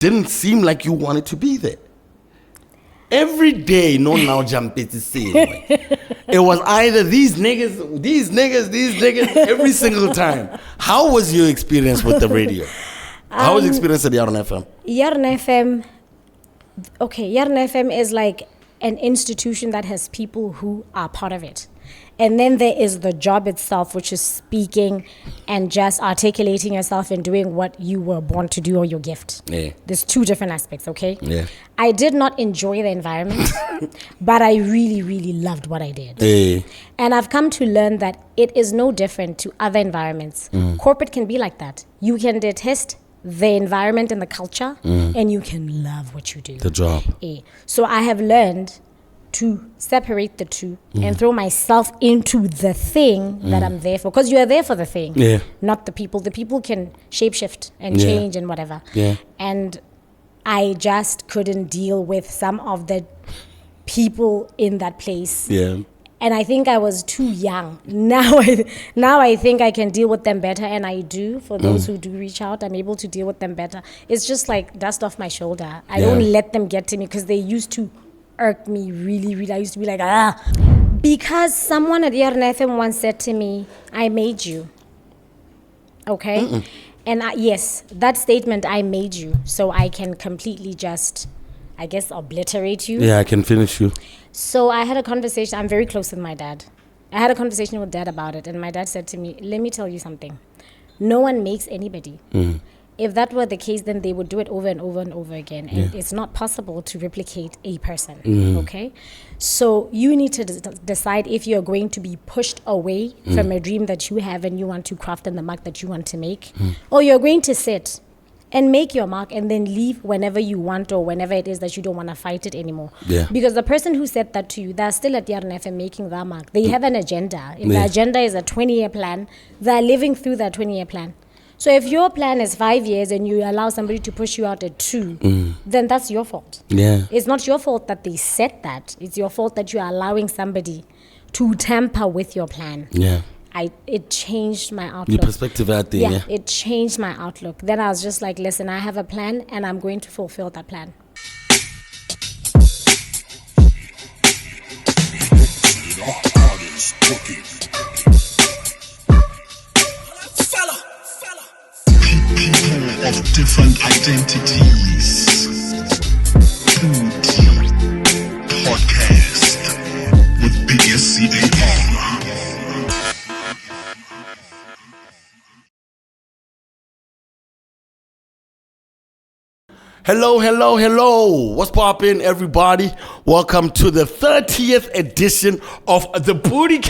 didn't seem like you wanted to be there. Every day, no now jump it to see. It was either these niggas, every single time. How was your experience with the radio? How was your experience at Yarn FM? Yarn FM is like an institution that has people who are part of it. And then there is the job itself, which is speaking and just articulating yourself and doing what you were born to do or your gift. Yeah. There's two different aspects, okay? Yeah. I did not enjoy the environment, but I really, really loved what I did. Yeah. And I've come to learn that it is no different to other environments. Corporate can be like that. You can detest the environment and the culture, and you can love what you do. The job. Yeah. So I have learned to separate the two and throw myself into the thing that I'm there for. Because you are there for the thing, not the people. The people can shapeshift and change and whatever. Yeah. And I just couldn't deal with some of the people in that place. Yeah. And I think I was too young. Now I think I can deal with them better, and I do. For those who do reach out, I'm able to deal with them better. It's just like dust off my shoulder. I don't let them get to me because they used to irk me really, really. I used to be like, because someone at Yarn FM once said to me, I made you. Okay? And yes, that statement, I made you, so I can completely just, I guess, obliterate you. Yeah, I can finish you. So I had a conversation. I'm very close with my dad. I had a conversation with Dad about it, and my dad said to me, let me tell you something. No one makes anybody. If that were the case, then they would do it over and over and over again. And it's not possible to replicate a person, okay? So you need to decide if you're going to be pushed away from a dream that you have and you want to craft in the mark that you want to make, or you're going to sit and make your mark and then leave whenever you want or whenever it is that you don't want to fight it anymore. Yeah. Because the person who said that to you, they're still at Yarn FM making their mark. They have an agenda. If the agenda is a 20-year plan, they're living through that 20-year plan. So if your plan is 5 years and you allow somebody to push you out at 2, then that's your fault. Yeah. It's not your fault that they said that. It's your fault that you're allowing somebody to tamper with your plan. Yeah. It changed my outlook. Your perspective out there. Yeah. It changed my outlook. Then I was just like, listen, I have a plan and I'm going to fulfill that plan. People of different identities. Podcast with PODicast. Hello. What's poppin', everybody? Welcome to the 30th edition of the Podicast.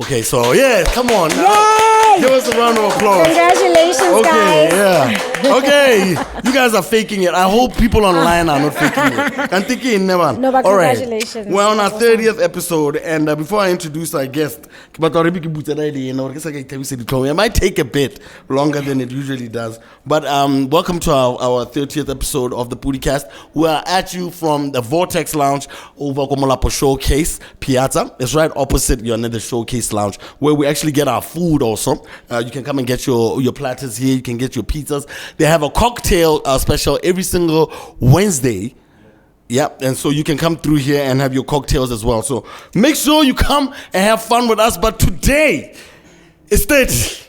Okay, so come on now. Give us a round of applause. Congratulations, guys. Okay, you guys are faking it. I hope people online are not faking it. I'm thinking never. No, but congratulations. We're on our 30th episode, and before I introduce our guest, it might take a bit longer than it usually does. But welcome to our 30th episode of the Podicast. We are at you from the Vortex Lounge over Komolapo Showcase Piazza. It's right opposite your another Showcase Lounge, where we actually get our food also. You can come and get your platters here. You can get your pizzas. They have a cocktail special every single Wednesday. Yep, and so you can come through here and have your cocktails as well. So make sure you come and have fun with us. But today, it's 30.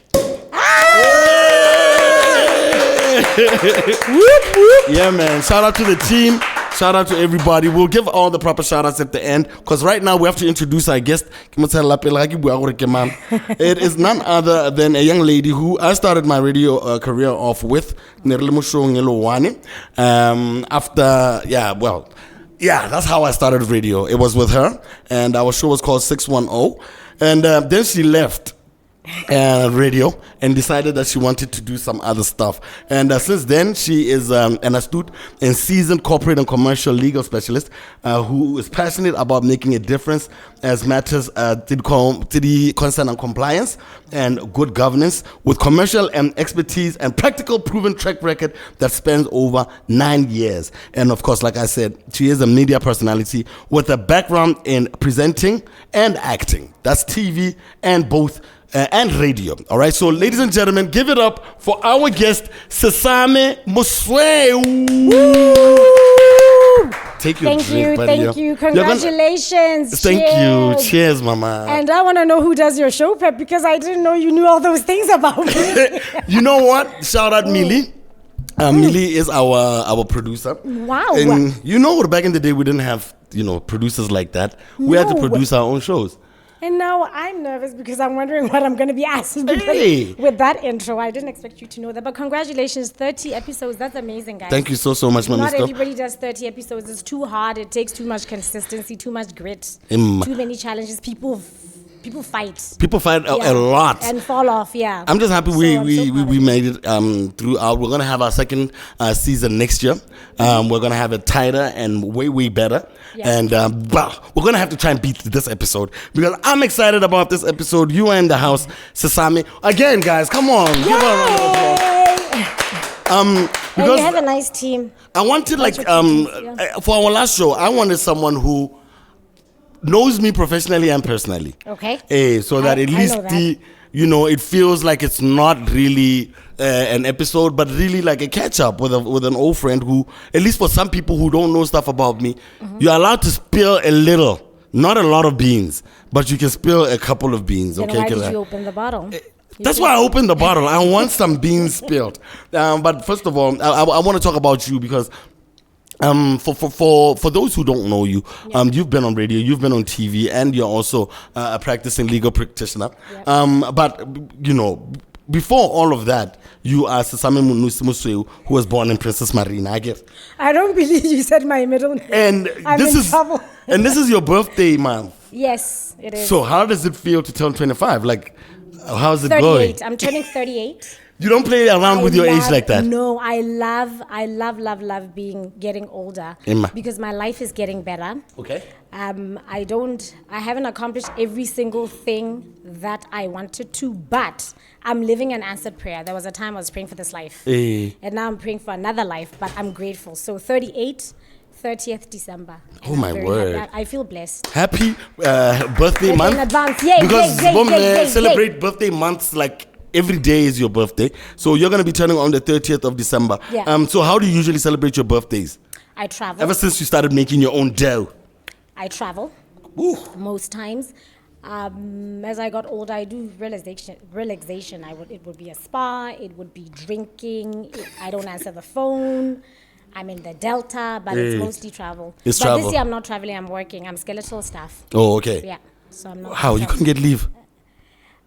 Yeah, man. Shout out to the team. Shout out to everybody. We'll give all the proper shout outs at the end, because right now we have to introduce our guest. It is none other than a young lady who I started my radio career off with. That's how I started radio. It was with her, and our show was called 610. And then she left radio and decided that she wanted to do some other stuff. And since then, she is an astute and seasoned corporate and commercial legal specialist who is passionate about making a difference as matters to the concern and compliance and good governance, with commercial and expertise and practical proven track record that spans over 9 years. And of course, like I said, she is a media personality with a background in presenting and acting. That's TV and both and radio. All right. So, ladies and gentlemen, give it up for our guest, Sesame Mosweu. Take your drink, buddy. Thank you. Congratulations. Thank you. Cheers, mama. And I want to know who does your show prep because I didn't know you knew all those things about me. You know what? Shout out Millie. Millie is our producer. Wow. And you know, back in the day, we didn't have, producers like that. We had to produce our own shows. And now I'm nervous because I'm wondering what I'm going to be asked. Hey. With that intro, I didn't expect you to know that. But congratulations, 30 episodes. That's amazing, guys. Thank you so much, my Not mister. everybody does 30 episodes. It's too hard. It takes too much consistency, too much grit, Mm. too many challenges. People fight. People fight a lot. And fall off, yeah. I'm just happy So we I'm so proud we of made it throughout. We're gonna have our second season next year. We're gonna have it tighter and way better. Yeah. And we're gonna have to try and beat this episode because I'm excited about this episode. You are in the house, Sesame. Again, guys, come on, give her a round of applause. And Because you have a nice team. I wanted Bunch of teams, for our last show, I wanted someone who knows me professionally and personally. Okay. So that at I least know that. it feels like it's not really an episode, but really like a catch up with an old friend who, at least for some people who don't know stuff about me, you're allowed to spill a little, not a lot of beans, but you can spill a couple of beans. Then Okay. why did you open the bottle? That's why I opened the bottle. I want some beans spilled. But first of all, I want to talk about you because for those who don't know you, you've been on radio, you've been on TV, and you're also a practicing legal practitioner. But before all of that, you are Sesame Mosweu, who was born in Princess Marina, I guess. I don't believe you said my middle name. And I'm in trouble. And this is your birthday month. Yes, it is. So how does it feel to turn 25? Like, how's it 38. going? I'm turning 38. You don't play around with your age like that. No, I love getting older Emma. because my life is getting better. Okay. I haven't accomplished every single thing that I wanted to, but I'm living an answered prayer. There was a time I was praying for this life. Eh. And now I'm praying for another life, but I'm grateful. So 38, 30th December. And Oh, I'm my very word. happy. I feel blessed. Happy birthday In month. advance. Yay, because yay, Boom, yay, yay, celebrate birthday months like every day is your birthday. So you're going to be turning on the 30th of December. Yeah. So how do you usually celebrate your birthdays? I travel. Ever since you started making your own dough. I travel. Ooh. Most times. As I got older, I do relaxation. It would be a spa. It would be drinking. I don't answer the phone. I'm in the Delta, but it's mostly travel. It's but travel. this year I'm not traveling. I'm working. I'm skeletal staff. Oh, okay. Yeah. So I'm not. How? You couldn't get leave?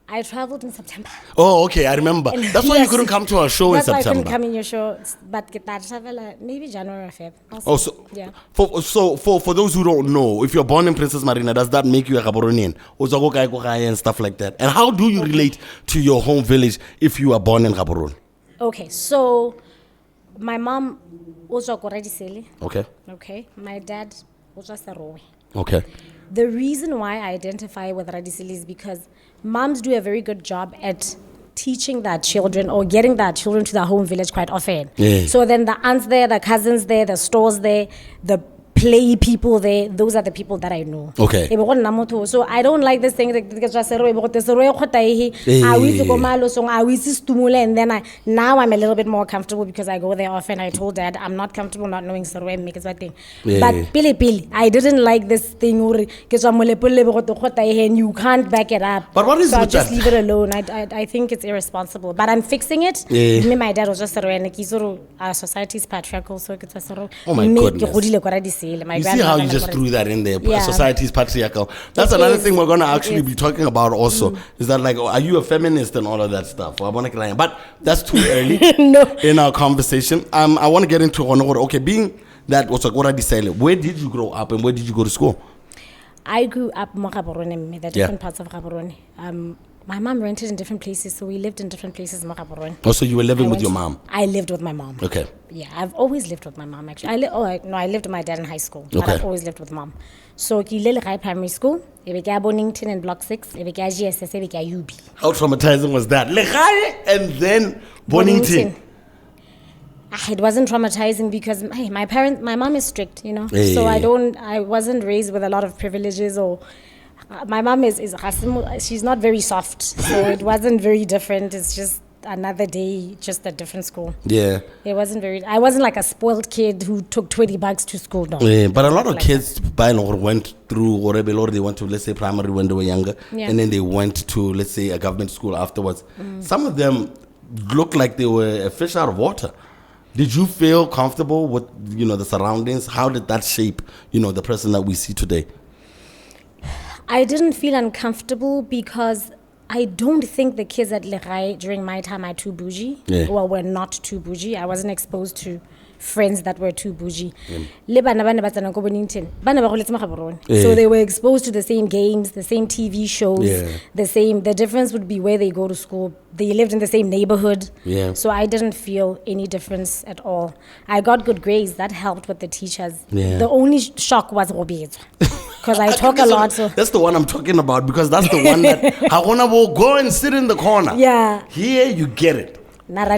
I traveled in September. Oh, okay. I remember. And That's why you yes, couldn't come to our show in That's why I couldn't September. come in your show. But get that travel maybe January or Feb. Oh, so yeah. For those who don't know, if you're born in Princess Marina, does that make you a Gaboronian? And stuff like that. And how do you relate to your home village if you are born in Gaborone? Okay, so my mom was Radisele. Okay. Okay, my dad was Sarowe. Okay. The reason why I identify with Radisele is because moms do a very good job at teaching their children or getting their children to their home village quite often. Yeah. So then the aunts there, the cousins there, the stores there, the play people there, those are the people that I know. Okay. So I don't like this thing and then now I'm a little bit more comfortable because I go there often. I told Dad I'm not comfortable not knowing Saroe and make it thing. Yeah. But pili, I didn't like this thing and you can't back it up. But what is so with just that? leave it alone. I think it's irresponsible. But I'm fixing it. Yeah. Me, my dad was just Saroe and our society is patriarchal, so it's Saroe. Oh my goodness. My You see how you just threw that in there? Yeah. Society is patriarchal. That's It another is. thing we're going to It actually is. be talking about also. Is that like, are you a feminist and all of that stuff? But that's too early No. in our conversation. I want to get into okay, being that was what I decided. Where did you grow up and where did you go to school? I grew up in Gaborone, the different parts of Gaborone. My mom rented in different places, so we lived in different places in Gaborone. Oh, so you were living with your mom? I lived with my mom. Okay. Yeah, I've always lived with my mom, actually. I lived with my dad in high school, but Okay. I've always lived with mom. So, I primary school, I Bonington in Block 6, I GSS, I UB. How traumatizing was that? Legae and then Bonington. It wasn't traumatizing because hey, my mom is strict, Hey. So I wasn't raised with a lot of privileges or My mom is she's not very soft, so it wasn't very different. It's just another day, just a different school. Yeah. It wasn't I wasn't like a spoiled kid who took $20 to school. No. Yeah, but a lot of kids by and large went through whatever, or they went to, let's say, primary when they were younger, and then they went to, let's say, a government school afterwards. Some of them looked like they were a fish out of water. Did you feel comfortable with, the surroundings? How did that shape, the person that we see today? I didn't feel uncomfortable because I don't think the kids at Lerai during my time are too bougie. Yeah. Well, were not too bougie. I wasn't exposed to friends that were too bougie. So they were exposed to the same games, the same TV shows, the difference would be where they go to school. They lived in the same neighborhood. Yeah. So I didn't feel any difference at all. I got good grades. That helped with the teachers. Yeah. The only shock was Robezo. Because I talk a lot. So that's the one I'm talking about, because that's the one that Hagona will go and sit in the corner. Yeah. Here you get it. Because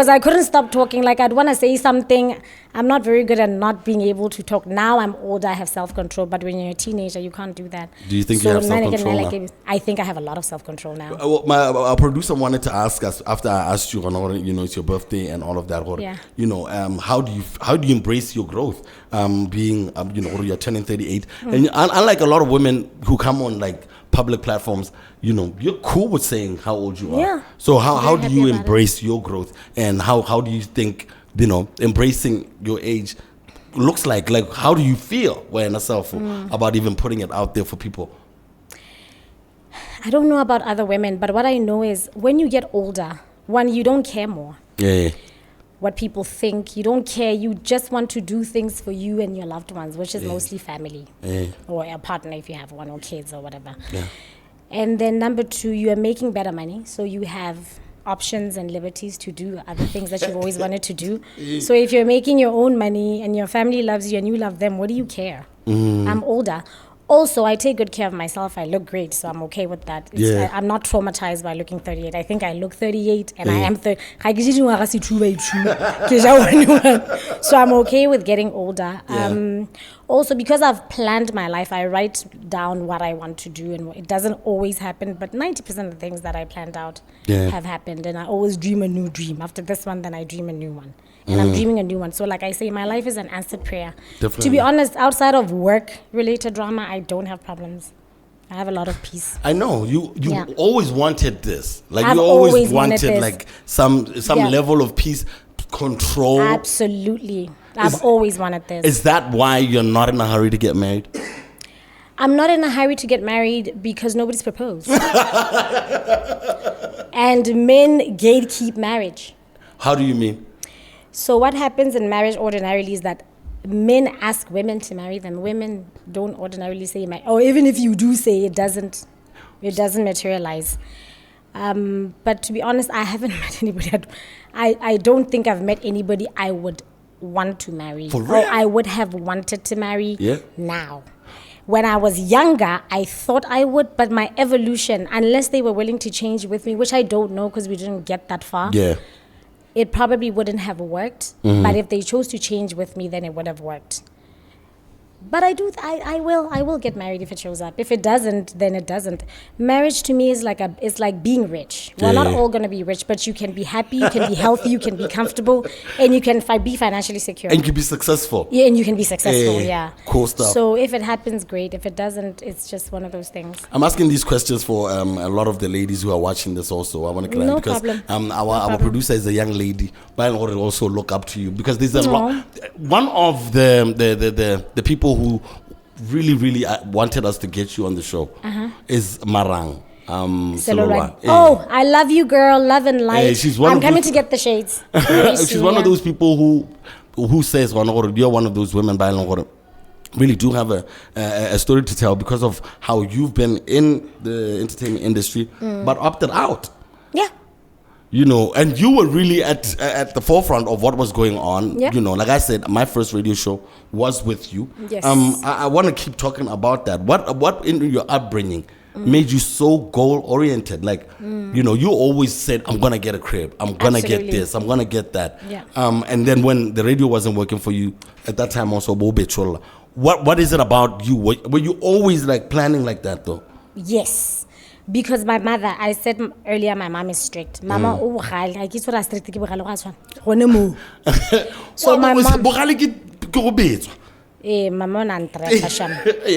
I couldn't stop talking. Like, I'd want to say something. I'm not very good at not being able to talk. Now I'm older, I have self-control, but when you're a teenager, you can't do that. Do you think you have self-control now? I think I have a lot of self-control now. Our producer wanted to ask us, after I asked you, it's your birthday and all of that. Yeah. How do you embrace your growth? Being, you're turning 38. And unlike a lot of women who come on, like, public platforms, you're cool with saying how old you are. Yeah. So how do you embrace your growth, and how do you think, embracing your age looks like? Like, how do you feel about even putting it out there for people? I don't know about other women, but what I know is when you get older, one, you don't care more. Yeah. What people think, you don't care. You just want to do things for you and your loved ones, which is mostly family or a partner if you have one, or kids or whatever. Yeah. And then number two, you are making better money, so you have options and liberties to do other things that you've always wanted to do. So if you're making your own money and your family loves you and you love them, what do you care? I'm older. Also, I take good care of myself. I look great, so I'm okay with that. I'm not traumatized by looking 38. I think I look 38, and I am 30. So I'm okay with getting older. Also, because I've planned my life, I write down what I want to do, and it doesn't always happen, but 90% of the things that I planned out have happened, and I always dream a new dream. After this one, then I dream a new one. And I'm dreaming a new one. So like I say, my life is an answered prayer. Definitely. To be honest, outside of work-related drama, I don't have problems. I have a lot of peace. I know. You always wanted this. Like, I've you always wanted wanted like some level of peace, control. Absolutely. I've always wanted this. Is that why you're not in a hurry to get married? I'm not in a hurry to get married because nobody's proposed. And men gatekeep marriage. How do you mean? So what happens in marriage ordinarily is that men ask women to marry them. Women don't ordinarily say, or even if you do say, it doesn't materialize. But to be honest, I haven't met anybody. I don't think I've met anybody I would want to marry. For real? Or I would have wanted to marry now. When I was younger, I thought I would, but my evolution, unless they were willing to change with me, which I don't know because we didn't get that far. Yeah. It probably wouldn't have worked, but if they chose to change with me, then it would have worked. But I will get married if it shows up. If it doesn't, then it doesn't. Marriage to me is like being rich. We're not all going to be rich, but you can be happy, you can be healthy, you can be comfortable, and you can be financially secure. And you can be successful. Yeah, and you can be successful, Cool stuff. So if it happens, great. If it doesn't, it's just one of those things. I'm asking these questions for a lot of the ladies who are watching this also. I want to No because problem. Our producer is a young lady, but I also look up to you because there's a lot. One of the people who really wanted us to get you on the show is Marang. Selorwa. Oh, I love you, girl. Love and light. I'm coming to get the shades. She's one of those people who says, you're one of those women by really do have a story to tell because of how you've been in the entertainment industry, but opted out. Yeah. And you were really at the forefront of what was going on. Yeah. Like I said, my first radio show was with you. Yes. I want to keep talking about that. What in your upbringing made you so goal oriented? Like, you always said, I'm gonna get a crib, I'm gonna get this, I'm gonna get that. Yeah. And then when the radio wasn't working for you at that time, also What is it about you? Were you always like planning like that though? Yes. Because my mother, I said earlier, my mom is strict. Mama, I guess what I strict. So my mom.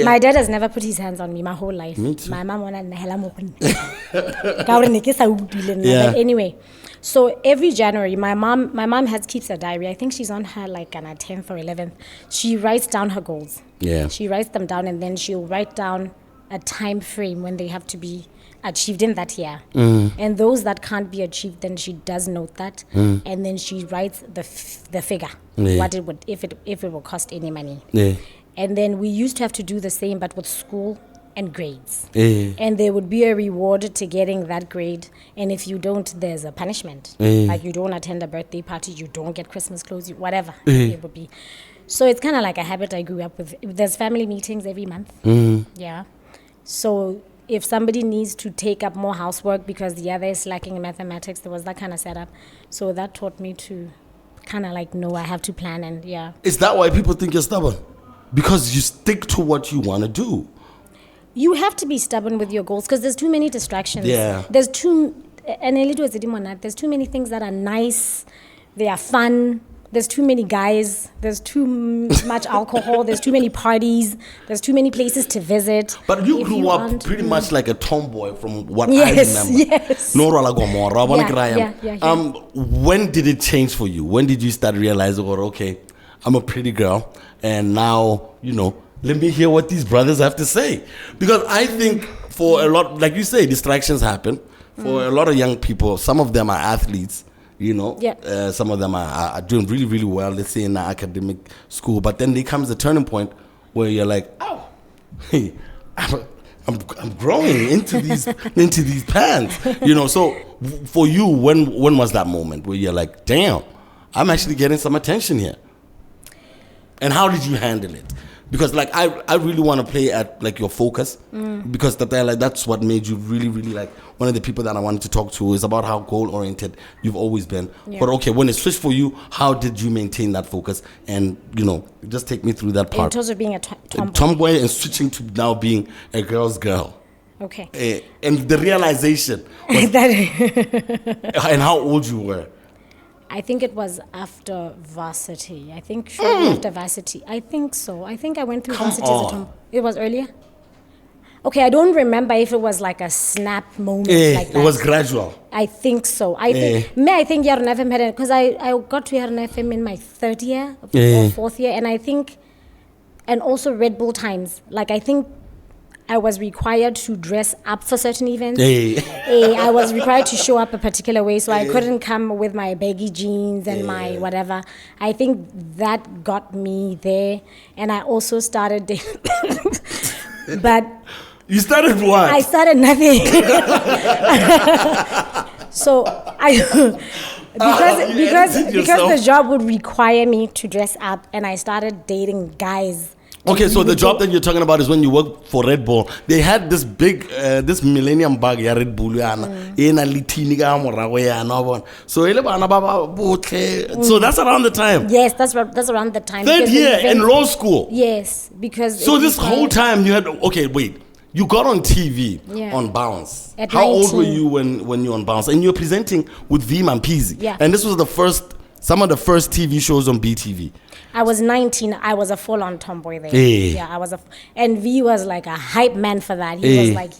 My dad has never put his hands on me my whole life. My mom But anyway, so every January, my mom keeps a diary. I think she's on her like on her 10th or 11th. She writes down her goals. Yeah. She writes them down, and then she'll write down a time frame when they have to be achieved in that year. And those that can't be achieved, then she does note that, and then she writes the figure, what it would, if it will cost any money. And then we used to have to do the same, but with school and grades. And there would be a reward to getting that grade, and if you don't, there's a punishment. Like you don't attend a birthday party, you don't get Christmas clothes, whatever it would be. So it's kind of like a habit I grew up with. There's family meetings every month. Yeah. So if somebody needs to take up more housework because the other is lacking in mathematics, there was that kind of setup. So that taught me to kind of like know I have to plan, and yeah. Is that why people think you're stubborn? Because you stick to what you want to do. You have to be stubborn with your goals because there's too many distractions. Yeah. There's too many things that are nice, they are fun. There's too many guys, there's too much alcohol, there's too many parties, there's too many places to visit. But you grew up pretty much like a tomboy from what I remember. Yes. When did it change for you? When did you start realizing, okay, I'm a pretty girl, and now, let me hear what these brothers have to say? Because I think for a lot, like you say, distractions happen. For a lot of young people, some of them are athletes. Some of them are doing really, really well, let's say in the academic school. But then there comes a turning point where you're like, oh, hey, I'm growing into these pants. So for you, when was that moment where you're like, damn, I'm actually getting some attention here? And how did you handle it? Because like I really want to play at like your focus, because that's what made you really, really like one of the people that I wanted to talk to is about how goal oriented you've always been. Yeah. But okay, when it switched for you, how did you maintain that focus? And just take me through that part. In terms of being a tomboy. Tomboy and switching to now being a girl's girl. Okay. And the realization was, and how old you were. I think it was after varsity. I think after varsity. I think so. I think I went through varsity as a tomboy. It was earlier? Okay, I don't remember if it was like a snap moment like that. It was gradual. I think so. I think Yarn FM had it, because I got to Yarn FM in my third year or fourth year, and I think, and also Red Bull times. Like I think I was required to dress up for certain events. I was required to show up a particular way, so I couldn't come with my baggy jeans and my whatever. I think that got me there, and I also started dating. But you started what? I started nothing. So because the job would require me to dress up, and I started dating guys. Okay, so the job that you're talking about is when you work for Red Bull. They had this big, this millennium bag, Red Bull, so that's around the time. Yes, that's around the time. Third year in law school. Yes, because so this whole time you had you got on TV on Bounce. At How 19. old were you when you were on Bounce? And you were presenting with Vima and Peasy. Yeah. And this was some of the first TV shows on BTV. I was 19. I was a full-on tomboy there. I was and V was like a hype man for that. He was like,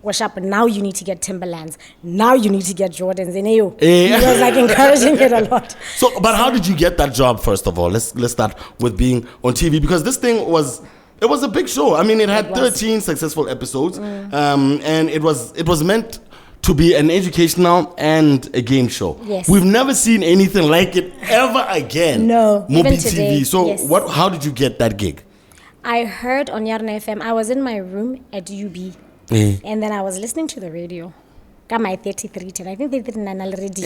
wash up. Now you need to get Timberlands. Now you need to get Jordans. And he was like encouraging it a lot. So, but how did you get that job? First of all, let's start with being on TV, because this thing was a big show. I mean, it had 13 successful episodes, and it was meant to be an educational and a game show. Yes. We've never seen anything like it ever again. No, even today. TV. So how did you get that gig? I heard on Yarn FM. I was in my room at UB, and then I was listening to the radio. Got my 3310. I think they did an already.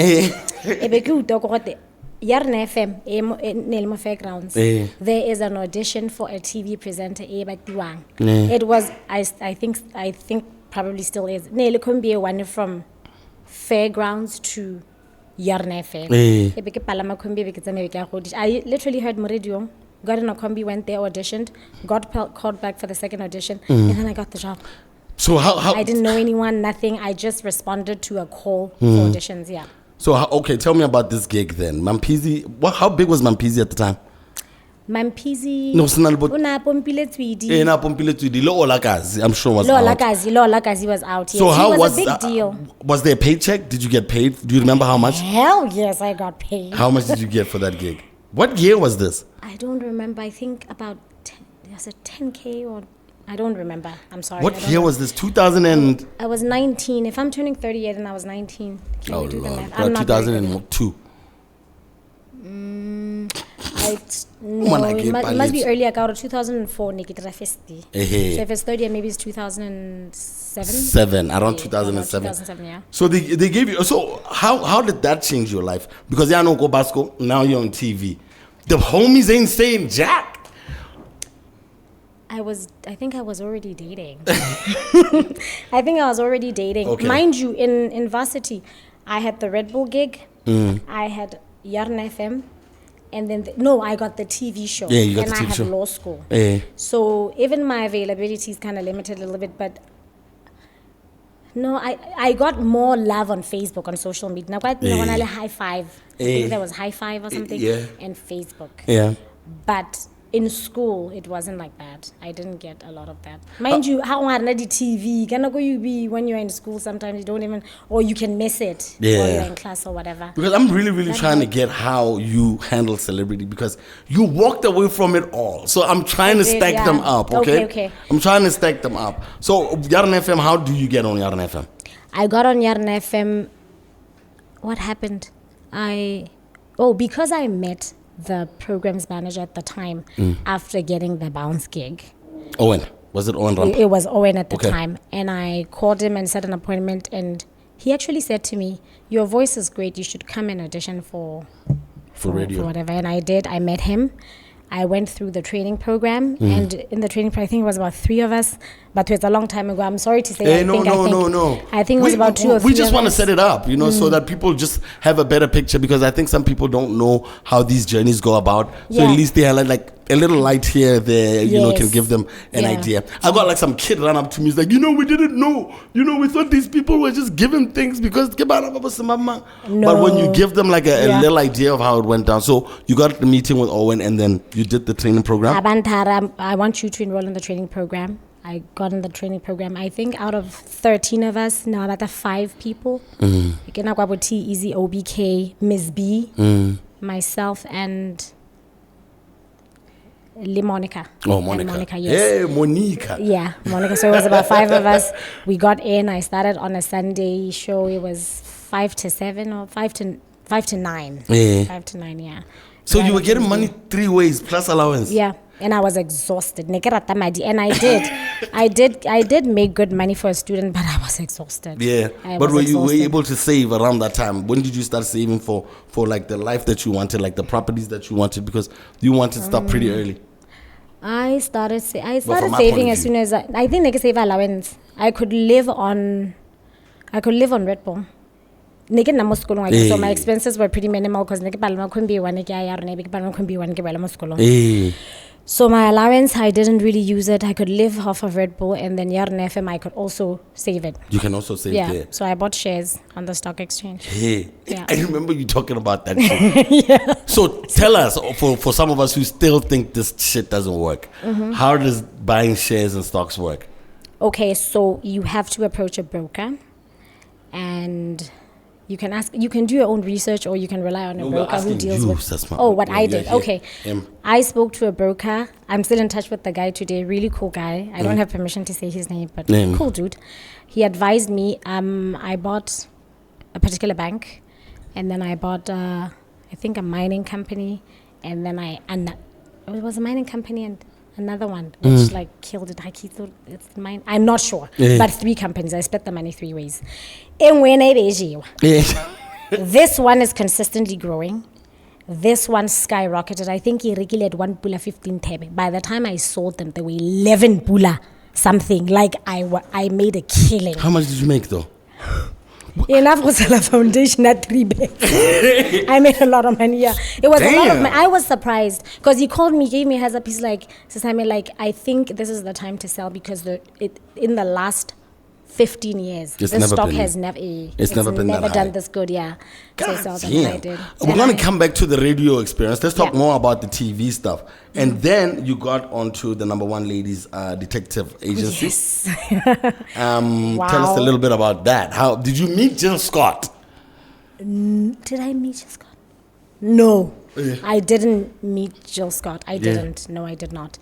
Yarn FM, Nelmo Fairgrounds. There is an audition for a TV presenter. It was, I think probably still is. It could be one from Fairgrounds to Yarn FM. I literally heard Moridium got in a combi, went there, auditioned, got called back for the second audition, and then I got the job. So how I didn't know anyone, nothing. I just responded to a call for auditions, yeah. So okay, tell me about this gig then. Mampizi, how big was Mampizi at the time? Mampizi. No, Sinalbo. Una Pompile Tweedy. Lo Olakazi, I'm sure was Lo out. Olakazi was out. Yes. So how it was a big deal? Was there a paycheck? Did you get paid? Do you remember how much? Hell yes, I got paid. How much did you get for that gig? What year was this? I don't remember. I think about 10K or I don't remember. I'm sorry. What year was this? 2000 and... I was 19. If I'm turning 38 and I was 19, can you do the math? I'm not 2002. No, it must be earlier. I got 2004. Nikita Festi. So if it's 30, maybe it's 2007. Around 2007. 2007, yeah. So they gave you. So how did that change your life? Because you know, go Basco. Now you're on TV. The homies ain't saying jack. I think I was already dating. Okay. Mind you, in varsity, I had the Red Bull gig. I had Yarn FM. And then, I got the TV show. Yeah, you got and the TV show. I had law school. Yeah. So even my availability is kind of limited a little bit, but no, I got more love on Facebook, on social media. Now, quite high five. I think there was high five or something. Yeah. And Facebook. Yeah. But in school, it wasn't like that. I didn't get a lot of that. Mind you, how on the TV, can you be when you're in school? Sometimes you don't even, or you can miss it while you're in class or whatever. Because I'm really trying to get how you handle celebrity, because you walked away from it all. So I'm trying to stack them up. Okay. I'm trying to stack them up. So Yarn FM, how do you get on Yarn FM? I got on Yarn FM. What happened? Because I met the programs manager at the time after getting the bounce gig. Owen. Was it Owen Ramp? It was Owen at the time. And I called him and set an appointment, and he actually said to me, your voice is great, you should come and audition for radio. For whatever. And I did. I met him. I went through the training program, and in the training program, I think it was about 3 of us, but it was a long time ago. I'm sorry to say. No. I think it was about 2 or 3. We just want to set it up, so that people just have a better picture, because I think some people don't know how these journeys go about. So at least they have like a little light here, there, can give them an idea. I got like some kid run up to me, he's like, we didn't know. We thought these people were just giving things because. No. But when you give them like a little idea of how it went down, so you got the meeting with Owen, and then you did the training program. I want you to enroll in the training program. I got in the training program. I think out of 13 of us, now that are 5 people. You can talk about T, Easy, OBK, Ms. B, myself, and Monica. Oh, Monica. Monica, yes. Hey, Monica. Yeah, Monica. So it was about 5 of us. We got in. I started on a Sunday show. It was 5 to 7 or 5 to 9. Yeah. 5 to 9, yeah. So you were getting money 3 ways plus allowance. Yeah, and I was exhausted. And I did make good money for a student, but I was exhausted. Yeah, but were you able to save around that time? When did you start saving for like the life that you wanted, like the properties that you wanted, because you wanted stuff pretty early? I started saving as soon as I think I could save allowance. I could live on Red Bull. So my expenses were pretty minimal because so my allowance, I didn't really use it. I could live off of Red Bull, and then Yarn FM, I could also save it. You can also save there. Yeah, so I bought shares on the stock exchange. Hey, yeah. I remember you talking about that shit. Yeah. So tell us, for some of us who still think this shit doesn't work, how does buying shares and stocks work? Okay, so you have to approach a broker, and you can do your own research, or you can rely on a broker who deals with. I did. Okay. I spoke to a broker. I'm still in touch with the guy today. Really cool guy. I don't have permission to say his name, but cool dude. He advised me. I bought a particular bank, and then I bought, I think, a mining company, and then it was a mining company and another one which killed it. He thought it's mine. I'm not sure, but 3 companies. I split the money 3 ways. This one is consistently growing. This one skyrocketed. I think he regulated 1 pula 15 tebe. By the time I sold them, there were 11 pula something. Like I made a killing. How much did you make though? Enough was a foundation at 3 beds. I made a lot of money. Yeah, it was a lot of money. I was surprised because he called me, gave me a heads up. He's like, Sesame, like, I think this is the time to sell because in the last 15 years, the stock has never done this good. Yeah. God so damn. I did. We're going to come back to the radio experience. Let's talk more about the TV stuff. And then you got onto the #1 ladies detective agency. Yes. Wow. Tell us a little bit about that. How did you meet Jill Scott? Did I meet Jill Scott? No, I didn't meet Jill Scott. I didn't. No, I did not.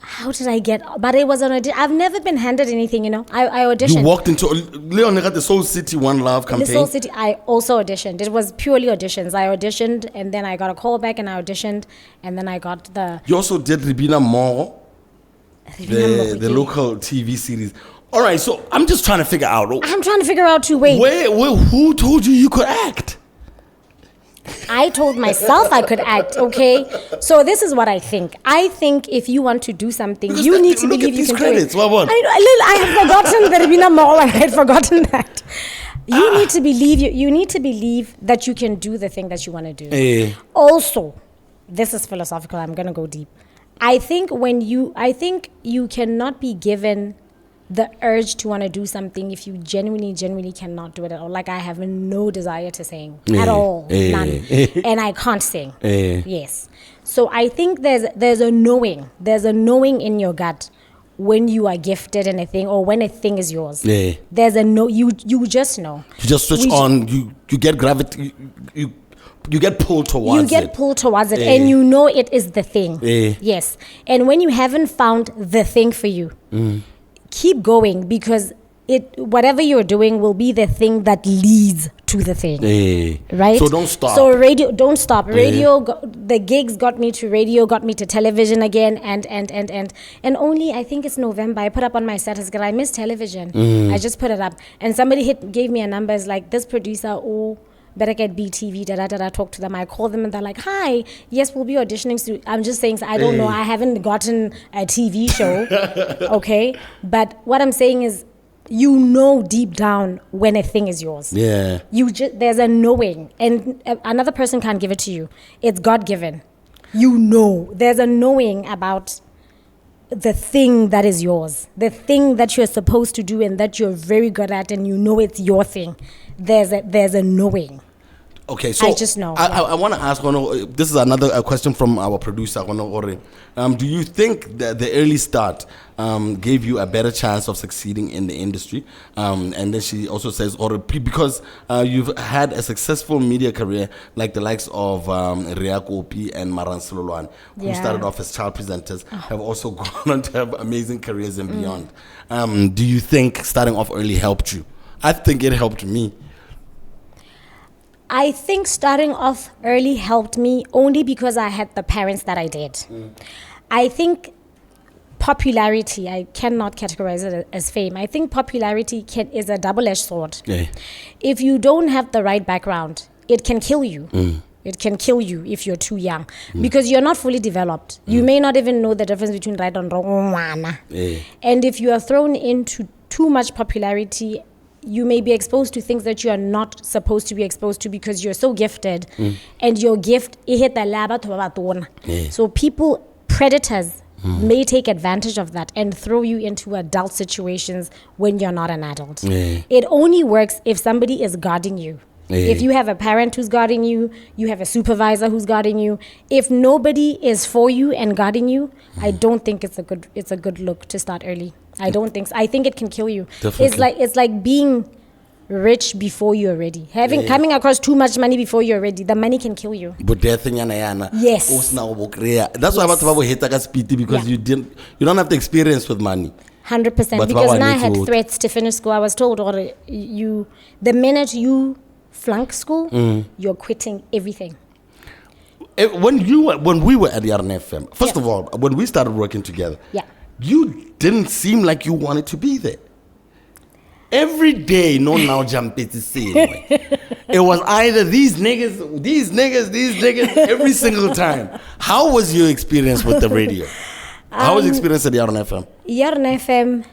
How did I get? But it was an audition. I've never been handed anything, I auditioned. You walked into Leon got the Soul City One Love campaign. The Soul City, I also auditioned. It was purely auditions. I auditioned and then I got a call back and I auditioned and then I got the... You also did Ribina More, the local TV series. All right, so I'm just trying to figure out. I'm trying to figure out who told you could act? I told myself I could act, okay? So this is what I think. I think if you want to do something, because you need to believe you can credits. do it. What? I had forgotten the Ribina Mall and I had forgotten that. You need to believe you need to believe that you can do the thing that you want to do. Also, this is philosophical. I'm going to go deep. I think you cannot be given the urge to want to do something if you genuinely cannot do it at all. Like I have no desire to sing at all, none, and I can't sing. Yes, so I think there's a knowing in your gut when you are gifted in a thing or when a thing is yours. There's a you just know. You just switch on. You get gravity. You get pulled towards it. You get pulled towards it, and you know it is the thing. Yes, and when you haven't found the thing for you. Keep going because whatever you're doing will be the thing that leads to the thing, right? So don't stop. So don't stop. Radio, the gigs got me to radio, got me to television again, and only I think it's November. I put up on my status because I miss television. I just put it up, and somebody gave me a number. It's like this producer. Better get BTV, talk to them. I call them and they're like, hi, yes, we'll be auditioning. I'm just saying, I don't know. I haven't gotten a TV show, okay? But what I'm saying is, you know deep down when a thing is yours. Yeah. There's a knowing, and another person can't give it to you. It's God-given. You know. There's a knowing about the thing that is yours, the thing that you're supposed to do and that you're very good at, and you know it's your thing. There's a knowing. Okay, so I just know. I want to ask, this is another question from our producer, do you think that the early start gave you a better chance of succeeding in the industry? And then she also says, because you've had a successful media career like the likes of Ria Kopi and Maran Sololwane, who started off as child presenters, have also gone on to have amazing careers and beyond. Do you think starting off early helped you? I think it helped me. I think starting off early helped me only because I had the parents that I did. I think popularity, I cannot categorize it as fame. I think popularity is a double-edged sword. If you don't have the right background, it can kill you. It can kill you if you're too young because you're not fully developed. You may not even know the difference between right and wrong. And if you are thrown into too much popularity, you may be exposed to things that you are not supposed to be exposed to because you're so gifted and your gift so predators may take advantage of that and throw you into adult situations when you're not an adult. It only works if somebody is guarding you. If you have a parent who's guarding you, you have a supervisor who's guarding you. If nobody is for you and guarding you, I don't think it's a good look to start early. I don't think so. I think it can kill you. Definitely. It's like being rich before you're ready. Coming across too much money before you're ready, the money can kill you. But yes. That's why I'm hate because you don't have the experience with money. 100%. Because now I had threats to finish school. I was told, the minute you flunk school, you're quitting everything. When we were at the RNFM, first of all, when we started working together, you didn't seem like you wanted to be there. Every day, no now jump it is same. It was either these niggas, every single time. How was your experience with the radio? How was your experience at the RNFM? RNFM,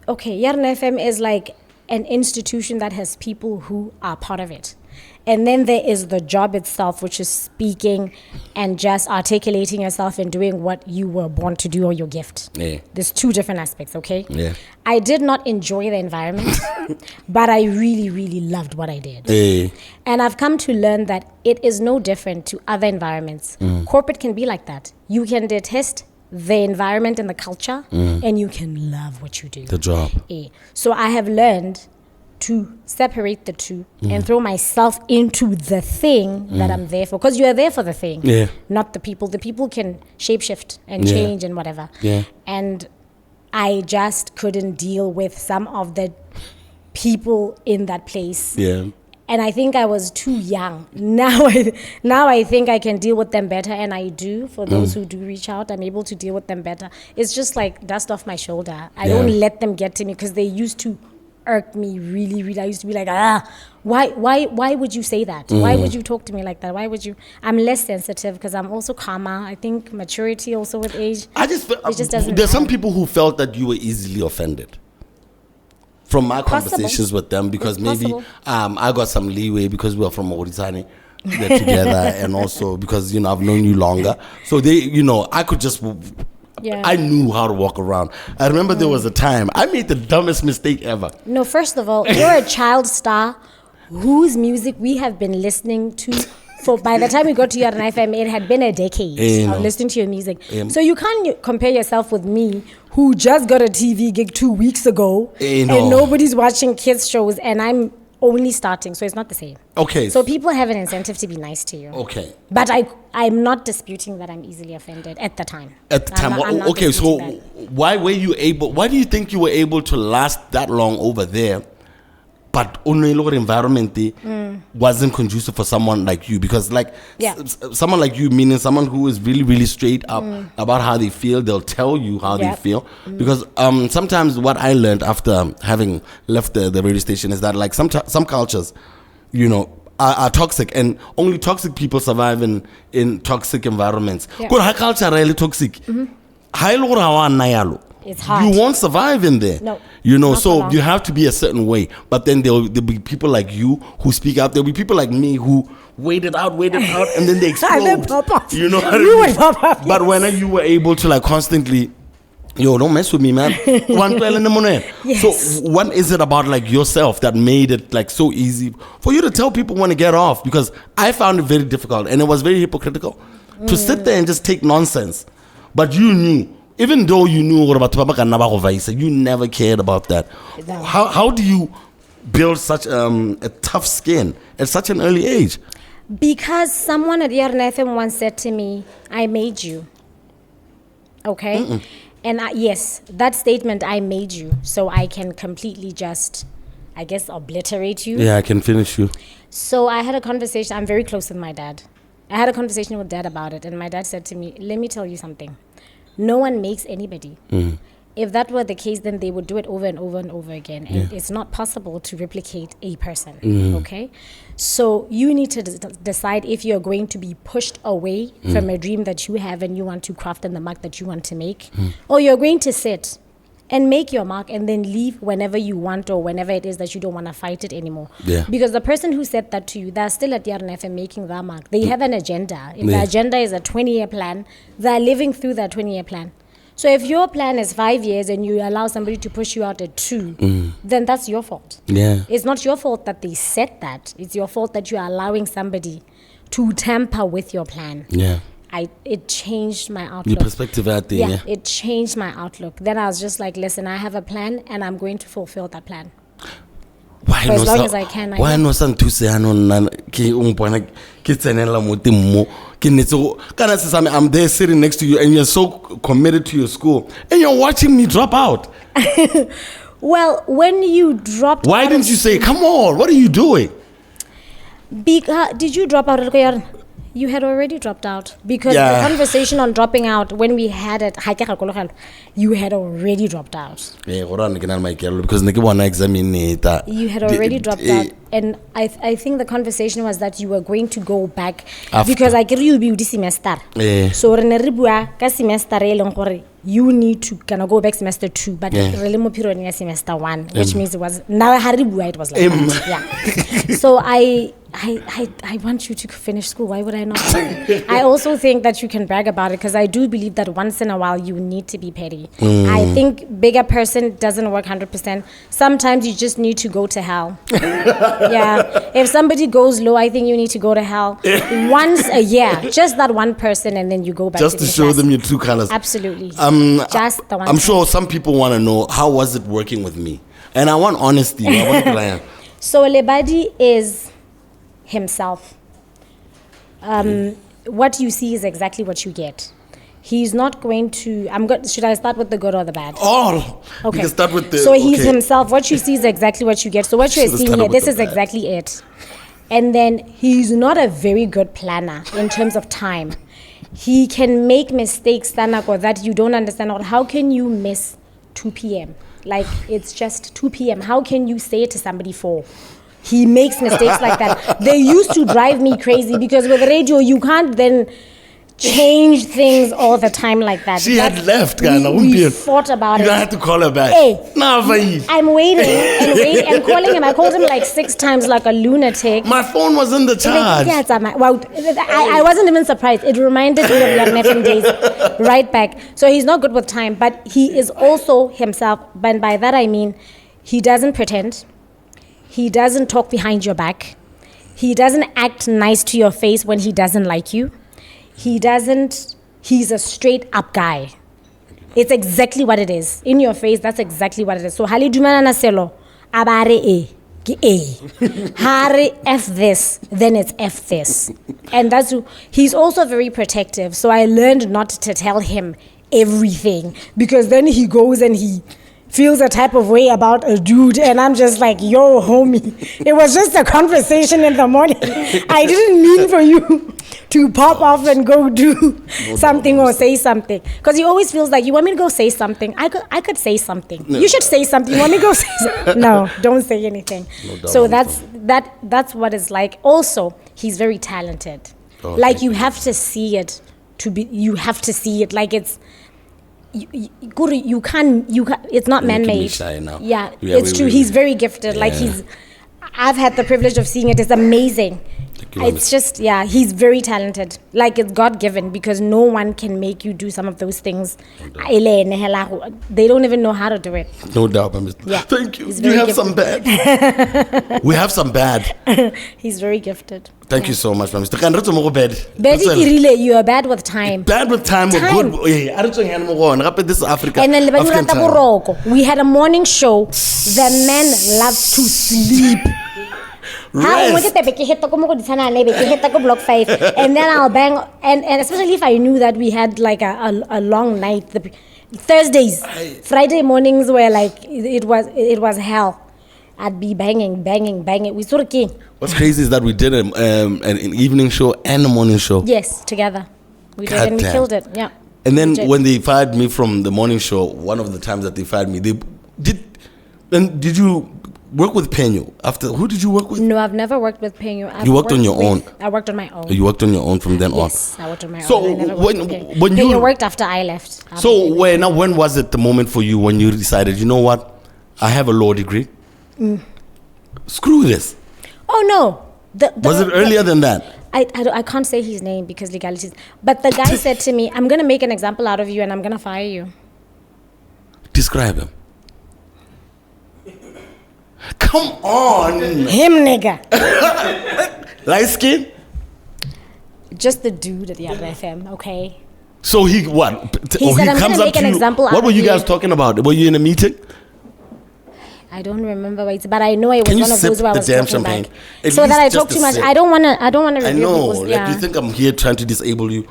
okay, Yarn FM is like an institution that has people who are part of it. And then there is the job itself, which is speaking and just articulating yourself and doing what you were born to do or your gift. Yeah. There's two different aspects, okay? Yeah. I did not enjoy the environment, but I really, really loved what I did. Yeah. And I've come to learn that it is no different to other environments. Corporate can be like that. You can detest the environment and the culture, and you can love what you do. The job. Yeah. So I have learned to separate the two and throw myself into the thing that I'm there for. Because you are there for the thing, not the people. The people can shapeshift and change and whatever. Yeah. And I just couldn't deal with some of the people in that place. Yeah. And I think I was too young. Now I think I can deal with them better, and I do. For those who do reach out, I'm able to deal with them better. It's just like dust off my shoulder. I don't let them get to me because they used to irk me really, really. I used to be like, why would you say that? Why would you talk to me like that? Why would you? I'm less sensitive because I'm also calmer. I think maturity also with age. I just feel, it just doesn't there's some matter. people who felt that you were easily offended from my conversations with them, because It's maybe possible. I got some leeway because we are from Botswana. They're together, and also because I've known you longer, so they I could just. Yeah. I knew how to walk around. I remember there was a time I made the dumbest mistake ever. No, first of all, you're a child star whose music we have been listening to for, by the time we got to your FM, it had been a decade of listening to your music. So you can't compare yourself with me, who just got a TV gig 2 weeks ago, and nobody's watching kids shows, and I'm only starting, so it's not the same. Okay. So people have an incentive to be nice to you. Okay. But I'm not disputing that I'm easily offended at the time. At the time. I'm not Okay, so disputing that. why do you think you were able to last that long over there, but only local environment wasn't conducive for someone like you? Because someone like you, meaning someone who is really, really straight up about how they feel, they'll tell you how they feel. Because sometimes what I learned after having left the radio station is that like some cultures, are toxic, and only toxic people survive in toxic environments. Good culture really toxic. It's hard. You won't survive in there. No. So you have to be a certain way. But then there'll be people like you who speak out. There'll be people like me who wait it out, and then they explode. And then pop off. You know what You I would mean? pop off, But when you were able to like constantly, don't mess with me, man. Yes. So what is it about like yourself that made it like so easy for you to tell people when to get off? Because I found it very difficult, and it was very hypocritical to sit there and just take nonsense. But you knew. Even though you knew what about you never cared about that. No. How do you build such a tough skin at such an early age? Because someone at Yarn FM once said to me, I made you. Okay? And yes, that statement, I made you, so I can completely just, I guess, obliterate you. Yeah, I can finish you. So I had a conversation. I'm very close with my dad. I had a conversation with dad about it, and my dad said to me, let me tell you something. No one makes anybody. If that were the case, then they would do it over and over and over again. And it's not possible to replicate a person. Okay? So you need to decide if you're going to be pushed away from a dream that you have and you want to craft in the mark that you want to make, or you're going to sit and make your mark and then leave whenever you want, or whenever it is that you don't want to fight it anymore. Yeah. Because the person who said that to you, they're still at Yarn FM making their mark. They have an agenda. If the agenda is a 20-year plan, they're living through that 20-year plan. So if your plan is 5 years and you allow somebody to push you out at 2, then that's your fault. Yeah. It's not your fault that they said that. It's your fault that you're allowing somebody to tamper with your plan. Yeah. It changed my outlook. Your perspective out there. Yeah. It changed my outlook. Then I was just like, listen, I have a plan and I'm going to fulfill that plan. Why For as long as I can. Why no san to say I'm there sitting next to you and you're so committed to your school and you're watching me drop out. Well, when you dropped Why out didn't you say, come on, what are you doing? Did you drop out? You had already dropped out. Because the conversation on dropping out, when we had it, you had already dropped out. Because You had already dropped out. And I think the conversation was that you were going to go back. After. Because I get you be this semester. So, semester you need to gonna go back semester 2, but really more period in semester 1, which means it was now it was like that. Yeah. So I want you to finish school. Why would I not? I also think that you can brag about it, because I do believe that once in a while you need to be petty. I think bigger person doesn't work 100%. Sometimes you just need to go to hell. Yeah. If somebody goes low, I think you need to go to hell once a year. Just that one person, and then you go back just to show them your true colors. Absolutely. Just the one. I'm sure some people want to know, how was it working with me? And I want honesty. I want to So Lebadi is himself. What you see is exactly what you get. He's not going to. Should I start with the good or the bad? Oh, okay. You can start with the. So he's himself. What you see is exactly what you get. So what you're seeing here, this is exactly it. And then he's not a very good planner in terms of time. He can make mistakes that you don't understand. Or how can you miss 2 p.m.? Like, it's just 2 p.m. How can you say it to somebody 4? He makes mistakes like that. They used to drive me crazy, because with radio, you can't then change things all the time like that. She had left, we fought about it. You had to call her back. Hey, I'm waiting and calling him. I called him like 6 times like a lunatic. My phone was in the charge. Well, I wasn't even surprised. It reminded me of Young Nephew days right back. So he's not good with time, but he is also himself. And by that I mean, he doesn't pretend. He doesn't talk behind your back. He doesn't act nice to your face when he doesn't like you. He's a straight up guy. It's exactly what it is. In your face, that's exactly what it is. So, hali dumana na selo, abare Hari F this, then it's F this. And he's also very protective. So I learned not to tell him everything, because then he goes and he feels a type of way about a dude, and I'm just like, yo, homie, it was just a conversation in the morning. I didn't mean for you to pop off and go do something or say something, because he always feels like, you want me to go say something? I could say something. No. You should say something. You want me to go say something? No, don't say anything. No, so that's what it's like. Also, he's very talented. Oh, like you have to see it you have to see it. Like it's you can't it's not man-made. Yeah, it's true. He's very gifted. Yeah. Like I've had the privilege of seeing it. It's amazing. It's just, he's very talented. Like, it's God-given, because no one can make you do some of those things. They don't even know how to do it. No doubt, Mr. Yeah. Thank you. You have some bad. We have some bad. He's very gifted. Thank you so much, Mr. You are bad with time. Bad with time. Good. This is Africa. And then we had a morning show. The man loves to sleep. Rest. Block 5, and then I'll bang, and especially if I knew that we had like a long night. Thursdays, Friday mornings were like it was hell. I'd be banging. We sort of came. What's crazy is that we did an evening show and a morning show. Yes, together. We did, and we killed it. Yeah. And then when they fired me from the morning show, one of the times that they fired me, did you work with Penyo? After, who did you work with? No, I've never worked with Penyo. You worked on your own? I worked on my own. You worked on your own from then on? Yes, I worked on my own. So when you worked after I left. So when was it the moment for you when you decided, you know what, I have a law degree? Screw this. Oh no. Was it earlier than that? I can't say his name because legalities. But the guy said to me, I'm going to make an example out of you and I'm going to fire you. Describe him. Come on. Him, nigga. Light skin? Just the dude at the other FM, okay? So he what? He said, I'm going to make an example out of you. What were you guys talking about? Were you in a meeting? I don't remember, but I know it was one of those where I was talking champagne? Back. So that I talk too much. I don't want to review people's... Like, you think I'm here trying to disable you?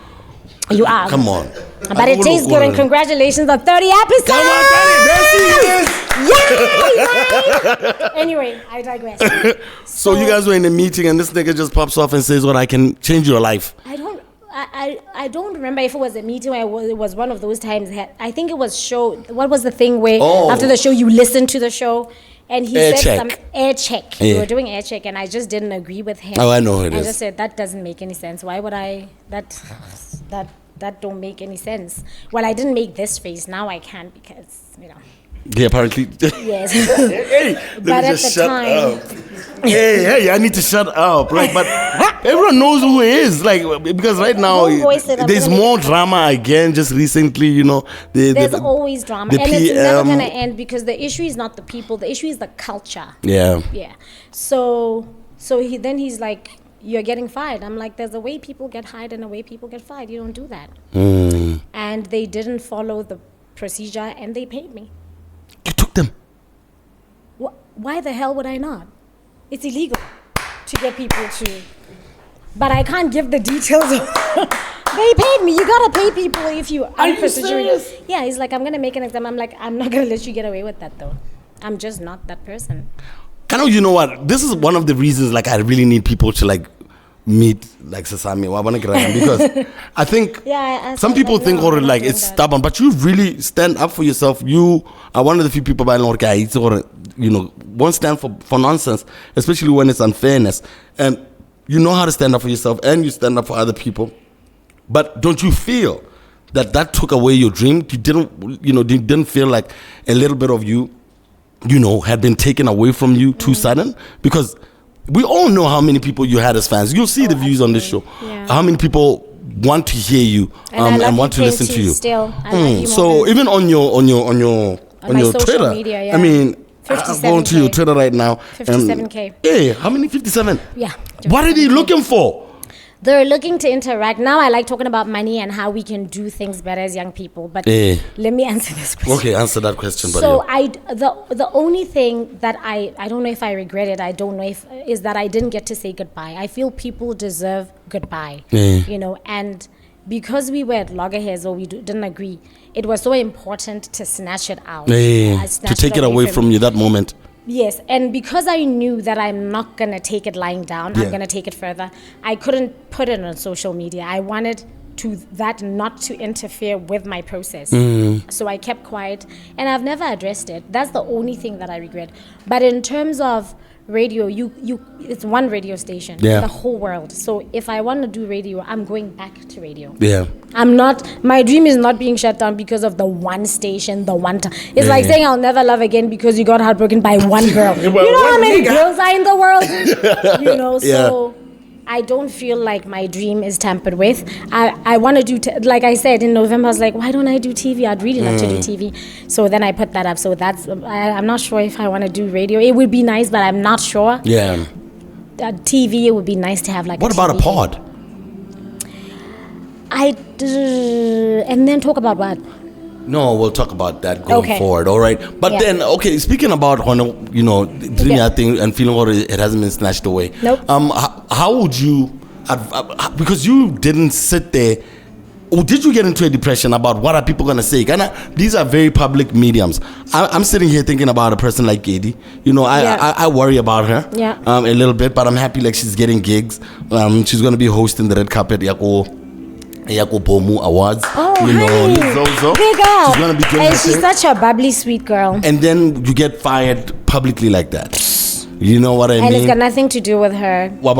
You are. Come on. But it tastes good, and congratulations on 30 episodes! Come on, there she is! Yay! Anyway, I digress. So you guys were in a meeting and this nigga just pops off and says, I can change your life. I don't remember if it was a meeting or it was one of those times. I think it was show. What was the thing where after the show you listened to the show and he said some air check. Yeah. We were doing air check and I just didn't agree with him. Oh, I know who it is. I just said that doesn't make any sense. Why would I? That that don't make any sense. Well, I didn't make this face. Now I can because, Yeah, apparently. Yes. Hey, But at the time. Hey, I need to shut up. Like, but everyone knows who he is. Like, because right now Don't voice it, I'm there's gonna more make it. drama again. Just recently, There's always drama. the And it's never PM. going to end because the issue is not the people. The issue is the culture. Yeah. Yeah. So he's like, you're getting fired. I'm like, there's a way people get hired and a way people get fired. You don't do that. And they didn't follow the procedure and they paid me. You took them. Why the hell would I not? It's illegal to get people to. But I can't give the details. They paid me. You gotta pay people if you Are you serious? Yeah, he's like, I'm gonna make an exam. I'm like, I'm not gonna let you get away with that though. I'm just not that person. Kind of, you know what? This is one of the reasons, like, I really need people to, like, meet, like, Sesame. Because I think I some said people that, think, no, I'm not like, doing it's that. stubborn, but you really stand up for yourself. You are one of the few people by Lord guys, or, won't stand for nonsense, especially when it's unfairness. And you know how to stand up for yourself, and you stand up for other people. But don't you feel that took away your dream? You didn't feel like a little bit of you, had been taken away from you too sudden? Because we all know how many people you had as fans. You'll see the views on this show. Yeah. How many people want to hear you and want to listen to you. Still, I like you So more than- even on your my social Twitter, media, yeah. I mean, I'm 57K. going to your Twitter right now. 57K. Hey, how many? 57. Yeah. What are they 57K. looking for? They're looking to interact. Now I like talking about money and how we can do things better as young people. But let me answer this question. Okay, answer that question. So the only thing that I don't know if I regret it, I don't know if, is that I didn't get to say goodbye. I feel people deserve goodbye, and because we were at loggerheads or we didn't agree, it was so important to snatch it out. I to snatched take it away from you that moment. Yes, and because I knew that I'm not going to take it lying down, I'm going to take it further, I couldn't put it on social media. I wanted that not to interfere with my process. So I kept quiet, and I've never addressed it. That's the only thing that I regret. But in terms of radio, it's one radio station in the whole world. So if I want to do radio, I'm going back to radio. Yeah. My dream is not being shut down because of the one station, the one time. It's like saying I'll never love again because you got heartbroken by one girl. You know how many girls are in the world? So I don't feel like my dream is tampered with. I want to do, like I said, in November, I was like, why don't I do TV? I'd really like to do TV. So then I put that up. So I'm not sure if I want to do radio. It would be nice, but I'm not sure. Yeah. TV, it would be nice to have like What about a pod? And then talk about what? No, we'll talk about that going forward, all right? But then, speaking about, doing that thing and feeling it hasn't been snatched away. Nope. How would you, because you didn't sit there, or did you get into a depression about what are people going to say? These are very public mediums. I'm sitting here thinking about a person like Katie. I worry about her a little bit, but I'm happy like she's getting gigs. She's going to be hosting the red carpet Bomu Awards. Oh, honey. Big up. She's gonna be doing and her she's thing. such a bubbly, sweet girl. And then you get fired publicly like that. You know what I mean? And it's got nothing to do with her. How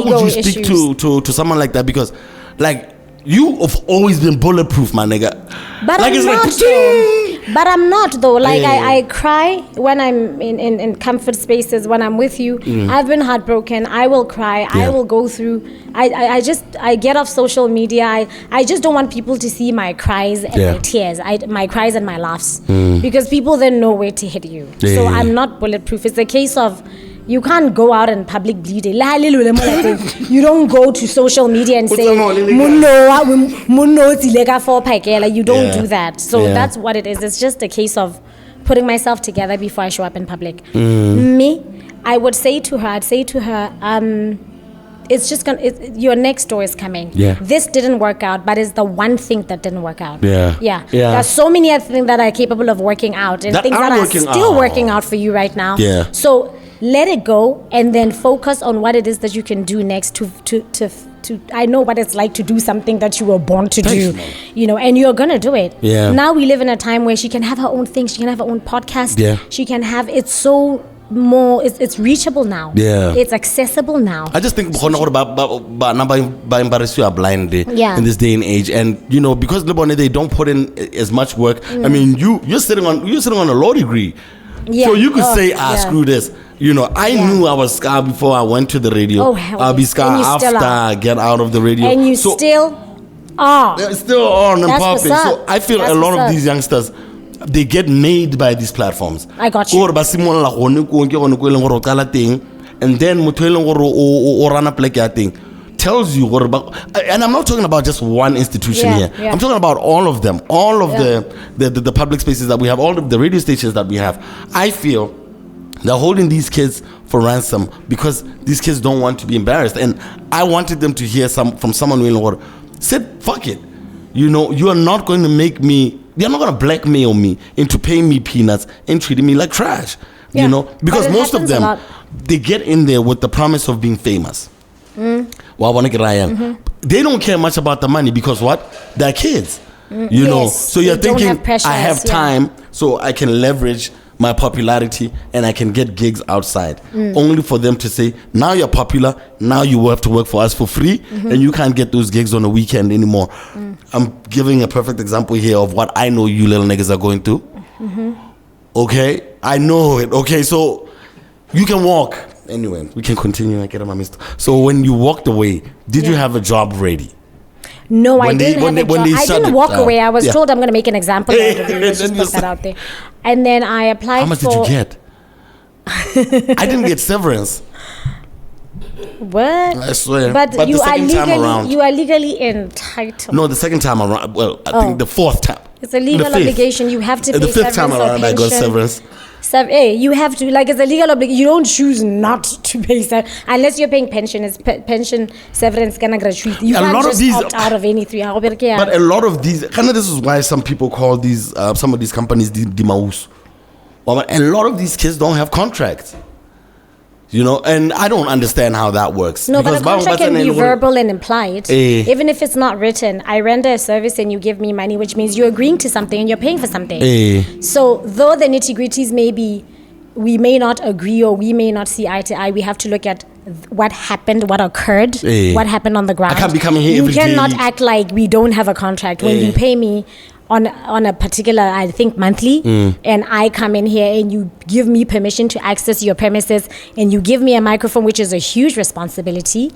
would you speak to someone like that? Because, like, you have always been bulletproof, my nigga. But like, I'm not, though. But I'm not, though. Like, I cry when I'm in comfort spaces, when I'm with you. I've been heartbroken. I will cry. I will go through. I get off social media. I just don't want people to see my cries and my tears. My cries and my laughs. Because people then know where to hit you. So I'm not bulletproof. It's a case of, you can't go out in public bleeding. You don't go to social media and say, you don't do that. So that's what it is. It's just a case of putting myself together before I show up in public. Me, I would say to her, it's just your next door is coming. This didn't work out, but it's the one thing that didn't work out. There's so many other things that are capable of working out and things that are still working out for you right now. So let it go and then focus on what it is that you can do next to I know what it's like to do something that you were born to do, and you're gonna do it. Now we live in a time where she can have her own thing, she can have her own podcast, she can have, it's so more. It's reachable now. Yeah. It's accessible now. I just think by embarrass you are blind Yeah. in this day and age, and because they don't put in as much work. I mean, you're sitting on a law degree, so you could say, screw this. I knew I was Scar before I went to the radio. Oh, hell I'll be yes. Scar And you still after are. I get out of the radio. And you still are. They're still on and That's what's popping. So up. I feel That's a lot what's of up. these youngsters, they get made by these platforms. I got you. And then tells you what about, and I'm not talking about just one institution here. Yeah. I'm talking about all of them, all of the public spaces that we have, all of the radio stations that we have. I feel they're holding these kids for ransom because these kids don't want to be embarrassed. And I wanted them to hear from someone who said, fuck it. You are not going to make me, you're not going to blackmail me into paying me peanuts and treating me like trash. Yeah. Because But it most of happens a them, lot. they get in there with the promise of being famous. They don't care much about the money because what? They're kids. Yes, So you're they don't thinking, have pressures, I have time, so I can leverage my popularity and I can get gigs outside. Only for them to say, now you're popular, now you have to work for us for free, and you can't get those gigs on the weekend anymore. I'm giving a perfect example here of what I know you little niggas are going through. Okay? I know it. Okay, so you can walk. Anyway, we can continue. I get my mist. So when you walked away, did you have a job ready? No, I When they- didn't when have they- a when job. they I shut didn't it walk down. away. I was Yeah. told I'm going to make an example out of you. Let's And just you put that said- out there. And then I applied How much for... did you get? I didn't get severance. What? I swear. But, But the you are second time around- legally, you are legally entitled. No, the second time around. Well, I think the fourth time. It's a legal The fifth. obligation. You have to pay The fifth time severance or around, I got pension. severance. You have to, it's a legal obligation. You don't choose not to pay severance unless you're paying pension. It's pension severance kind gratuity. You A can't lot of just these- opt out of anything. But a lot of these, this is why some people call these, some of these companies the maus. Well, a lot of these kids don't have contracts. And I don't understand how that works. No, but a Because contract can be Batswana- verbal and implied. Even if it's not written, I render a service and you give me money, which means you're agreeing to something and you're paying for something. So though the nitty-gritties we may not agree or we may not see eye to eye, we have to look at what happened, what occurred, what happened on the ground. I can't be coming here every You cannot day. act like we don't have a contract when you pay me on a particular, I think, monthly, and I come in here and you give me permission to access your premises and you give me a microphone, which is a huge responsibility.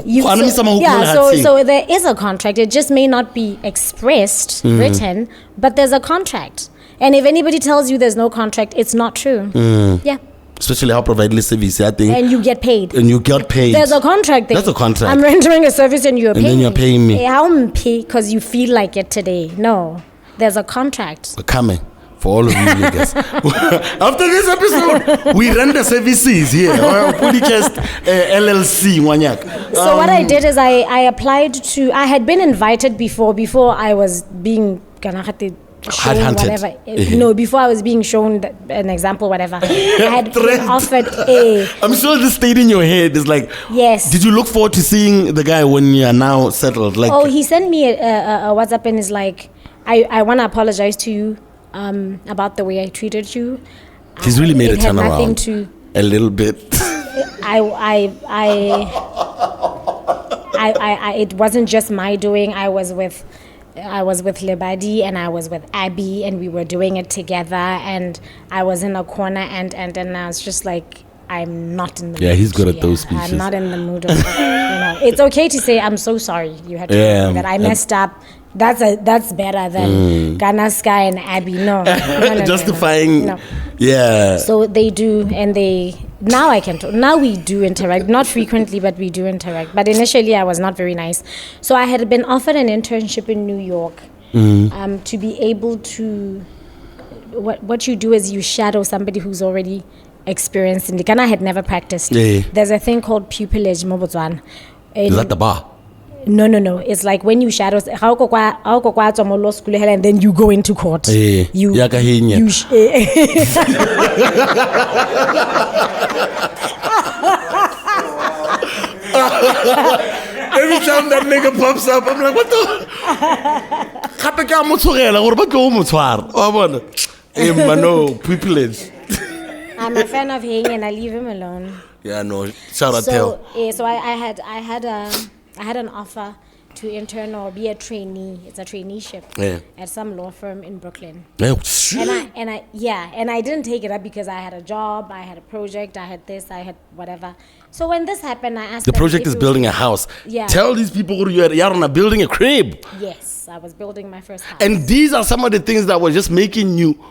So there is a contract. It just may not be expressed, written, but there's a contract. And if anybody tells you there's no contract, it's not true. Yeah. Especially how provide service, I think. And you get paid. There's a contract there. That's a contract. I'm rendering a service and you're paying me. And then you're paying me. I don't pay because you feel like it today. No. There's a contract. We're coming for all of you niggas. After this episode, we render services here. Podicast LLC, Wanyak. So what I did is I applied to, I had been invited before I was being shown whatever. No, before I was being shown an example, whatever. I had been offered I'm sure this stayed in your head. It's like, yes. Did you look forward to seeing the guy when you are now settled? He sent me a WhatsApp and is like, I want to apologize to you about the way I treated you. He's really made a turnaround. A little bit. It wasn't just my doing. I was with Lebadi and I was with Abby and we were doing it together and I was in a corner and I was just like, I'm not in the mood. Yeah, he's good at those speeches. I'm not in the mood of, it's okay to say I'm so sorry. You had to know that I messed up. That's better than Ghana Sky and Abby. No. Justifying. No. Yeah. So they do, and now I can talk. Now we do interact, not frequently, but we do interact. But initially, I was not very nice. So I had been offered an internship in New York to be able to. What you do is you shadow somebody who's already experienced in the Ghana had never practiced. Yeah. There's a thing called pupillage in Botswana. Is that the bar? No. It's like when you shadow, and then you go into court. Every time that nigga pops up, I'm like, what the? No, pupillage. I'm a fan of him and I leave him alone. Yeah, no. Shout out So, so I had an offer to intern or be a trainee. It's a traineeship at some law firm in Brooklyn. Yeah. And I didn't take it up because I had a job, I had a project, I had this, I had whatever. So when this happened, I asked The them project if is it building was- a house. Yeah. Tell these people you're building a crib. Yes, I was building my first house. And these are some of the things that were just making you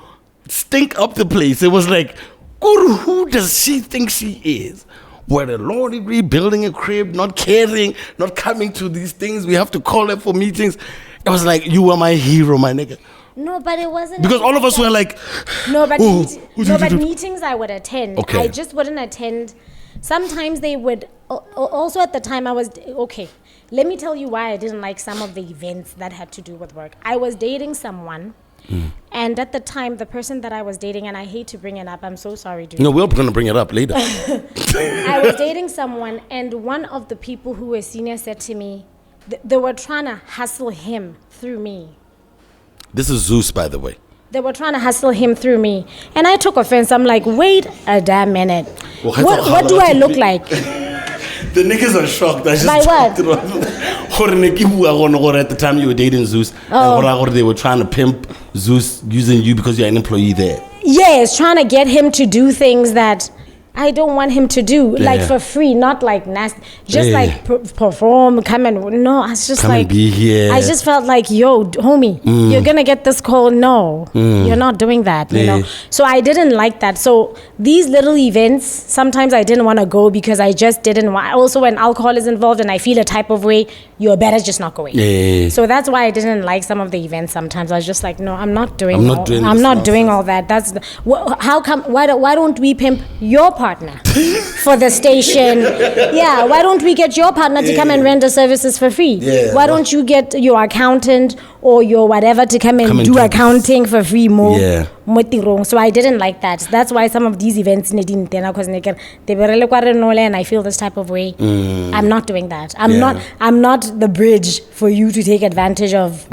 stink up the place. It was like, Guru, who does she think she is? With a law degree, building a crib, not caring, not coming to these things. We have to call her for meetings. It was like, you were my hero, my nigga. No, but it wasn't. Because all of us were like, No, but oh, meetings I would attend. Okay. I just wouldn't attend. Sometimes they would. Also, at the time, I was okay. Let me tell you why I didn't like some of the events that had to do with work. I was dating someone, and at the time, the person that I was dating, and I hate to bring it up. I'm so sorry, dude. no, we're going to bring it up later. I was dating someone, and one of the people who were senior said to me, they were trying to hustle him through me. This is Zeus, by the way. They were trying to hustle him through me. And I took offense. I'm like, wait a damn minute. Well, What do I look like? The niggas are shocked. I just By what? At the time you were dating Zeus, they were trying to pimp Zeus using you because you're an employee there. Yes, trying to get him to do things that I don't want him to do, like for free, not like nasty, just like perform, come and, no, I was just Come like, and be here. I just felt like, yo, homie, you're gonna get this call. No, you're not doing that, you know? So I didn't like that. So these little events, sometimes I didn't want to go because I just didn't want, also when alcohol is involved and I feel a type of way, you're better just not going. Yeah. So that's why I didn't like some of the events sometimes. I was just like, no, I'm not doing all that. That's how come, why don't we pimp your partner for the station? Yeah, why don't we get your partner to come and render services for free? Yeah. Why don't you get your accountant or your whatever to come and do accounting for free more? Yeah. So I didn't like that. That's why some of these events didn't, because and I feel this type of way. I'm not doing that. I'm not the bridge for you to take advantage of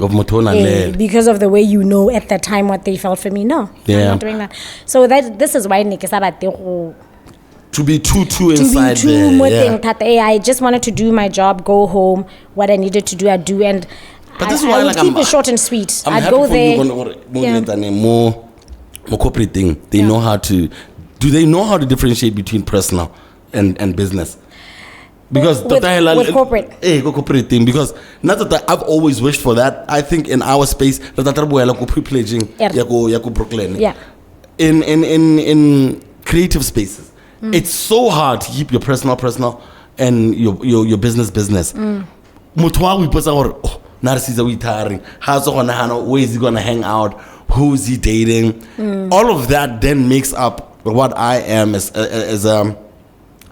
because of the way you know at the time what they felt for me. No, I'm not doing that. So this is why to be too inside there. I just wanted to do my job, go home, what I needed to do, I'd do, and but this is I why, would keep it short and sweet. I'd go there. More corporate thing. They know how to. Do they know how to differentiate between personal and business? Because with corporate. Corporate thing. Because not that I've always wished for that. I think in our space Brooklyn. Yeah. In creative spaces, it's so hard to keep your personal and your business. Where is he gonna hang out? Who is he dating? All of that then makes up what I am as a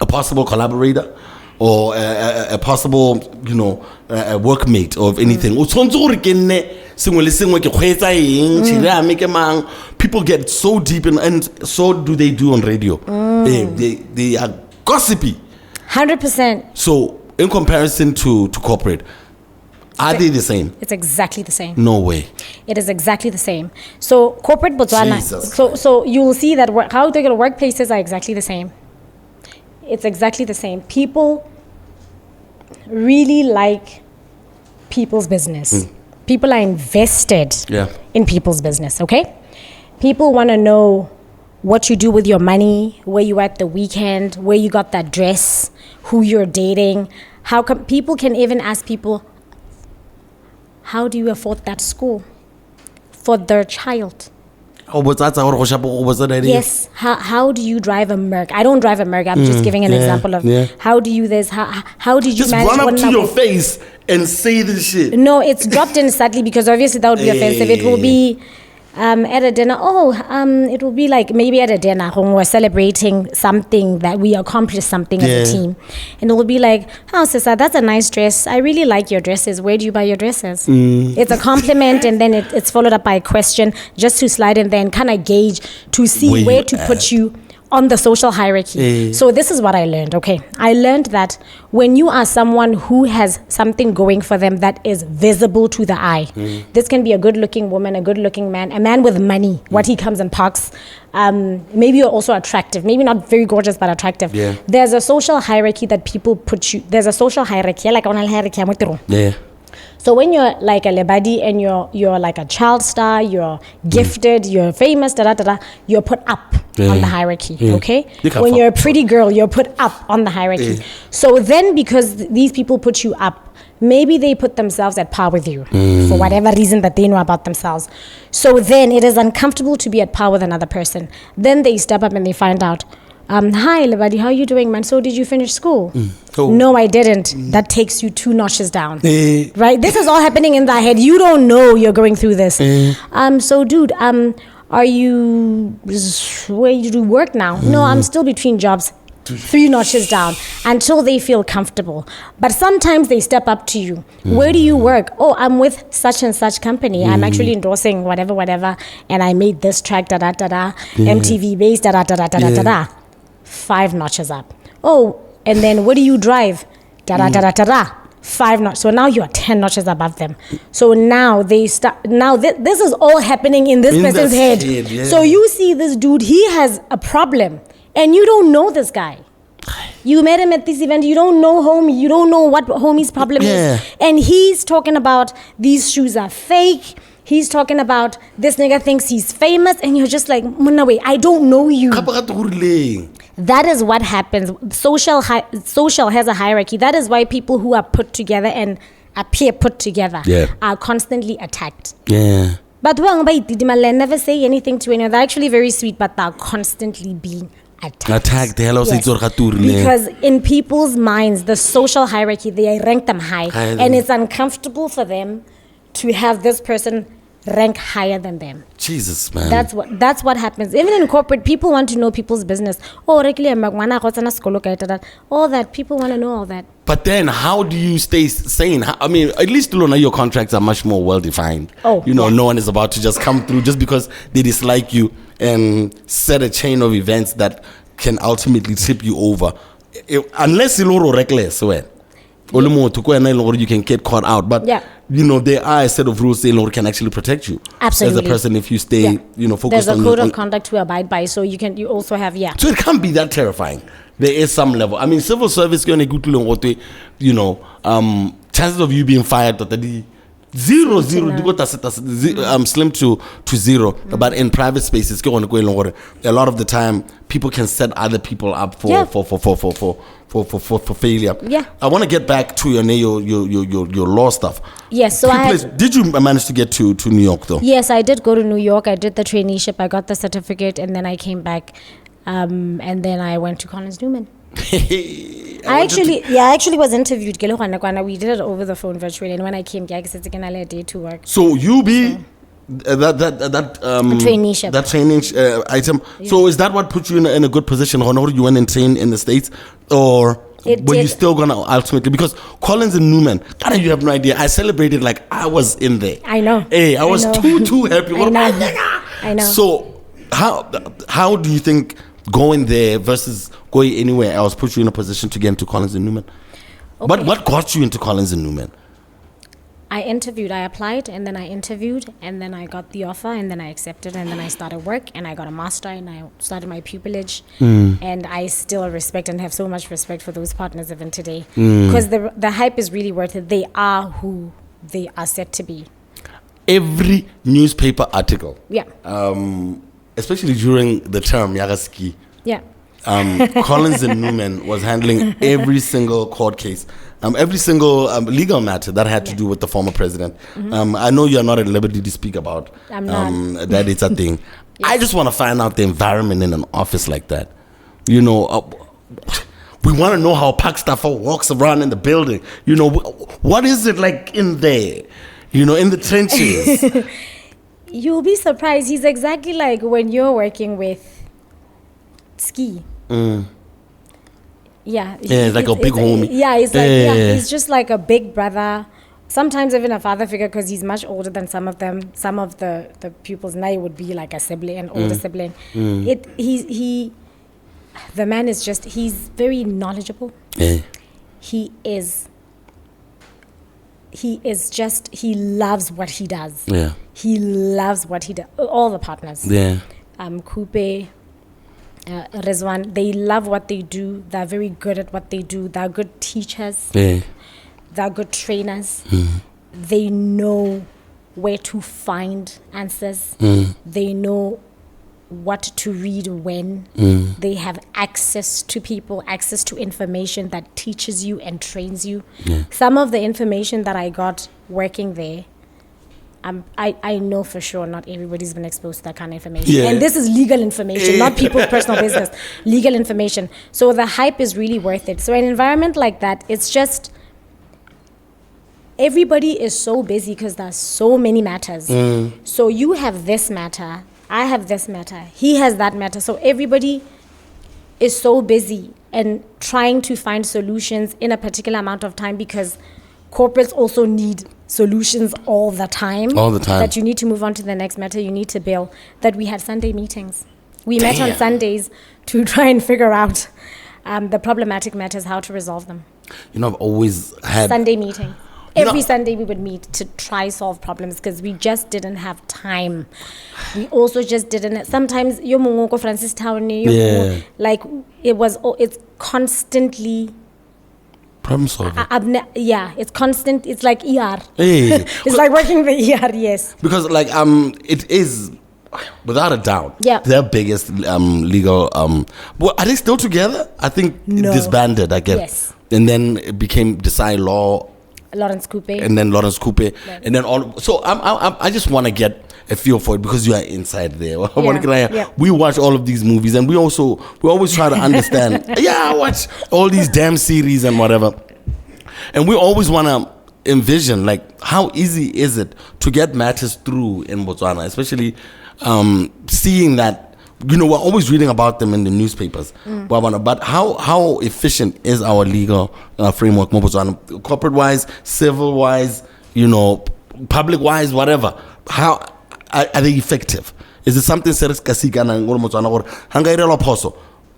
possible collaborator or a possible, a workmate of anything. People get so deep and so do they do on radio. They are gossipy. 100%. So in comparison to corporate, are they the same? It's exactly the same. No way. It is exactly the same. So corporate Botswana. So you will see that how the workplaces are exactly the same. It's exactly the same. People really like people's business. People are invested in people's business, okay? People want to know what you do with your money, where you at the weekend, where you got that dress, who you're dating. How come people can even ask people, how do you afford that school for their child? Yes. How do you drive a Merc? I don't drive a Merc. I'm just giving an example of how do you this? How did you just manage? Just run up to your face and say this shit. No, it's dropped in subtly because obviously that would be offensive. It will be at a dinner. It will be like maybe at a dinner when we're celebrating something that we accomplished something as a team, and it will be like, "Oh, Sisa, that's a nice dress. I really like your dresses. Where do you buy your dresses?" It's a compliment, and then it's followed up by a question just to slide in there and kind of gauge to see where to put you on the social hierarchy. So this is what I learned, okay? I learned that when you are someone who has something going for them that is visible to the eye, this can be a good-looking woman, a good-looking man, a man with money, what he comes and parks. Maybe you're also attractive, maybe not very gorgeous, but attractive. Yeah. There's a social hierarchy that people put you, there's a social hierarchy, like on a hierarchy. Yeah. So when you're like a lebadi and you're like a child star, you're gifted, you're famous, you're put up on the hierarchy, okay? When you're a pretty girl, you're put up on the hierarchy. So then because these people put you up, maybe they put themselves at par with you for whatever reason that they know about themselves. So then it is uncomfortable to be at par with another person. Then they step up and they find out, hi, Lebadi, how are you doing, man? So did you finish school? No, I didn't. That takes you 2 notches down. Right? This is all happening in thy head. You don't know you're going through this. So, dude, are you, where you do work now? No, I'm still between jobs. 3 notches down until they feel comfortable. But sometimes they step up to you. Where do you work? Oh, I'm with such and such company. I'm actually endorsing whatever. And I made this track, MTV based, 5 notches up. Oh, and then what do you drive? 5 notches. So now you're 10 notches above them. So now they start. Now this is all happening in this person's head. So you see this dude, he has a problem, and you don't know this guy. You met him at this event. You don't know homie. You don't know what homie's problem is. And he's talking about these shoes are fake. He's talking about this nigga thinks he's famous, and you're just like, Munawe, I don't know you. That is what happens. Social has a hierarchy. That is why people who are put together and appear put together are constantly attacked. But they never say anything to anyone. They're actually very sweet, but they're constantly being attacked. Because in people's minds, the social hierarchy, they rank them high. And it's uncomfortable for them to have this person rank higher than them. Jesus, man. That's what happens. Even in corporate, people want to know people's business. All that. People want to know all that. But then how do you stay sane? I mean, at least your contracts are much more well defined. No one is about to just come through just because they dislike you and set a chain of events that can ultimately tip you over. Unless you're reckless, you can get caught out. But there are a set of rules that can actually protect you. Absolutely. As a person, if you stay, focused on. There's a code of conduct to abide by, so you also have So it can't be that terrifying. There is some level. I mean, civil service going to go to chances of you being fired zero, slim to zero. But in private spaces, a lot of the time people can set other people up for failure. I want to get back to your law stuff. Yes, so did you manage to get to New York though? Yes, I did go to New York. I did the traineeship. I got the certificate, and then I came back, and then I went to Collins Newman. I actually was interviewed. We did it over the phone virtually, and when I came, I said a day to work. So that traineeship, that training item. So is that what put you in a good position? Or you went and trained in the States, or were you still gonna ultimately? Because Collins and Newman, you have no idea. I celebrated like I was in there. I know. Hey, I was too happy. I know. So how do you think going there versus going anywhere else put you in a position to get into Collins and Newman? Okay. What got you into Collins and Newman? I applied, and then I interviewed, and then I got the offer, and then I accepted, and then I started work, and I got a master, and I started my pupillage, and I still respect and have so much respect for those partners even today, because the hype is really worth it. They are who they are said to be. Every newspaper article, especially during the term Yagaski, Collins and Newman was handling every single court case, every single legal matter that had to do with the former president. I know you're not at liberty to speak about that. It's a thing. I just want to find out the environment in an office like that. We want to know how Park staffer walks around in the building. What is it like in there? In the trenches. You'll be surprised. He's exactly like when you're working with Ski. It's like a big homie. He's just like a big brother. Sometimes even a father figure, because he's much older than some of them. Some of the pupils now would be like a sibling, an older sibling. The man is he's very knowledgeable. Yeah. He loves what he does. Yeah. He loves what he does. All the partners. Yeah. Kupe, Rizwan, they love what they do. They're very good at what they do. They're good teachers. Yeah. They're good trainers. They know where to find answers. They know what to read when. They have access to people, access to information that teaches you and trains you. Some of the information that I got working there, I know for sure not everybody's been exposed to that kind of information. And this is legal information, not people's personal business. Legal information. So the hype is really worth it. So an environment like that, it's just, everybody is so busy because there's so many matters. So you have this matter, I have this matter, he has that matter. So everybody is so busy and trying to find solutions in a particular amount of time, because corporates also need solutions all the time. All the time. That you need to move on to the next matter, you need to bill. That we had Sunday meetings. We met on Sundays to try and figure out the problematic matters, how to resolve them. You know, I've always had Sunday meeting. Every Sunday we would meet to try solve problems because we just didn't have time. We also just didn't. Sometimes yo mongoko Francis Town, like it's constantly problem solving. It's constant. It's like ER. Hey. It's like working the ER. Yes. Because it is without a doubt their biggest legal. Well, are they still together? I think disbanded. I guess. Yes. And then it became Desai Law. Lawrence Coupe. And then Lawrence Coupe. And then all. So I just want to get a feel for it because you are inside there. We watch all of these movies and we always try to understand. I watch all these damn series and whatever. And we always want to envision, like, how easy is it to get matters through in Botswana, especially seeing that. You know, we're always reading about them in the newspapers. But how efficient is our legal framework, Botswana, corporate-wise, civil-wise, you know, public-wise, whatever? How are they effective? Is it something serious?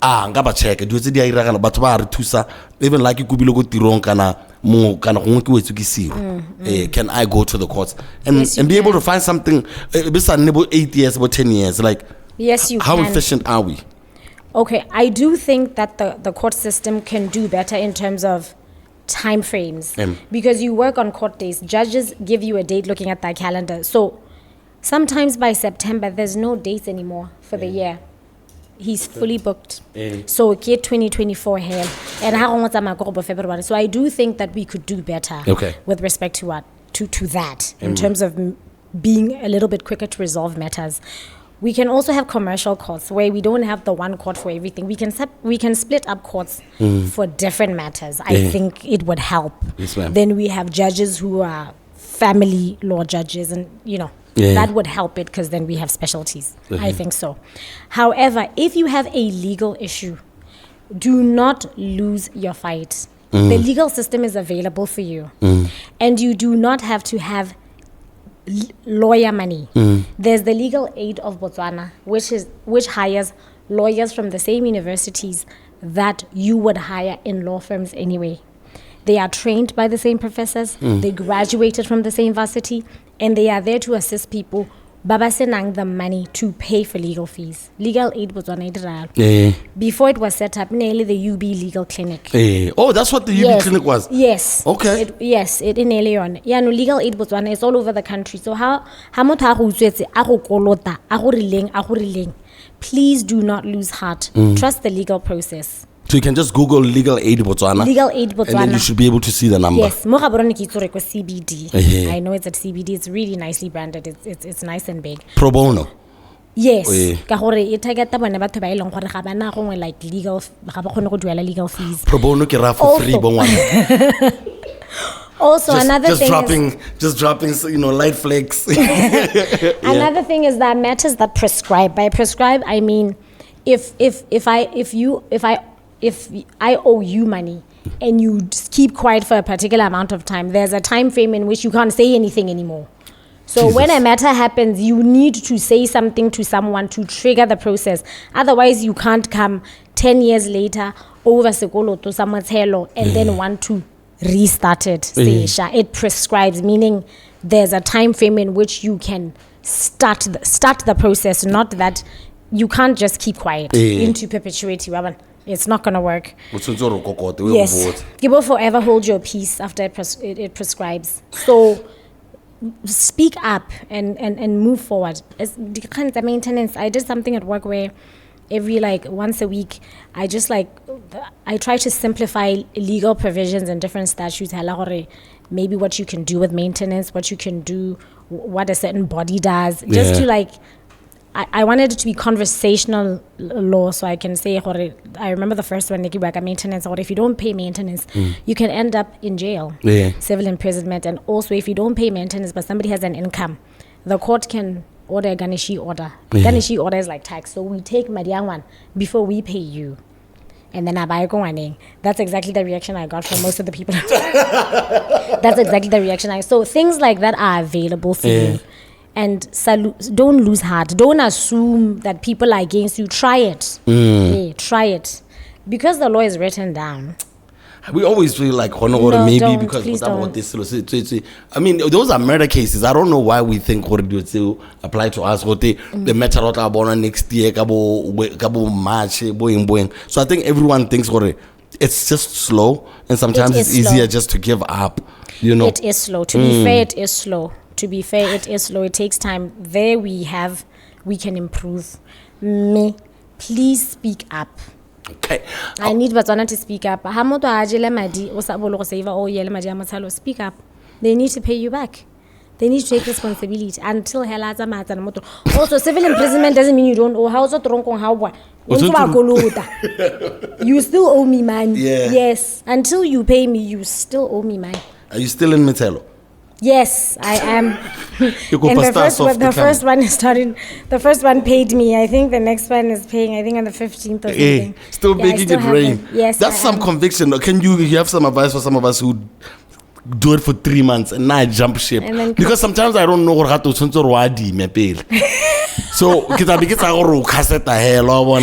Ngaba check do tse di a iragala batho ba re thusa even like you kubile go tirong kana mo kana go ke wetsu ke siro can I go to the courts and be able to find something bisa nne 8 years about 10 years, like yes, you how can. efficient are we? Okay, I do think that the court system can do better in terms of time frames because you work on court days. Judges give you a date looking at that calendar. So sometimes by September there's no dates anymore for the year. He's fully booked. So get 2024 here and February. So I do think that we could do better with respect to that in terms of being a little bit quicker to resolve matters. We can also have commercial courts where we don't have the one court for everything. We can split up courts for different matters. I think it would help. Yes, ma'am. Then we have judges who are family law judges, and that would help it because then we have specialties. I think so. However, if you have a legal issue, do not lose your fight. The legal system is available for you, and you do not have to have lawyer money. There's the Legal Aid of Botswana, which hires lawyers from the same universities that you would hire in law firms anyway. They are trained by the same professors, they graduated from the same varsity, and they are there to assist people baba senang the money to pay for legal fees. Legal Aid Botswana. Before it was set up, nearly the UB Legal Clinic. Oh, that's what the UB Clinic was? Yes. Okay. It in early on. Yeah, no, Legal Aid Botswana is all over the country. So please do not lose heart. Trust the legal process. So you can just Google Legal Aid Botswana. Legal Aid Botswana. And then you should be able to see the number. Yes. CBD. I know it's at CBD. It's really nicely branded. It's nice and big. Pro bono. Yes. Ka gore e targeta bone batho ba ileng gore ga bana gongwe like legal ga ba khone go duela legal fees. Pro bono ke ra for free bongwana. Also, another thing just dropping, light flakes. Another thing is that matters that prescribe. By prescribe, I mean, if I owe you money and you just keep quiet for a particular amount of time, there's a time frame in which you can't say anything anymore. So when a matter happens, you need to say something to someone to trigger the process. Otherwise, you can't come 10 years later, over sekoloto sa mothelo, and then want to restart it. It prescribes, meaning there's a time frame in which you can start the process, not that you can't just keep quiet into perpetuity. It's not going to work. Yes. You will forever hold your peace after it prescribes. So speak up and move forward. The maintenance, I did something at work where every once a week, I try to simplify legal provisions and different statutes. Maybe what you can do with maintenance, what you can do, what a certain body does, just to I wanted it to be conversational law, so I can say, I remember the first one, maintenance, or if you don't pay maintenance, you can end up in jail, civil imprisonment, and also if you don't pay maintenance, but somebody has an income, the court can order a Ganeshi order. Ganeshi order is like tax, so we take Madiangwan before we pay you. And then that's exactly the reaction I got from most of the people. That's exactly the reaction so things like that are available for you. And don't lose heart. Don't assume that people are against you. Try it. Try it. Because the law is written down. We always feel like maybe because about this. I mean, those are murder cases. I don't know why we think to apply to us. The matter next year, March, so I think everyone thinks it's just slow, and sometimes it's easier just to give up. It is slow. To be fair, it is slow. It is slow. It takes time. There we can improve. Please speak up. Okay. I need Batswana to speak up. Speak up. They need to pay you back. They need to take responsibility until also civil imprisonment doesn't mean you don't owe. You still owe me money. Yes. Until you pay me, you still owe me money. Are you still in Metelo? Yes, I am. And the first one paid me. I think the next one is paying, I think on the 15th or something. Still making it rain. Yes. That's some conviction. Can you have some advice for some of us who do it for 3 months and now jump ship? Because sometimes I don't know how to so kita biketsa go cassette hell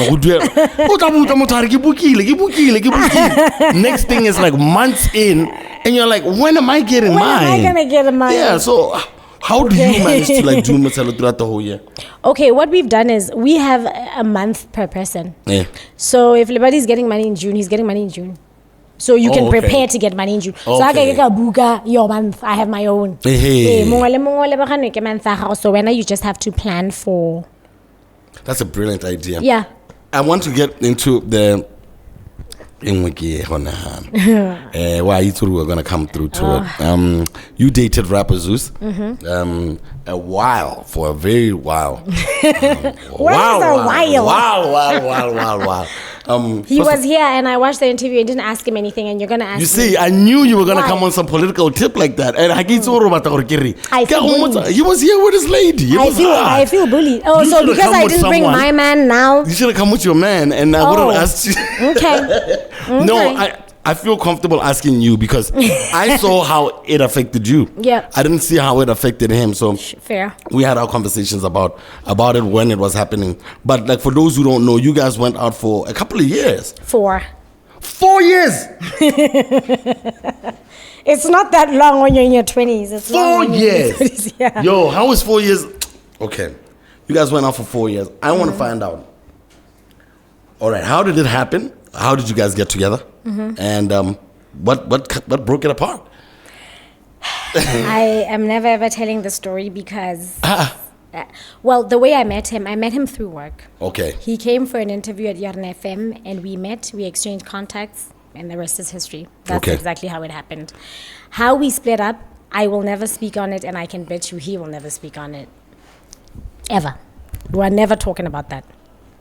next thing is like months in and you're like, when am I getting mine? When am I gonna get mine? Yeah, so how do you manage to do Muzenda throughout the whole year? Okay, what we've done is we have a month per person. So if everybody's getting money in June, he's getting money in June. So you can prepare to get money in June. So I can buka your month. I have my own. So when you just have to plan for. That's a brilliant idea. Yeah. I want to get into the why you thought we were gonna come through to it. You dated rapper Zeus for a very while. Wow. He was here and I watched the interview and didn't ask him anything, and you're gonna ask me. You see, I knew you were gonna come on some political tip like that. And I feel he was here with his lady. I feel bullied. Oh, so because I didn't bring my man now. You should have come with your man, and I would have asked you. Okay. No, I feel comfortable asking you because I saw how it affected you. Yeah. I didn't see how it affected him. So fair. We had our conversations about it when it was happening. But for those who don't know, you guys went out for a couple of years. 4 years. It's not that long when you're in your 20s. It's 4 years. 20s, yeah. Yo, how was 4 years? Okay. You guys went out for 4 years. I want to find out. All right. How did it happen? How did you guys get together? And what broke it apart? I am never ever telling the story because, well, the way I met him through work. Okay. He came for an interview at Yarn FM and we met, we exchanged contacts, and the rest is history. That's exactly how it happened. How we split up, I will never speak on it, and I can bet you he will never speak on it. Ever. We're never talking about that.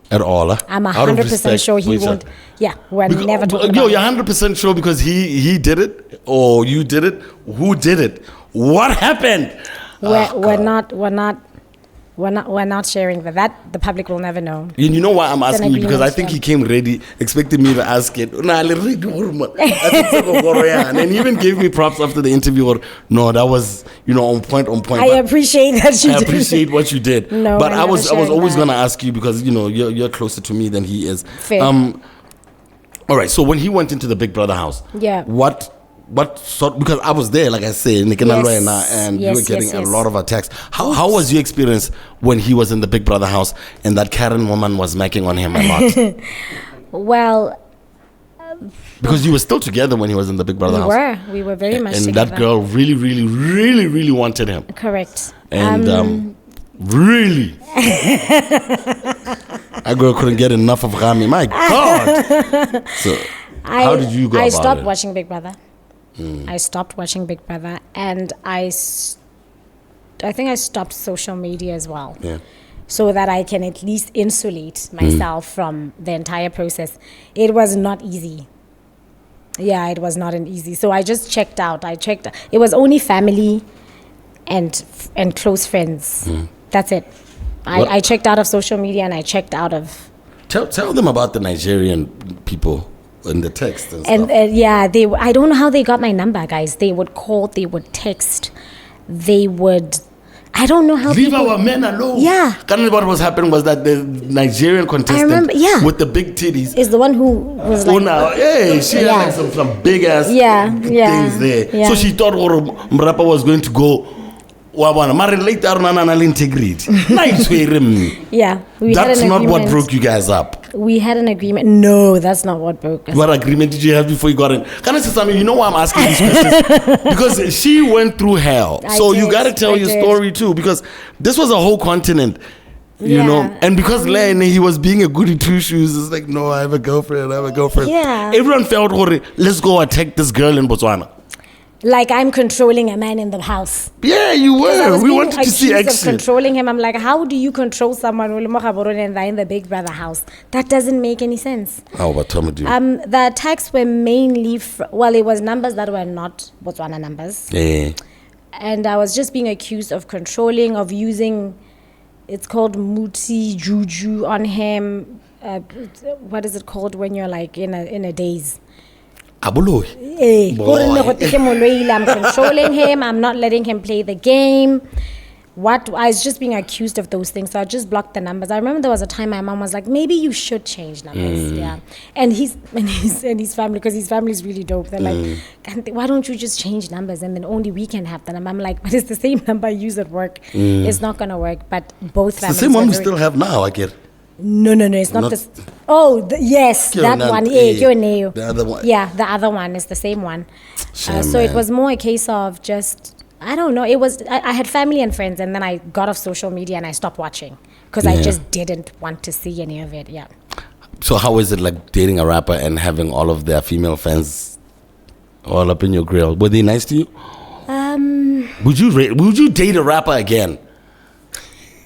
At all? I'm 100% sure he won't. Yeah, we're never talking about it. You're 100% sure because he did it or you did it? Who did it? What happened? We're not sharing that. The public will never know. You know why I'm asking you? Because I think he came ready, expecting me to ask it. And he even gave me props after the interview. No, that was on point. I appreciate that you did. I appreciate what you did. No, but I was always gonna ask you because you're closer to me than he is. Fair. All right. So when he went into the Big Brother house, Yeah. what sort? Because I was there, like I say, and you were getting a lot of attacks. How was your experience when he was in the Big Brother house and that Karen woman was macking on him a lot? Well, because you were still together when he was in the Big Brother house. We were very much and together. that girl really, really, really, really wanted him. Correct. And really, that girl couldn't get enough of Rami. My God. So, how did you go about it? I stopped watching Big Brother. I stopped watching Big Brother, and I think I stopped social media as well. Yeah. So that I can at least insulate myself from the entire process. It was not easy. Yeah, it was not an easy. So I just checked out. It was only family and close friends. That's it. I checked out of social media, and I checked out of... Tell them about the Nigerian people in the text and stuff. Yeah, I don't know how they got my number, guys. They would call, they would text, they would... I don't know how Leave our men alone. Yeah. Kind of what was happening was that the Nigerian contestant with the big titties is the one who was like... she had like some big ass things there. Yeah. So she thought Mrapa was going to go... integrity. Yeah. That's not what broke you guys up. We had an agreement. No, that's not what broke us. What agreement did you have before you got in? Can I say something? You know why I'm asking these questions? Because she went through hell. You got to tell your story too. Because this was a whole continent, you know. And because Len, he was being a goody two shoes. It's like, no, I have a girlfriend. Yeah. Everyone felt, let's go attack this girl in Botswana. Like I'm controlling a man in the house. Yeah, you were. We wanted to see action. Of controlling him. I'm like, how do you control someone and they're in the Big Brother house? That doesn't make any sense. How about Tommy? The attacks were mainly, it was numbers that were not Botswana numbers. Yeah. And I was just being accused of controlling, of using, it's called muti juju on him. What is it called when you're like in a daze? I'm controlling him. I'm not letting him play the game. I was just being accused of those things. So I just blocked the numbers. I remember there was a time my mom was like, maybe you should change numbers. Yeah. And his family, because his family is really dope. They're like, why don't you just change numbers and then only we can have the number? I'm like, but it's the same number I use at work. It's not going to work. But both families. The same one we still have now, I get. No, it's not this. Oh, yes, that one. The other one. Yeah, the other one is the same one. So it was more a case of just, I don't know. It was, I had family and friends, and then I got off social media and I stopped watching because I just didn't want to see any of it. Yeah. So how is it like dating a rapper and having all of their female fans all up in your grill? Were they nice to you? Would you date a rapper again?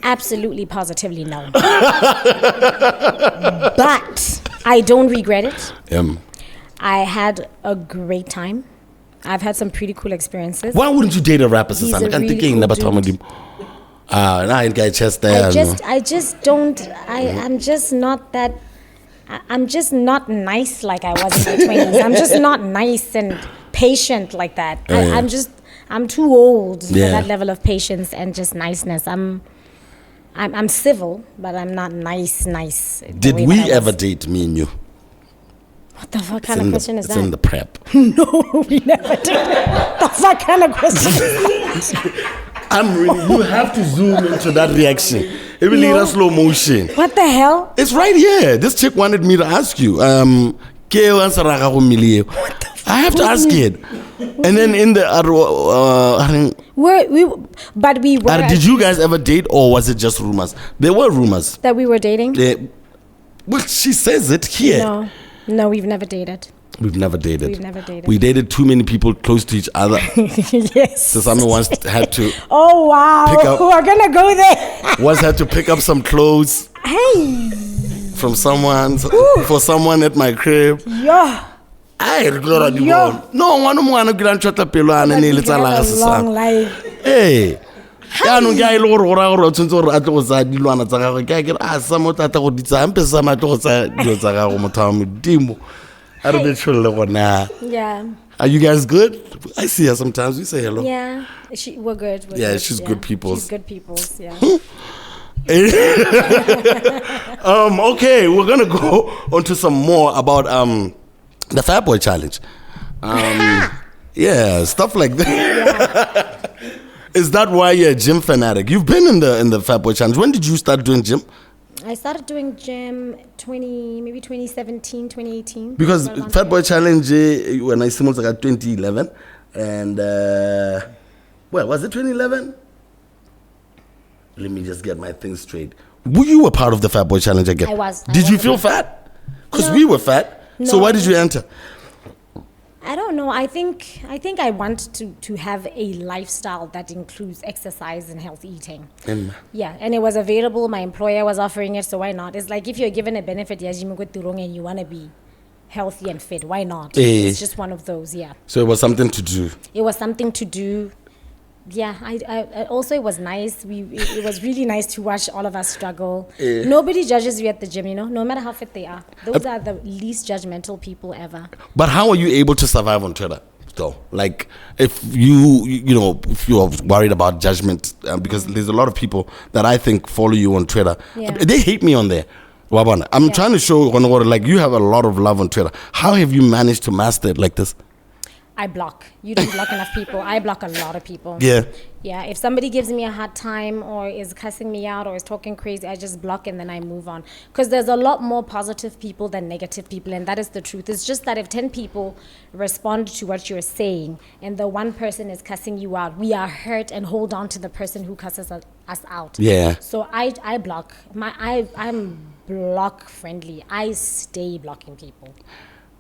Absolutely, positively no. But I don't regret it. I had a great time. I've had some pretty cool experiences. Why wouldn't you date a rapper? He's a really cool dude. I just don't. I'm just not that. I'm just not nice like I was in my 20s. I'm just not nice and patient like that. I'm too old for that level of patience and just niceness. I'm civil, but I'm not nice. Did we ever date, me and you? What the fuck kind of question is that? It's in the prep. No, we never did. The fuck kind of question is that? You have to zoom into that reaction. It will need a slow motion. What the hell? It's right here. This chick wanted me to ask you. I have to ask it. And then in the we were. Did you guys ever date, or was it just rumors? There were rumors that we were dating. Well, she says it here. No, we've never dated. We've never dated. We dated too many people close to each other. Yes. So someone once had to. Oh wow! We're gonna go there. Once had to pick up some clothes. Hey. From someone for someone at my crib. Yeah. No, one more grandchota pelana ne letsa la ga long life. Hey. Ya no ga ile gore tshwntse gore a tlo go tsa dilwana tsa gagwe ke a sa mo tata go ditsa ampe sa ma tlo go tsa dilo tsa gago motho wa modimo. I don't be sure gona. Yeah. Are you guys good? I see her sometimes. We say hello. Yeah. We're good. She's good people. She's good people. Yeah. Okay, we're gonna go on to some more about The Fat Boy Challenge. Yeah, stuff like that. Is that why you're a gym fanatic? You've been in the Fat Boy Challenge. When did you start doing gym? I started doing gym 2017, 2018. Because Fat Boy Challenge, when I started like 2011, and was it 2011? Let me just get my things straight. You were part of the Fat Boy Challenge again. I was. Did you feel fat? Because we were fat. No. So why did you enter? I don't know. I think I want to have a lifestyle that includes exercise and healthy eating. Yeah, and it was available. My employer was offering it, so why not? It's like if you're given a benefit, and you want to be healthy and fit, why not? It's just one of those, yeah. So it was something to do. It was something to do. Yeah, I also, it was nice. It was really nice to watch all of us struggle. Nobody judges you at the gym, no matter how fit they are. Those are the least judgmental people ever. But how are you able to survive on Twitter, though? Like, if if you're worried about judgment, because there's a lot of people that I think follow you on Twitter. Yeah. They hate me on there. I'm trying to show, like, you have a lot of love on Twitter. How have you managed to master it like this? I block. You don't block enough people. I block a lot of people. Yeah. Yeah. If somebody gives me a hard time or is cussing me out or is talking crazy, I just block and then I move on. Because there's a lot more positive people than negative people, and that is the truth. It's just that if 10 people respond to what you're saying and the one person is cussing you out, we are hurt and hold on to the person who cusses us out. Yeah. So I block. I'm block friendly. I stay blocking people.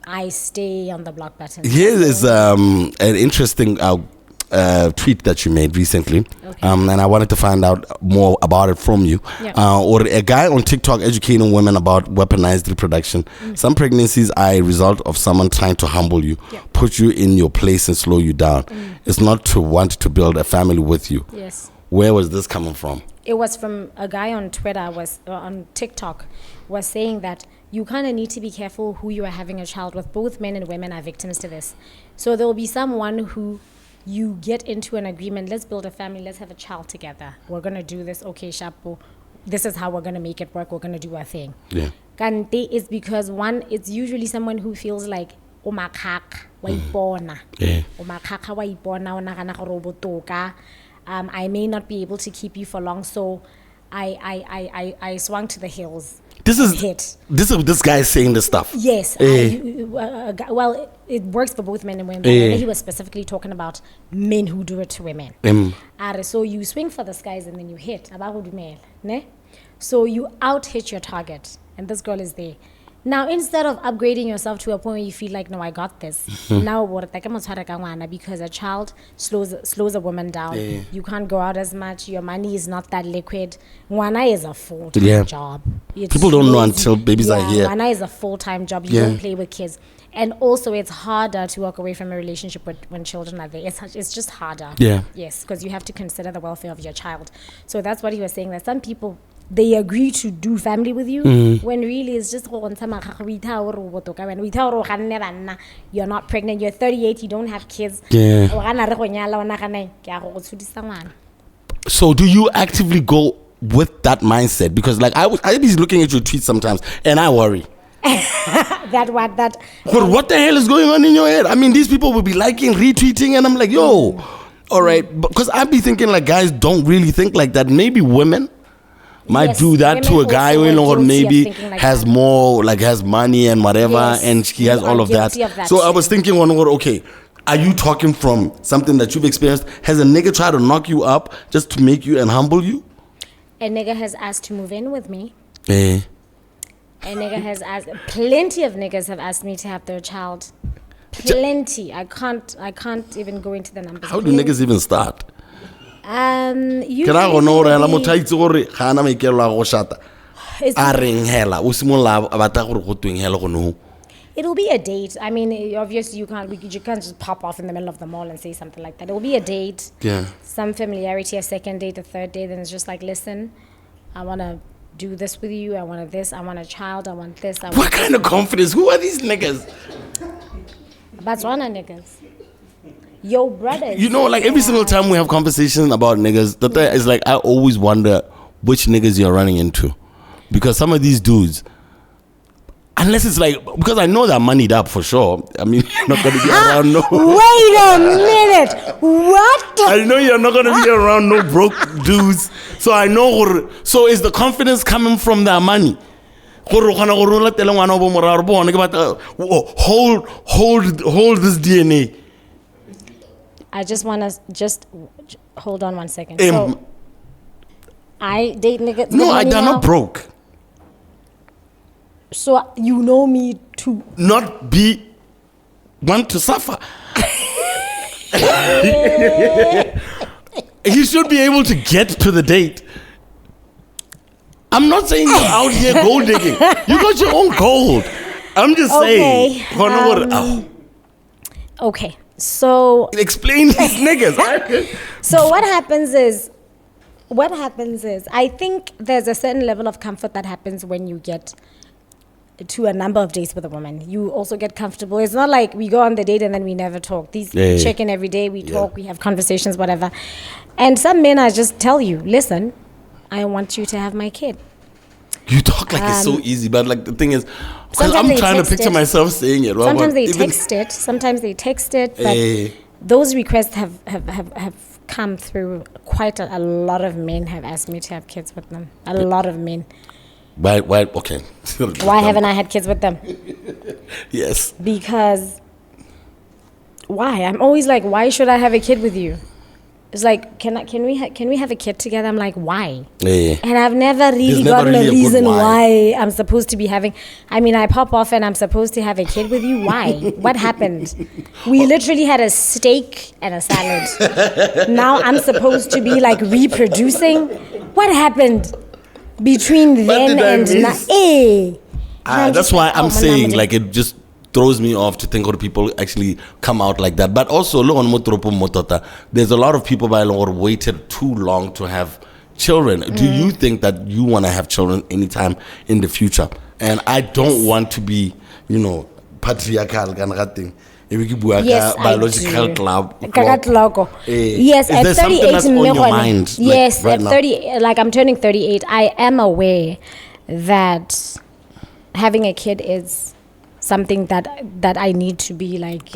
I stay on the block button. Here is an interesting tweet that you made recently, okay. And I wanted to find out more about it from you. Yeah. Or a guy on TikTok educating women about weaponized reproduction. Some pregnancies are a result of someone trying to humble you, put you in your place and slow you down. It's not to want to build a family with you. Yes. Where was this coming from? It was from a guy on Twitter, on TikTok, was saying that you kind of need to be careful who you are having a child with. Both men and women are victims to this. So there will be someone who you get into an agreement, let's build a family, let's have a child together. We're going to do this, okay, Shapo. This is how we're going to make it work. We're going to do our thing. Yeah. Kante is because one, it's usually someone who feels like, umakaka wa ipona. Umakaka wa ipona, onagana gore o botoka. I may not be able to keep you for long, so I swung to the hills. This guy is saying this stuff. Yes. Well, it works for both men and women. He was specifically talking about men who do it to women. So you swing for the skies and then you hit. So you out-hit your target. And this girl is there. Now, instead of upgrading yourself to a point where you feel like, no, I got this. Now, because a child slows a woman down. You can't go out as much. Your money is not that liquid. Wana is a full-time job. People don't know until babies are here. Wana is a full-time job. You don't play with kids. And also, it's harder to walk away from a relationship when children are there. It's just harder. Yeah. Yes, because you have to consider the welfare of your child. So that's what he was saying, that some people, they agree to do family with you when really it's just you're not pregnant, you're 38, you don't have kids. So do you actively go with that mindset? Because like I be looking at your tweets sometimes and I worry. But what the hell is going on in your head? I mean, these people will be liking, retweeting, and I'm like, yo, all right, because I'd be thinking like guys don't really think like that. Maybe women might do that to a guy who maybe has more, like has money and whatever, and he has all of that. So I was thinking, okay, are you talking from something that you've experienced? Has a nigga tried to knock you up just to make you and humble you? A nigga has asked to move in with me. A nigga has asked, plenty of niggas have asked me to have their child. Plenty. I can't even go into the numbers. How do niggas even start? It'll be a date. I mean, obviously you can't just pop off in the middle of the mall and say something like that. It will be a date. Yeah. Some familiarity, a second date, a third date, then it's just like, listen, I want to do this with you. I want this. I want a child. I want this. What kind of confidence? Who are these niggas? Batswana niggas. Yo, brothers. You know, like every single time we have conversations about niggas, the thing is like I always wonder which niggas you're running into, because some of these dudes, Unless it's like, because I know they're moneyed up for sure. I mean, you're not going to be around no. Wait a minute. What? I know you're not going to be around no broke dudes. So I know. So is the confidence coming from their money? Hold this DNA. I just want to hold on 1 second. So I date niggas. No, they're not broke. So you know me to not want to suffer. He should be able to get to the date. I'm not saying you're out here gold digging. You got your own gold. I'm just saying. Okay. So explain these niggas. So what happens is I think there's a certain level of comfort that happens when you get to a number of dates with a woman. You also get comfortable. It's not like we go on the date and then we never talk. We check in every day, we talk, we have conversations, whatever. And some men are just tell you, listen, I want you to have my kid. You talk like it's so easy, but like the thing is, I'm trying to picture myself saying it. Well, sometimes they text it, but those requests have come through. Quite a lot of men have asked me to have kids with them. A lot of men. Why? Okay. Why haven't I had kids with them? Yes. Because why? I'm always like, why should I have a kid with you? It's like, can we have a kid together? I'm like, why? Yeah. And I've never really gotten a reason why I'm supposed to be having. I mean, I pop off and I'm supposed to have a kid with you. Why? What happened? We literally had a steak and a salad. Now I'm supposed to be like reproducing. What happened between then and now? That's why I'm saying like it just throws me off to think how people actually come out like that. But also, there's a lot of people who waited too long to have children. Do you think that you want to have children anytime in the future? And I don't want to be, patriarchal kind of thing. Yes, biological club. Yes, at 38 on your mind, yes, right at now? 30, like I'm turning 38. I am aware that having a kid is something that I need to be like.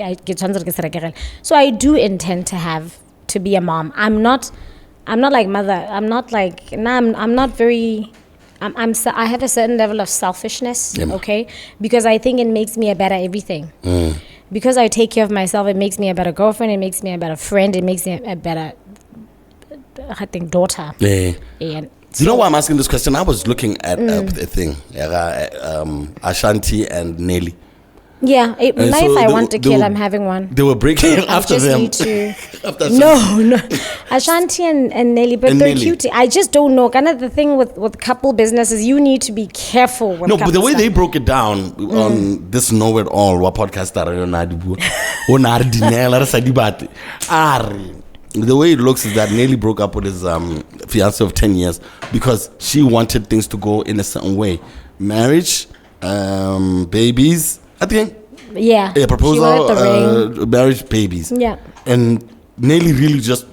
So I do intend to be a mom. I'm not like mother. I'm not like. I'm not very. I have a certain level of selfishness. Okay, because I think it makes me a better everything. Because I take care of myself, it makes me a better girlfriend. It makes me a better friend. It makes me a better, I think, daughter. And you know why I'm asking this question? I was looking at a thing, Ashanti and Nelly. Yeah, if I want a kid, I'm having one. They were breaking after them. No, Ashanti and Nelly, but they're cute. I just don't know. Kind of the thing with couple businesses, you need to be careful with. No, but the way they broke it down on this Know It All, what podcast the way it looks is that Nelly broke up with his fiance of 10 years because she wanted things to go in a certain way. Marriage, babies. I think a proposal, marriage, babies. Yeah. And Nelly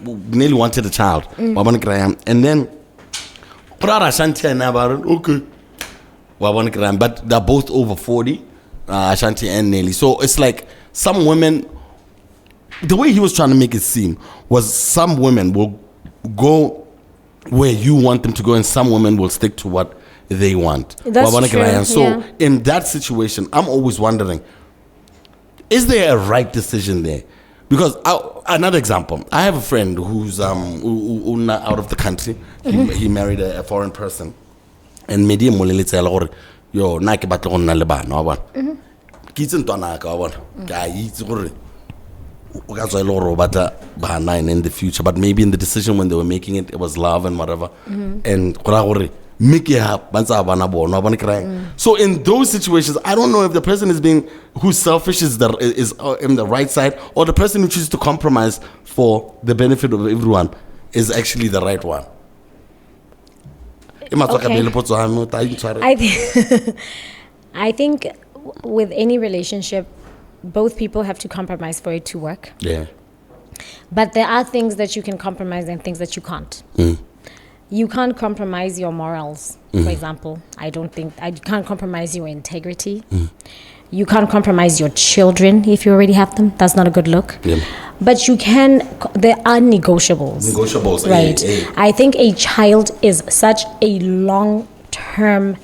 Nelly wanted a child. And then Ashanti and okay. But they're both over 40, Ashanti and Nelly. So it's like some women, the way he was trying to make it seem was some women will go where you want them to go and some women will stick to what they want. That's true. So in that situation, I'm always wondering, is there a right decision there? Because another example, I have a friend who's out of the country. He married a foreign person, and media molele tsela gore yo na ke batla go nna le bana wa bona ke itse ntwana ka wa bona ka itse gore o ka tswa ile gore o batla bana in the future, but maybe in the decision when they were making it was love and whatever, and gora gore so in those situations, I don't know if the person who's selfish is in the right side, or the person who chooses to compromise for the benefit of everyone is actually the right one. I think with any relationship, both people have to compromise for it to work. Yeah. But there are things that you can compromise and things that you can't. You can't compromise your morals, for example. I can't compromise your integrity. You can't compromise your children if you already have them. That's not a good look. Yeah. But you can, there are negotiables. Negotiables, right? I think a child is such a long-term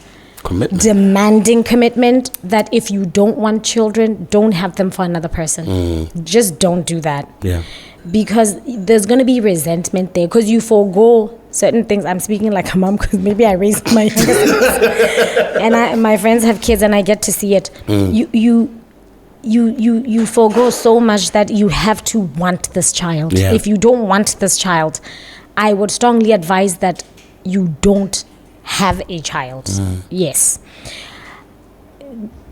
demanding commitment that if you don't want children, don't have them for another person. Just don't do that. Yeah. Because there's going to be resentment there because you forego certain things. I'm speaking like a mom because maybe I raised my youngest and my friends have kids and I get to see it. You forego so much that you have to want this child. Yeah. If you don't want this child, I would strongly advise that you don't have a child. Yes.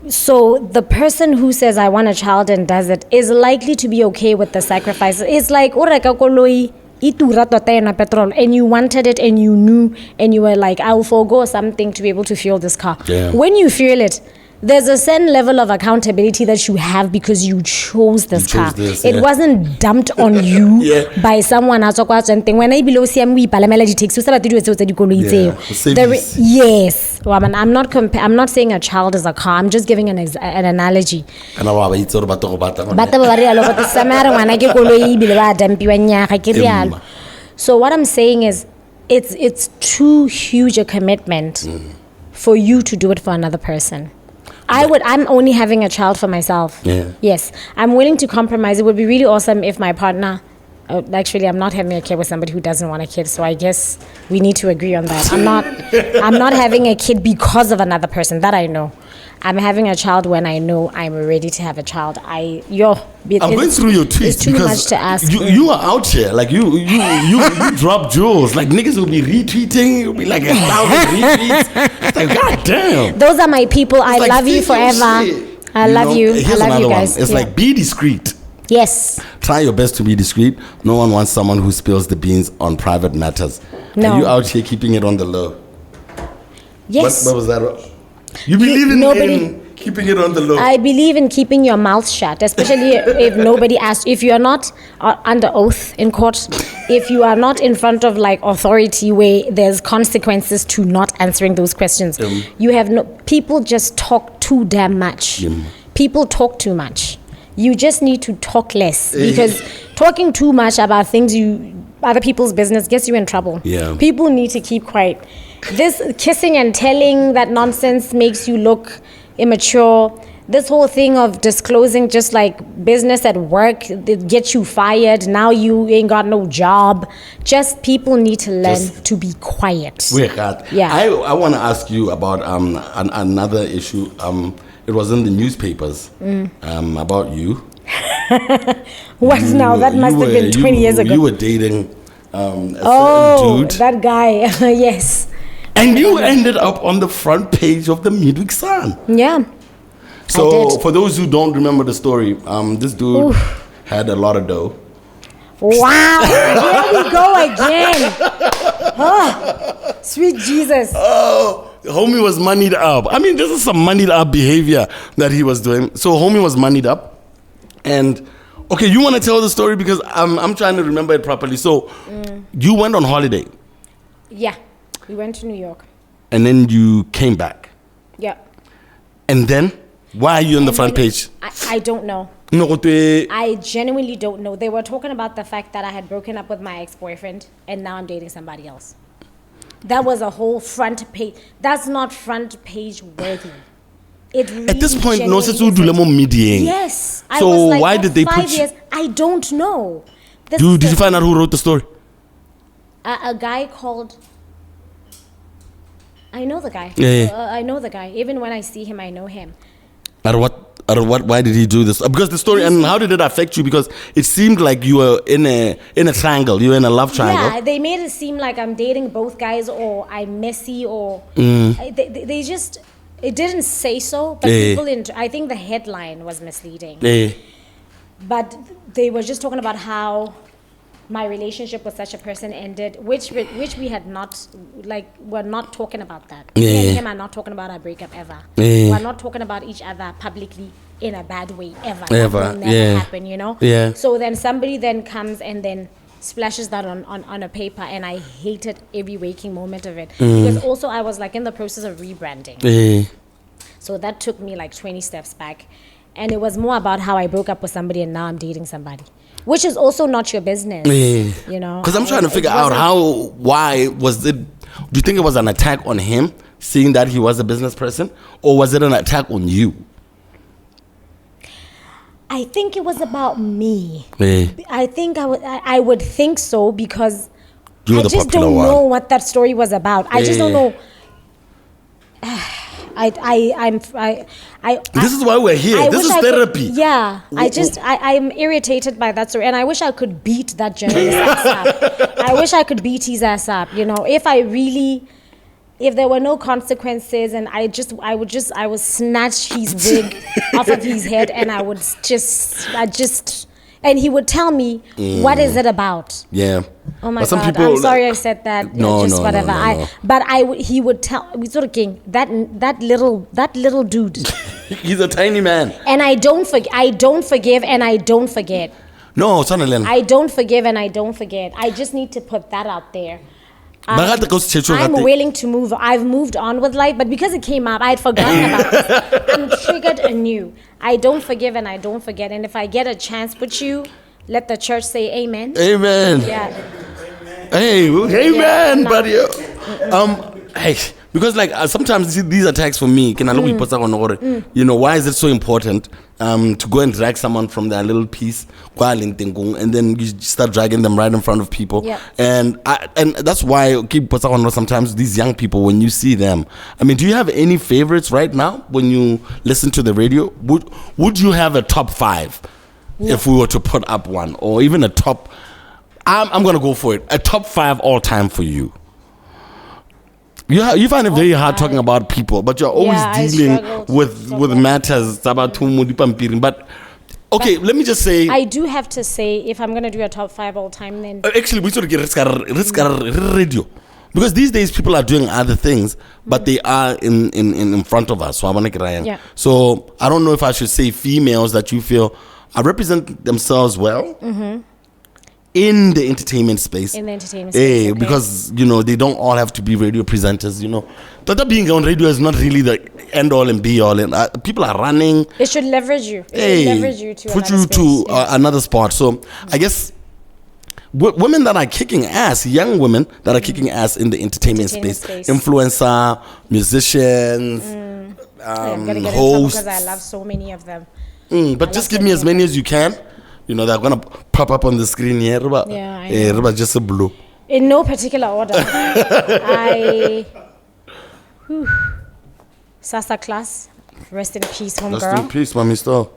So the person who says I want a child and does it is likely to be okay with the sacrifice. It's like petrol and you wanted it and you knew and you were like, I'll forego something to be able to fuel this car. Yeah. When you fuel it, there's a certain level of accountability that you have because you chose this car. It wasn't dumped on you by someone else. When I below CMW, yes. Well, I'm not saying a child is a car. I'm just giving an analogy. So what I'm saying is, it's too huge a commitment for you to do it for another person. I'm only having a child for myself. Yeah. Yes. I'm willing to compromise. It would be really awesome if my partner, actually, I'm not having a kid with somebody who doesn't want a kid. So I guess we need to agree on that. I'm not having a kid because of another person. That I know. I'm having a child when I know I'm ready to have a child. I'm going through your tweets. It's too much to ask. You are out here. Like you drop jewels. Like niggas will be retweeting. It'll be like 1,000 retweets. It's like, God damn. Those are my people. I love you forever. I love you. I love you guys. It's like, be discreet. Yes. Try your best to be discreet. No one wants someone who spills the beans on private matters. No. And you out here keeping it on the low. Yes. What was that? You believe in keeping it on the low? I believe in keeping your mouth shut, especially if nobody asks. If you are not under oath in court, if you are not in front of like authority where there's consequences to not answering those questions, you have no. People just talk too damn much. People talk too much. You just need to talk less because talking too much about things other people's business gets you in trouble. Yeah. People need to keep quiet. This kissing and telling, that nonsense makes you look immature. This whole thing of disclosing just like business at work, it gets you fired. Now you ain't got no job. Just people need to learn to be quiet. Yeah. I want to ask you about another issue. It was in the newspapers about you. What now? That must have been 20 years ago. You were dating a certain dude. That guy. Yes. And you ended up on the front page of the Midweek Sun. Yeah. So for those who don't remember the story, this dude had a lot of dough. Wow. Here we go again. Oh, sweet Jesus. Oh, homie was moneyed up. I mean, this is some moneyed up behavior that he was doing. So homie was moneyed up. And, okay, you want to tell the story because I'm trying to remember it properly. So you went on holiday. Yeah. We went to New York. And then you came back. Yeah. And then, why are you on the front page? I don't know. I genuinely don't know. They were talking about the fact that I had broken up with my ex-boyfriend and now I'm dating somebody else. That was a whole front page. That's not front page worthy. Really at this point, no se mediating. Yes. So like, why did they put years, I don't know. Did you find out who wrote the story? A guy called... I know the guy. I know the guy. Even when I see him, I know him. Out of what? Why did he do this? Because the story, and how did it affect you? Because it seemed like you were in a triangle. You were in a love triangle. Yeah, they made it seem like I'm dating both guys, or I'm messy, or they just. It didn't say so, but people. I think the headline was misleading. But they were just talking about how my relationship with such a person ended, which we had not, like, we're not talking about that. Me and him are not talking about our breakup ever. We're not talking about each other publicly in a bad way ever. That will never happen, you know? Yeah. So then somebody then comes and then splashes that on a paper, and I hated every waking moment of it. Because also I was like in the process of rebranding. So that took me like 20 steps back. And it was more about how I broke up with somebody and now I'm dating somebody, which is also not your business, you know. Because I'm trying to figure out why was it, do you think it was an attack on him, seeing that he was a business person, or was it an attack on you? I think it was about me. I think I would think so because I just don't know what that story was about. I just don't know. This is why we're here. This is therapy. I'm irritated by that story, and I wish I could beat that journalist ass up. I wish I could beat his ass up. You know, if there were no consequences, and I would snatch his wig off of his head, and and he would tell me, what is it about? Yeah. Oh my God, I'm sorry I said that. No. He would tell me, that little dude. He's a tiny man. And I don't forgive and I don't forget. No, Sonalyn. I don't forgive and I don't forget. I just need to put that out there. I'm willing to move. I've moved on with life, but because it came up, I had forgotten about it. I'm triggered anew. I don't forgive and I don't forget. And if I get a chance with you, let the church say amen. Amen. Yeah. Hey, amen, buddy. Hey, because like sometimes these attacks for me, you know, why is it so important to go and drag someone from their little piece, and then you start dragging them right in front of people? Yeah. And that's why sometimes these young people, when you see them, I mean, do you have any favorites right now when you listen to the radio? Would you have a top 5 if we were to put up one, or even a top? I'm gonna go for it. A top 5 all time for you. You find it very hard talking about people, but you're always dealing with matters about but okay, let me just say, I do have to say, if I'm gonna do a top 5 all time, then actually we should get risk radio, because these days people are doing other things, but they are in front of us. So I don't know if I should say females that you feel represent themselves well. In the entertainment space. Okay. Because, you know, they don't all have to be radio presenters, you know. That being on radio is not really the end all and be all. And people are running. It should leverage you. It should leverage you to put you to another spot. So I guess women that are kicking ass, young women that are kicking ass in the entertainment space, influencer, musicians, I'm gonna get hosts. because I love so many of them. But just give me as many as you can. You know, they're going to pop up on the screen here. I know. Just a blue. In no particular order. Sasa Class, rest in peace, homegirl. Rest in peace, mommy star.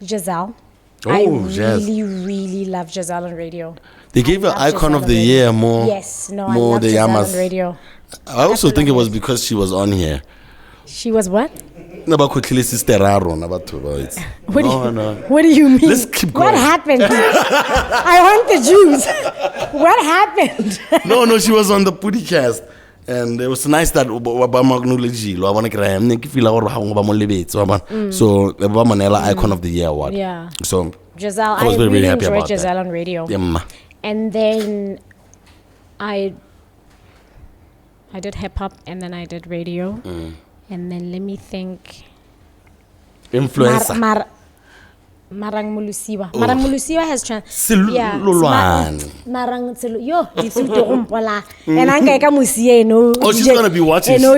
Giselle. Oh, I really love Giselle on radio. They gave her Icon of the Year more. Yes, I love Giselle on radio. I also think it was because she was on here. She was what? What do you mean? Let's keep going. What happened? I want the Jews. What happened? No, she was on the Podicast. And it was nice that so the Manela Icon of the Year award. Yeah. So Giselle, I was really happy enjoyed about Giselle that. on radio. Yeah. And then I did hip hop, and then I did radio. And then let me think. Influencer. Marang Mulusiwa. Marang Mulusiwa has Oh, she's going to be watching. No,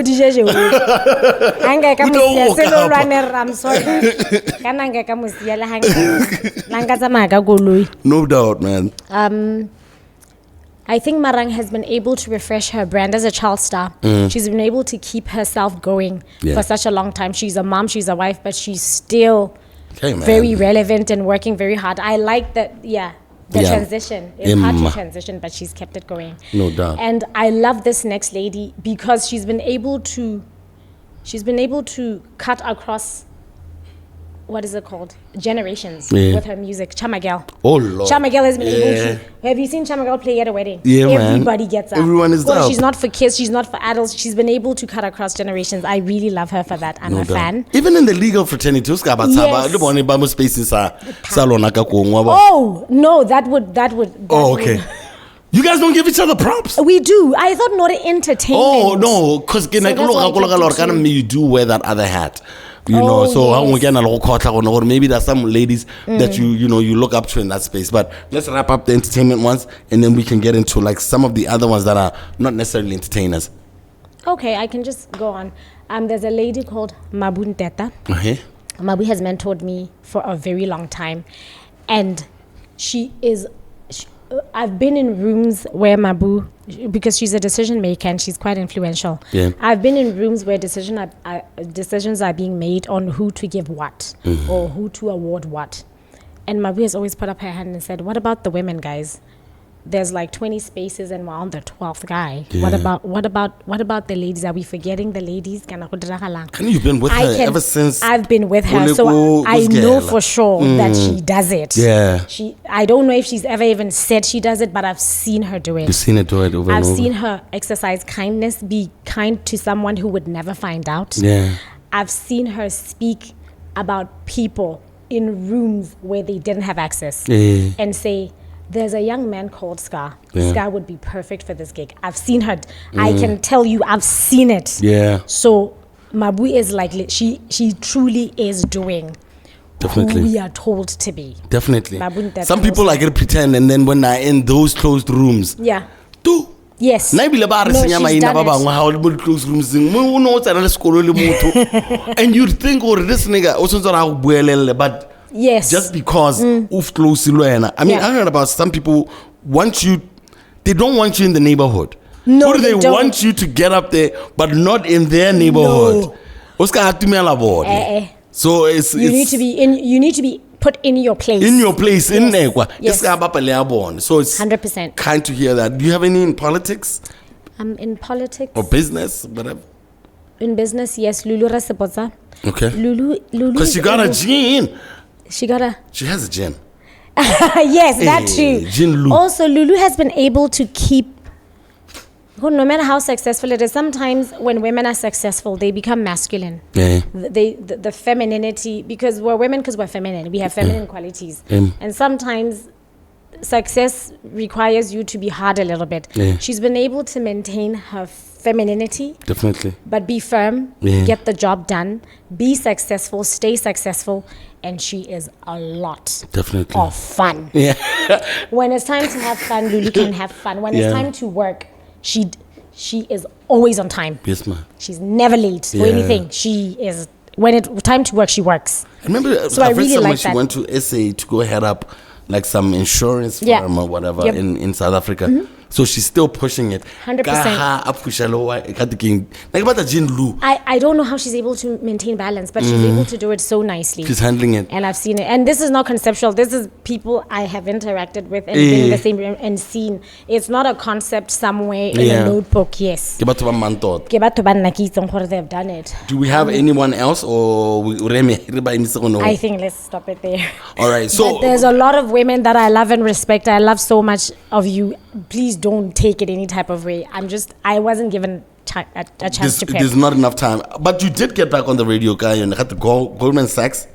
no doubt, man. I think Marang has been able to refresh her brand as a child star. She's been able to keep herself going for such a long time. She's a mom, she's a wife, but she's still very relevant and working very hard. I like that, transition. It's hard to transition, but she's kept it going. No doubt. And I love this next lady because she's been able to cut across what is it called? Generations Yeah. with her music. Chamagel. Oh Lord. Chamagel has been able Yeah. to. Have you seen Chamagel play at a wedding? Yeah, man. Everybody gets up. Everyone is Well, up. she's not for kids. She's not for adults. She's been able to cut across generations. I really love her for that. I'm No a doubt. fan. Even in the legal fraternity, Yes. Oh, Oh no, that would. okay. You guys don't give each other props? We do. I thought not entertainment. Oh, no. Because that's why I kept it you do wear that other hat. You know, Oh, so yes. or maybe there's some ladies that you look up to in that space. But let's wrap up the entertainment ones, and then we can get into like some of the other ones that are not necessarily entertainers. Okay, I can just go on. There's a lady called Mabu Nteta. Okay. Mabu has mentored me for a very long time, and I've been in rooms where Mabu, because she's a decision maker and she's quite influential. Yeah. I've been in rooms where decisions are being made on who to give what or who to award what. And Mabu has always put up her hand and said, "What about the women, guys? There's like 20 spaces and we're on the 12th guy. Yeah. What about the ladies? Are we forgetting the ladies?" And you've been with her ever since. I've been with her, Oleko so I know Uzgela. for sure that she does it. Yeah. I don't know if she's ever even said she does it, but I've seen her do it. You've seen it do it over I've and over. seen her exercise kindness, be kind to someone who would never find out. Yeah. I've seen her speak about people in rooms where they didn't have access Yeah. and say, "There's a young man called Scar. Yeah. Scar would be perfect for this gig." I've seen her. I can tell you, I've seen it. Yeah. So Mabu is like, she truly is doing Definitely. who we are told to be. Definitely. Mabunta Some people like to pretend, and then when they're in those closed rooms, Yeah. do. Yes. Na ebile ba re No, senya she's maina done ba it. bangwe ha o le mo close rooms mo no tsena le sekolo le motho and you think or this nigga o tshwanetse ra go buelelle, but Yes. just because of close le wena. I mean, Yeah. I heard about some people they don't want you in the neighborhood. No, or they they don't. want you to get up there but not in their neighborhood. O ska atumela bone. So You need to be put in your place. in your place in Yes. Nekwa. Yes. So it's 100%. kind to hear that. Do you have any in politics I'm in politics. or business, whatever? In business, yes. Lulu Rasipotsa. Okay. Lulu. Because is she got a able- gene. She got a. She has a gene. Yes, that Hey, too. Jin Lu. Also, Lulu has been able to keep. No matter how successful it is, sometimes when women are successful, they become masculine. Yeah. The femininity, because we're women, because we're feminine. We have feminine qualities, and sometimes success requires you to be hard a little bit. Yeah. She's been able to maintain her femininity, Definitely. but be firm, Yeah. get the job done, be successful, stay successful, and she is a lot Definitely. of fun. Yeah. When it's time to have fun, Lulu can have fun. When Yeah. it's time to work, she is always on time. Yes, man. She's never late for Yeah. anything. She is, when it's time to work, she works. I remember So I I've read really somewhere like she that. went to SA to go head up like some insurance Yeah. firm or whatever Yep. Mm-hmm. in South Africa. So she's still pushing it. 100%. Ka ha a pusha lo wa- e ka thinking, like about the Jin Lu. I don't know how she's able to maintain balance, but she's able to do it so nicely. She's handling it. And I've seen it. And this is not conceptual. This is people I have interacted with and Eh. been in the same room and seen. It's not a concept somewhere in Yeah. a notebook, yes. Ke batho ba mmantot. Ke batho ba nna ke itseng gore they've done it. Do we have anyone else or we reme re ba emise go no? I think let's stop it there. All right. So But there's a lot of women that I love and respect. I love so much of you. Please don't take it any type of way. I wasn't given a chance to prep. there's not enough time. But you did get back on the radio, guy, and had to go Goldman Sachs.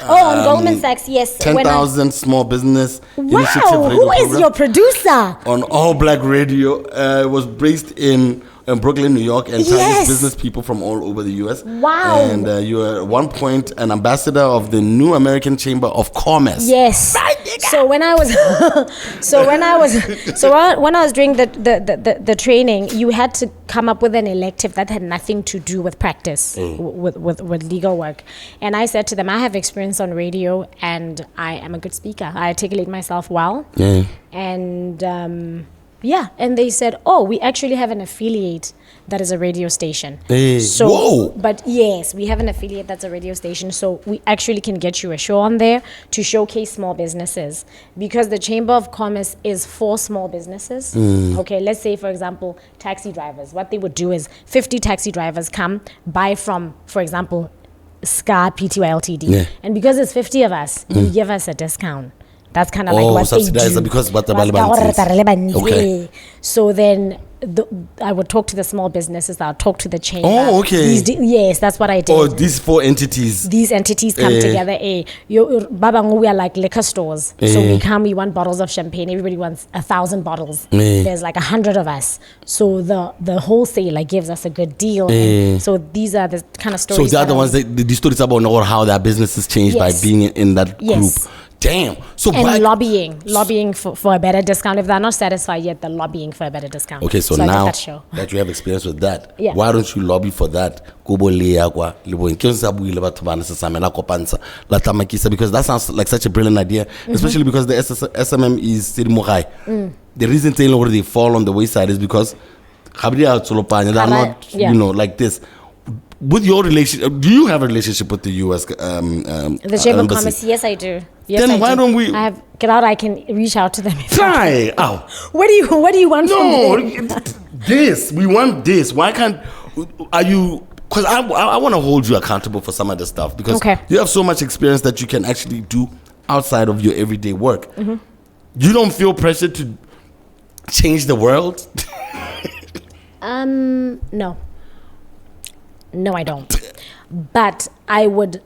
On Goldman Sachs, yes. 10,000 small business Wow, initiative radio who is program your producer? on All Black Radio. It was based in Brooklyn, New York, and Yes. targets business people from all over the U.S. Wow. And you were at one point an ambassador of the New American Chamber of Commerce. Yes. So when I was, when I was doing the training, you had to come up with an elective that had nothing to do with practice, with legal work. And I said to them, I have experience on radio, and I am a good speaker. I articulate myself well. Yeah. And yeah, and they said, oh, we actually have an affiliate that is a radio station. Hey, So, whoa. but yes, we have an affiliate that's a radio station. So we actually can get you a show on there to showcase small businesses, because the Chamber of Commerce is for small businesses. Okay, let's say, for example, taxi drivers. What they would do is 50 taxi drivers come, buy from, for example, Scar Pty Ltd. Yeah. And because it's 50 of us, you give us a discount. That's kind of like what they subsidized do. because what the Okay. So then I would talk to the small businesses. I'll talk to the chain. Oh, okay. Yes, that's what I did. Oh, these 4 entities. These entities come together. Babangu, we are like liquor stores. So we want bottles of champagne. Everybody wants 1,000 bottles. There's like 100 of us. So the wholesaler gives us a good deal. And so these are the kind of stories. So the other ones, the stories about how their business has changed by being in that group. Damn. So and lobbying for a better discount. If they're not satisfied yet, they're lobbying for a better discount. Okay, so now that you have experience with that, why don't you lobby for that? Because that sounds like such a brilliant idea, especially because the SMM is the reason they fall on the wayside is because they're not, like this. With your relationship, do you have a relationship with the U.S. The Chamber of Commerce? Yes, I do. Yes, then why don't we? I can reach out to them. Try. What do you want from them? We want this. Why can't? Are you? Because I want to hold you accountable for some of the stuff because you have so much experience that you can actually do outside of your everyday work. You don't feel pressure to change the world? No. No, I don't. But I would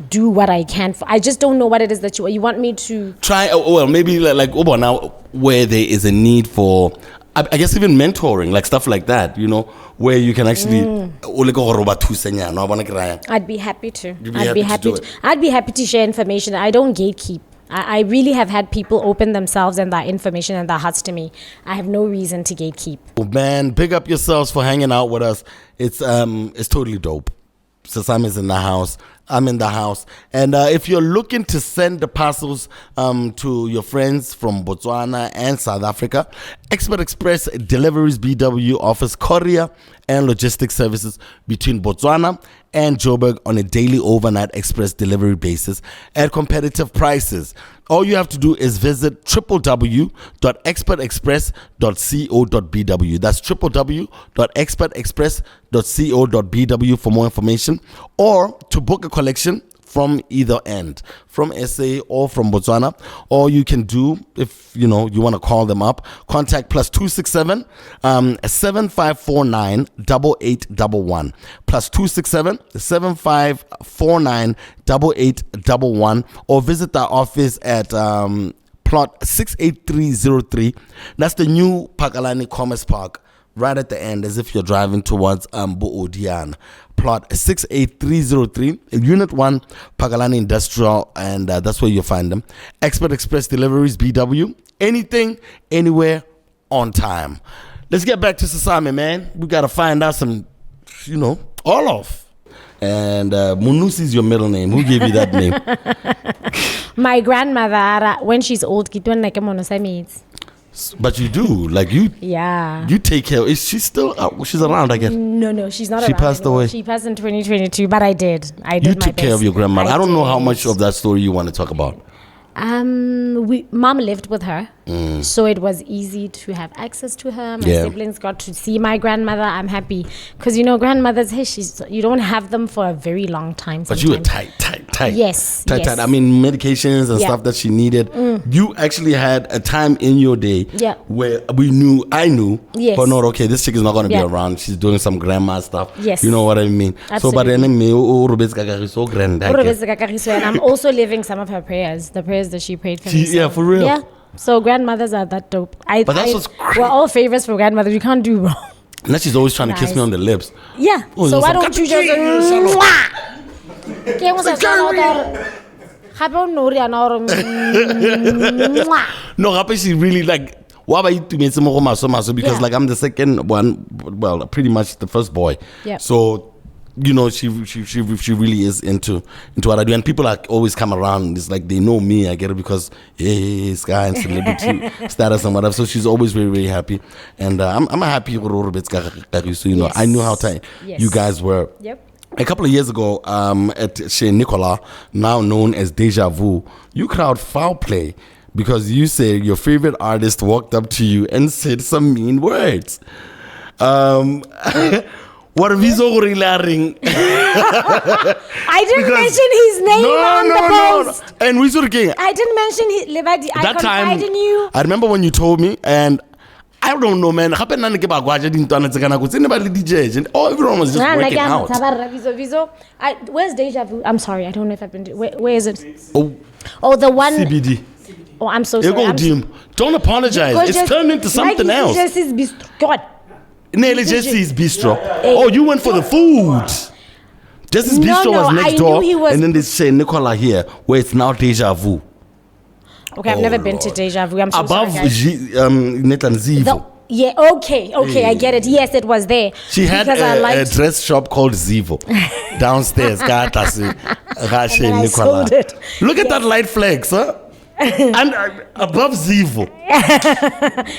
do what I can. I just don't know what it is that you want me to try. Well, maybe like now where there is a need for, I guess even mentoring, like stuff like that. Where you can actually. I'd be happy to. I'd be happy to share information. I don't gatekeep. I really have had people open themselves and their information and their hearts to me. I have no reason to gatekeep. Oh, man, big up yourselves for hanging out with us. It's totally dope. Sesame's in the house. I'm in the house. And if you're looking to send the parcels to your friends from Botswana and South Africa, Expert Express Deliveries BW offers courier and logistics services between Botswana and Joburg on a daily overnight express delivery basis at competitive prices. All you have to do is visit www.expertexpress.co.bw. That's www.expertexpress.co.bw for more information, or to book a collection from either end, from SA or from Botswana. Or you can do, if you want to call them up, contact +267 7549 8811, +267 7549 8811, or visit our office at plot 68303. That's the new Pakalani Commerce Park, right at the end, as if you're driving towards Boodian. Plot 68303, Unit 1, Pakalani Industrial, and that's where you'll find them. Expert Express Deliveries, BW. Anything, anywhere, on time. Let's get back to Sesame, man. We got to find out some, all of. And Munusi is your middle name. Who gave you that name? My grandmother, when she's old, but you do, like you. Yeah. You take care. Is she still? She's around, I guess. No, she's not. She passed away. She passed in 2022, but I did. You took care of your grandmother. I don't know how much of that story you want to talk about. Mom lived with her, so it was easy to have access to her. My siblings got to see my grandmother. I'm happy because grandmothers, you don't have them for a very long time. But you were tight. Yes, tight. I mean, medications and stuff that she needed. You actually had a time in your day where I knew, but not okay. This chick is not going to be around. She's doing some grandma stuff. Yes, you know what I mean. Absolutely. So, but then and I'm also living some of her prayers. The prayers that she prayed for me. Yeah, for real. Yeah. So grandmothers are that dope. But that's what's crazy. We're all favorites for grandmothers. You can't do wrong. And that she's always trying to kiss me on the lips. Yeah. So why don't you just No, she really like. Why about you to me because like I'm the second one, well, pretty much the first boy. Yeah. So she really is into what I do, and people always come around. It's like they know me. I get it because Sky and celebrity status and whatever. So she's always very, very happy, and I'm happy with so I knew how tight you guys were. Yep. A couple of years ago, at Chez Nicolas, now known as Deja Vu, you crowd foul play because you say your favorite artist walked up to you and said some mean words. What if he's ring? I didn't mention his name on the post. And we sort of king. I didn't mention his Levadi. I confide in you. I remember when you told me, and I don't know, man. Everyone was just working out. Where's Deja Vu? I'm sorry, I don't know if I've been. Where is it? Oh, the one. CBD. Oh, I'm so sorry. Don't apologize. It's turned into something else. God. Nearly Jesse's Bistro. Oh, you went for the food. Jesse's Bistro was next door, and then they say Nicola here, where it's now Deja Vu. Okay, I've never been to Deja Vu. I'm so above sorry, Nathan Zivo. Yeah, okay, I get it. Yes, it was there. She had a dress shop called Zivo downstairs. And I sold it. Look at that light flag, sir. And above Zivo.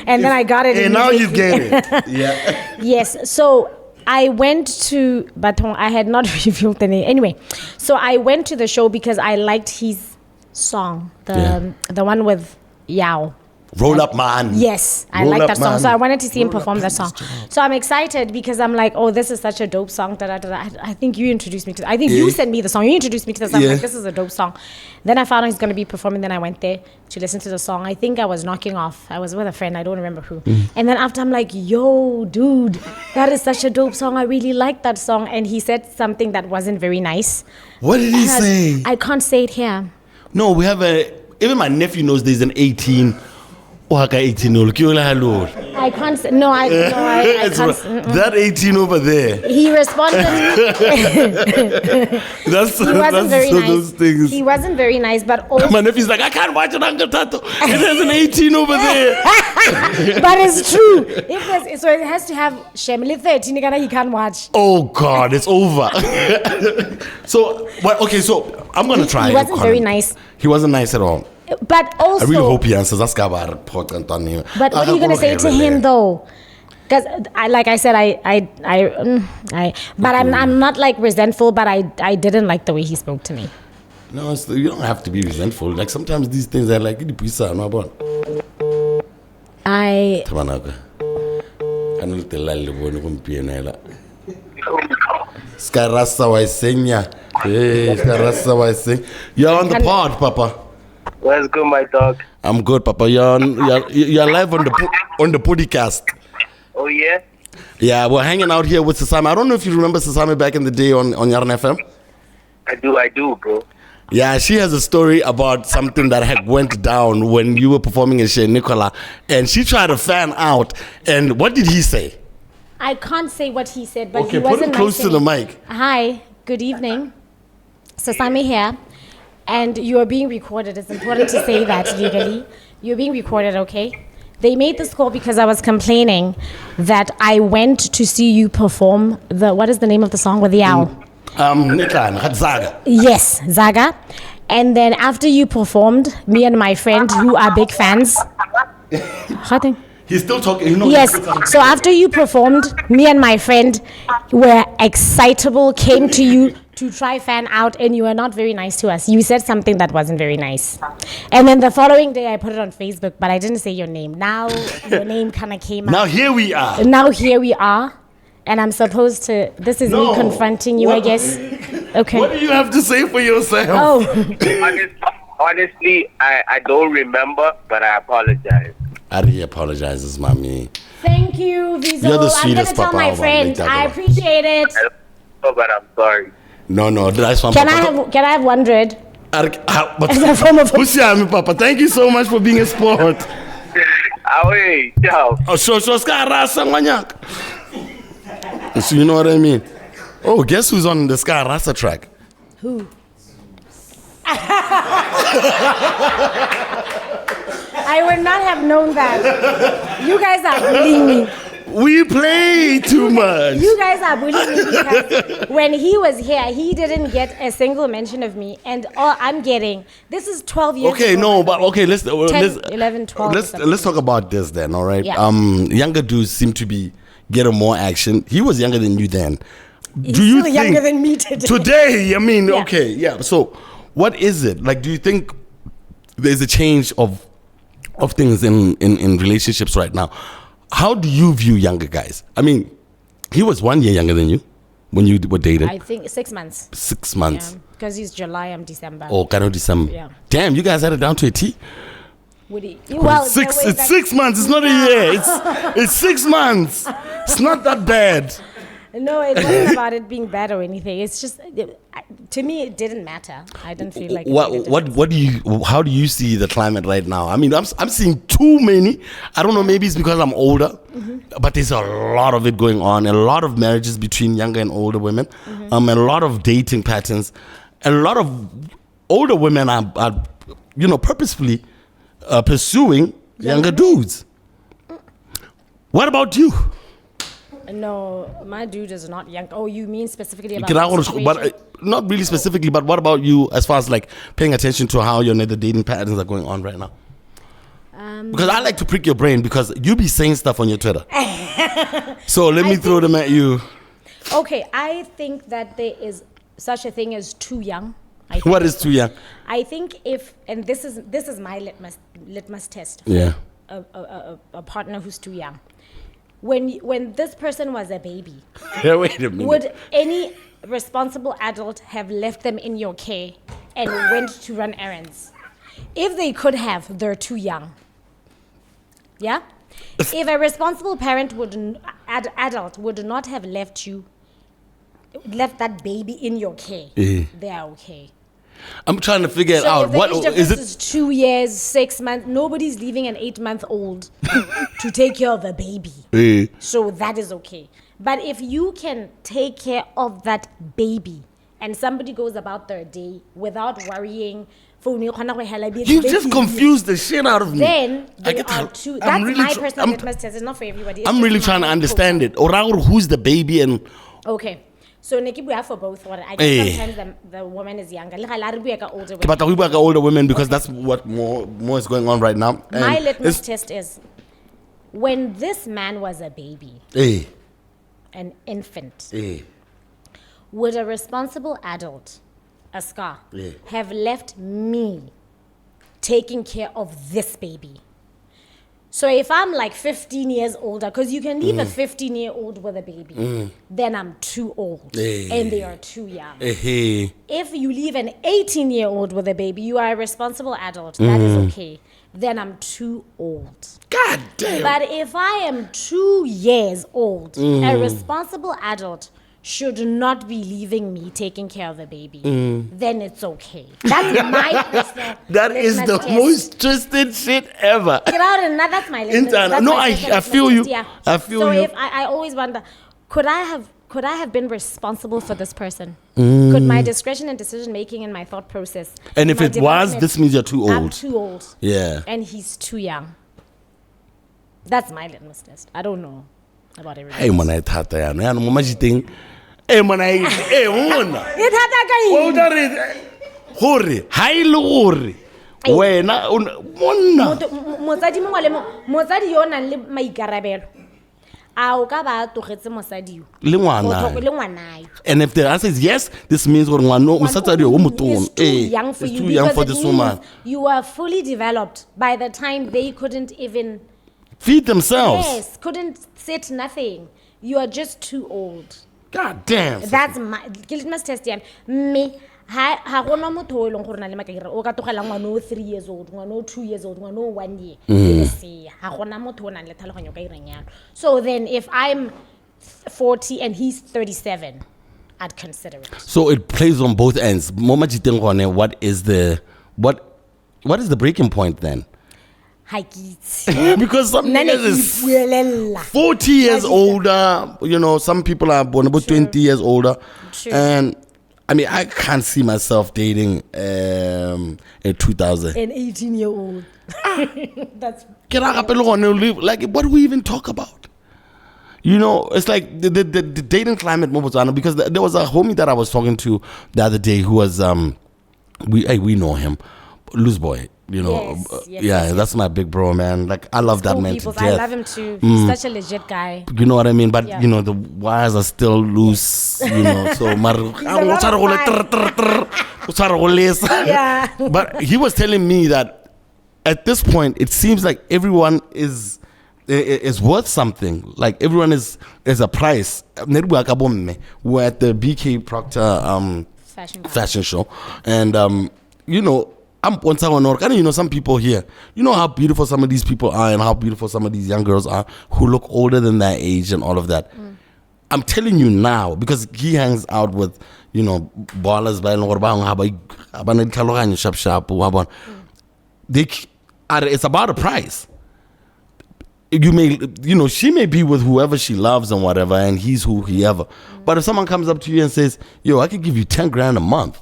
And then I got it. And now you get it. Yeah. Yes. So I went to Baton. I had not revealed the name. Anyway, so I went to the show because I liked his song, the one with Yao. Roll Up Man. Yes, I like that song. So I wanted to see him perform that song. So I'm excited because I'm like, oh, this is such a dope song. I think you introduced me to. I think you sent me the song. You introduced me to the song. I'm like, this is a dope song. Then I found out he's going to be performing. Then I went there to listen to the song. I think I was knocking off. I was with a friend. I don't remember who. And then after I'm like, yo, dude, that is such a dope song. I really like that song. And he said something that wasn't very nice. What did he say? I can't say it here. No, we have even my nephew knows there's an 18. I can't say, I can't. That 18 over there. He responded. He wasn't very nice. Those things. He wasn't very nice, but also. My nephew's like, I can't watch it, Uncle Tato. There's an 18 over there. But it's true. So it has to have Shemli 13, he can't watch. Oh, God, it's over. So I'm going to try. He wasn't very nice. He wasn't nice at all. But also, I really hope he answers. That's report on him. But what are you going to say to him though? Because, like I said, but I'm not like resentful. But I didn't like the way he spoke to me. No, you don't have to be resentful. Like sometimes these things are like You're on the pod, Papa. What's good, my dog? I'm good, Papa. You're live on the Podicast. Oh, yeah? Yeah, we're hanging out here with Sesame. I don't know if you remember Sesame back in the day on Yarn FM. I do, bro. Yeah, she has a story about something that had went down when you were performing in Shea Nicola, and she tried to fan out. And what did he say? I can't say what he said, but okay, he wasn't put it close to the mic. Hi, good evening. Sesame here. And you are being recorded. It's important to say that legally. You're being recorded, okay? They made this call because I was complaining that I went to see you perform what is the name of the song with the owl? Zaga. Yes, Zaga. And then after you performed, me and my friend, who are big fans. He's still talking. Yes. So after you performed, me and my friend were excitable, came to you to try fan out, and you were not very nice to us. You said something that wasn't very nice. And then the following day, I put it on Facebook, but I didn't say your name. Now your name kind of came out. Now here we are. And I'm supposed to, this is me confronting you, I guess. Okay. What do you have to say for yourself? Oh. Honestly, I don't remember, but I apologize. Ari apologizes, mommy. Thank you, Vizo. You're the sweetest, I'm going to tell my friend. I appreciate it. But I'm sorry. No, that's one. Can I have 100? Papa, thank you so much for being a sport. Away, ciao. Oh, so you know what I mean? Oh, guess who's on the Sky Rasa track? Who? I would not have known that. You guys are bullying me. We play too much. You guys are bullying me because when he was here, he didn't get a single mention of me. And all I'm getting, this is 12 years okay, ago. No, but okay, let's 11, 12. Let's talk about this then, all right? Yeah. Younger dudes seem to be getting more action. He was younger than you then. He's still younger than me today. Today, I mean, Yeah. okay, yeah. So, what is it? Like, do you think there's a change of things in relationships right now? How do you view younger guys? I mean, He was 1 year younger than you when you were dating. I think 6 months. 6 months. Because he's July, I'm December. Oh, kind of December. Yeah. Damn, you guys had it down to a T. Would he? Well, It's 6 months. It's not a year. It's 6 months. It's not that bad. No, it wasn't about it being bad or anything. It's just, to me, it didn't matter. I didn't feel like. How do you see the climate right now? I mean, I'm seeing too many. I don't know. Maybe it's because I'm older, but there's a lot of it going on. A lot of marriages between younger and older women. A lot of dating patterns. A lot of older women are purposefully pursuing younger dudes. What about you? No, my dude is not young. Oh, you mean specifically about but not really specifically, but what about you as far as like paying attention to how your dating patterns are going on right now? Because I like to prick your brain because you be saying stuff on your Twitter. So let me throw them at you. Okay, I think that there is such a thing as too young. What is too young? I think and this is my litmus test. Yeah. A partner who's too young. When this person was a baby, yeah, wait a minute. Would any responsible adult have left them in your care and went to run errands? If they could have, they're too young. Yeah? If a responsible parent adult would not have left that baby in your care, they're okay. I'm trying to figure it out. What is it? Is 2 years, 6 months. Nobody's leaving an 8-month-old to take care of a baby. So that is okay. But if you can take care of that baby and somebody goes about their day without worrying, you just confused the shit out of me. Then they are too. That's really my personal litmus test. It's not for everybody. I'm really trying to understand it. Or who's the baby and okay. So we have for both. I guess sometimes the woman is younger. But we work older women because that's what more is going on right now. And my litmus test is when this man was a baby, an infant, would a responsible adult, a scar, have left me taking care of this baby? So if I'm like 15 years older, because you can leave a 15-year-old with a baby, then I'm too old and they are too young. If you leave an 18-year-old with a baby, you are a responsible adult, that is okay. Then I'm too old. God damn. But if I am 2 years old, a responsible adult should not be leaving me taking care of a baby, then it's okay. That's my personal. That is the most twisted shit ever. Get out and that's my litmus. No, I feel you. Yeah. I feel so you. If I always wonder, could I have been responsible for this person? Could my discretion and decision making and my thought process? And if it was, this means you're too old. I'm too old. Yeah. And he's too young. That's my litmus test. I don't know about everything. Hey, man, I thought that. I know what you think. Hey, man, hey, wona. It had that guy. Hore, hi lore. Wena, monna. Mosadi yo nang le maikarabelo. A o ka ba togetse mosadi yo. Le ngwana. And if the answer is yes, this means what ngwana mosadi o motona. It's too young for you. Too young for this woman. You are fully developed by the time they couldn't even feed themselves. Yes, couldn't sit nothing. You are just too old. God damn. That's my litmus test. Me, ha gona motho o eleng gore na le makakira o ka togela ngwana o 3 years old, ngwana o 2 years old, ngwana o 1 year. Ha gona motho o nang le tlhaloganyo ka ireng yalo. So then if I'm 40 and he's 37, I'd consider it. So it plays on both ends. What is the breaking point then? Because some niggas is 40 years older, some people are born about 20 years older. True. And I mean, I can't see myself dating in 2000. An 18-year-old. That's like, what do we even talk about? It's like the dating climate in Botswana, because there was a homie that I was talking to the other day who was, we know him, Loose Boy. Yes. That's my big bro, man. Like, I love that man to death. I love him too. He's such a legit guy. You know what I mean? But the wires are still loose. So But he was telling me that at this point, it seems like everyone is is worth something. Like everyone is a price. We're at the BK Proctor fashion show, and you know, some people here, you know how beautiful some of these people are and how beautiful some of these young girls are who look older than their age and all of that. I'm telling you now, because he hangs out with, you know, ballers, it's about a price. You may, you know, she may be with whoever she loves and whatever, and he's whoever. But if someone comes up to you and says, yo, I could give you 10 grand a month.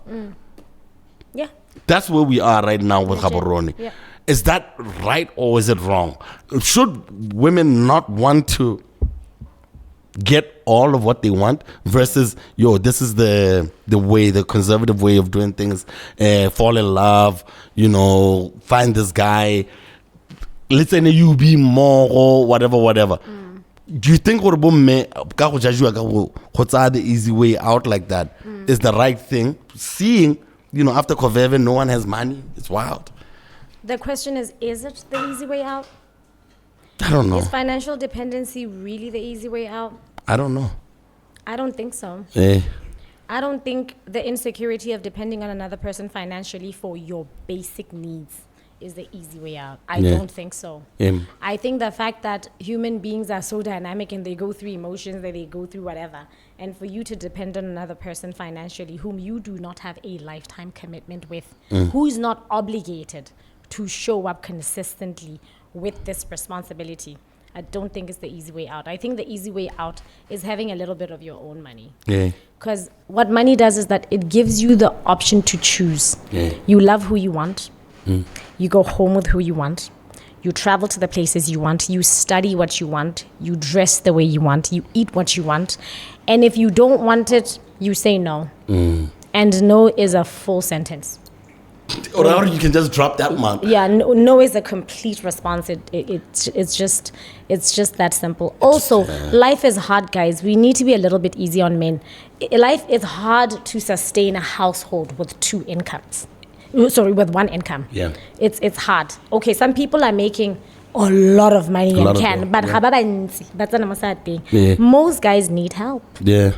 Yeah. That's where we are right now with Gaborone. Yeah. Is that right or is it wrong? Should women not want to get all of what they want versus, yo, this is the way, the conservative way of doing things, fall in love, you know, find this guy, let's say you be more or whatever. Do you think the easy way out like that is the right thing? Seeing, you know, after Koveve, no one has money. It's wild. The question is it the easy way out? I don't know. Is financial dependency really the easy way out? I don't know. I don't think so. I don't think the insecurity of depending on another person financially for your basic needs is the easy way out. I don't think so. I think the fact that human beings are so dynamic and they go through emotions, that they go through whatever, and for you to depend on another person financially whom you do not have a lifetime commitment with, who is not obligated to show up consistently with this responsibility, I don't think it's the easy way out. I think the easy way out is having a little bit of your own money. Because what money does is that it gives you the option to choose. You love who you want. You go home with who you want. You travel to the places you want. You study what you want. You dress the way you want. You eat what you want. And if you don't want it, you say no. And no is a full sentence. Or you can just drop that one. Yeah, no is a complete response. It's just that simple. Also, life is hard, guys. We need to be a little bit easy on men. Life is hard to sustain a household with two incomes. Sorry, with one income. Yeah. It's hard. Okay, some people are making a lot of money and can, but that's not a sad thing. Most guys need help. Yeah.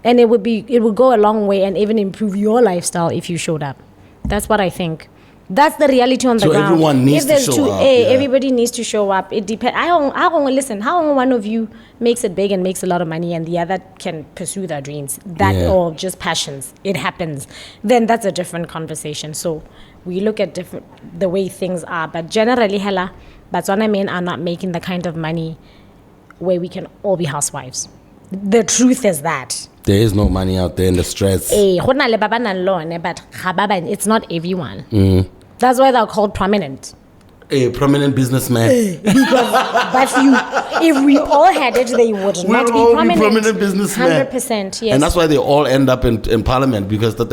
And it would go a long way and even improve your lifestyle if you showed up. That's what I think. That's the reality on the ground. So everyone needs to show up. Everybody needs to show up. It depends. Listen, how one of you makes it big and makes a lot of money and the other can pursue their dreams, or just passions, it happens, then that's a different conversation. So we look at the way things are. But generally, Batswana men are not making the kind of money where we can all be housewives. The truth is that. There is no money out there in the streets. But it's not everyone. That's why they're called prominent. A prominent businessman. If we all had it, they would not be prominent. Prominent businessmen. 100%, yes. And that's why they all end up in parliament, because the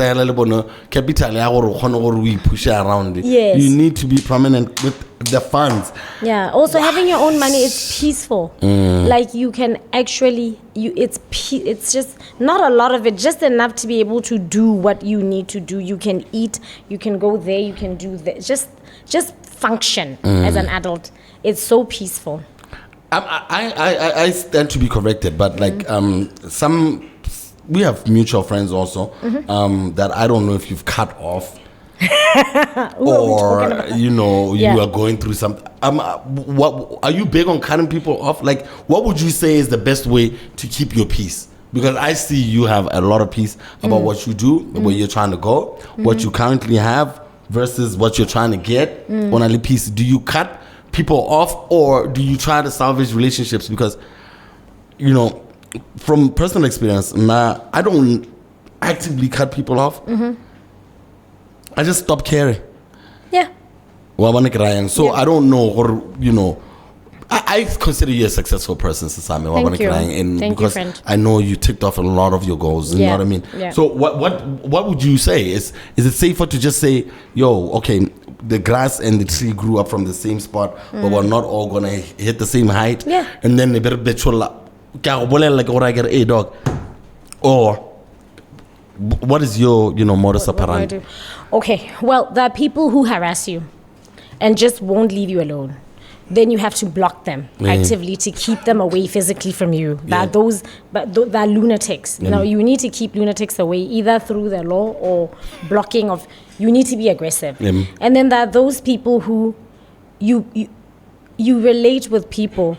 capital we push around it. Yes. You need to be prominent with the funds. Yeah. Also, having your own money is peaceful. Like you can actually, it's just not a lot of it, just enough to be able to do what you need to do. You can eat, you can go there, you can do that. Just function as an adult. It's so peaceful. I stand to be corrected, but like we have mutual friends also that I don't know if you've cut off. Or you are going through something. What are you big on cutting people off? Like, what would you say is the best way to keep your peace? Because I see you have a lot of peace about what you do, where you're trying to go, what you currently have versus what you're trying to get. On a piece, do you cut people off or do you try to salvage relationships? Because from personal experience, I don't actively cut people off. I just stop caring. Yeah. So I don't know, or I consider you a successful person, Sesame. Thank you. Thank you, friend. I know you ticked off a lot of your goals. You know what I mean? Yeah. So what would you say? Is it safer to just say, yo, okay, the grass and the tree grew up from the same spot, but we're not all gonna hit the same height? Yeah. And then they better bet you like or I get a dog, or what is your modus operandi? Okay, well, there are people who harass you and just won't leave you alone. then you have to block them actively to keep them away physically from you. That those, but they're lunatics. Now you need to keep lunatics away either through the law or blocking of. You need to be aggressive. And then there are those people who you relate with people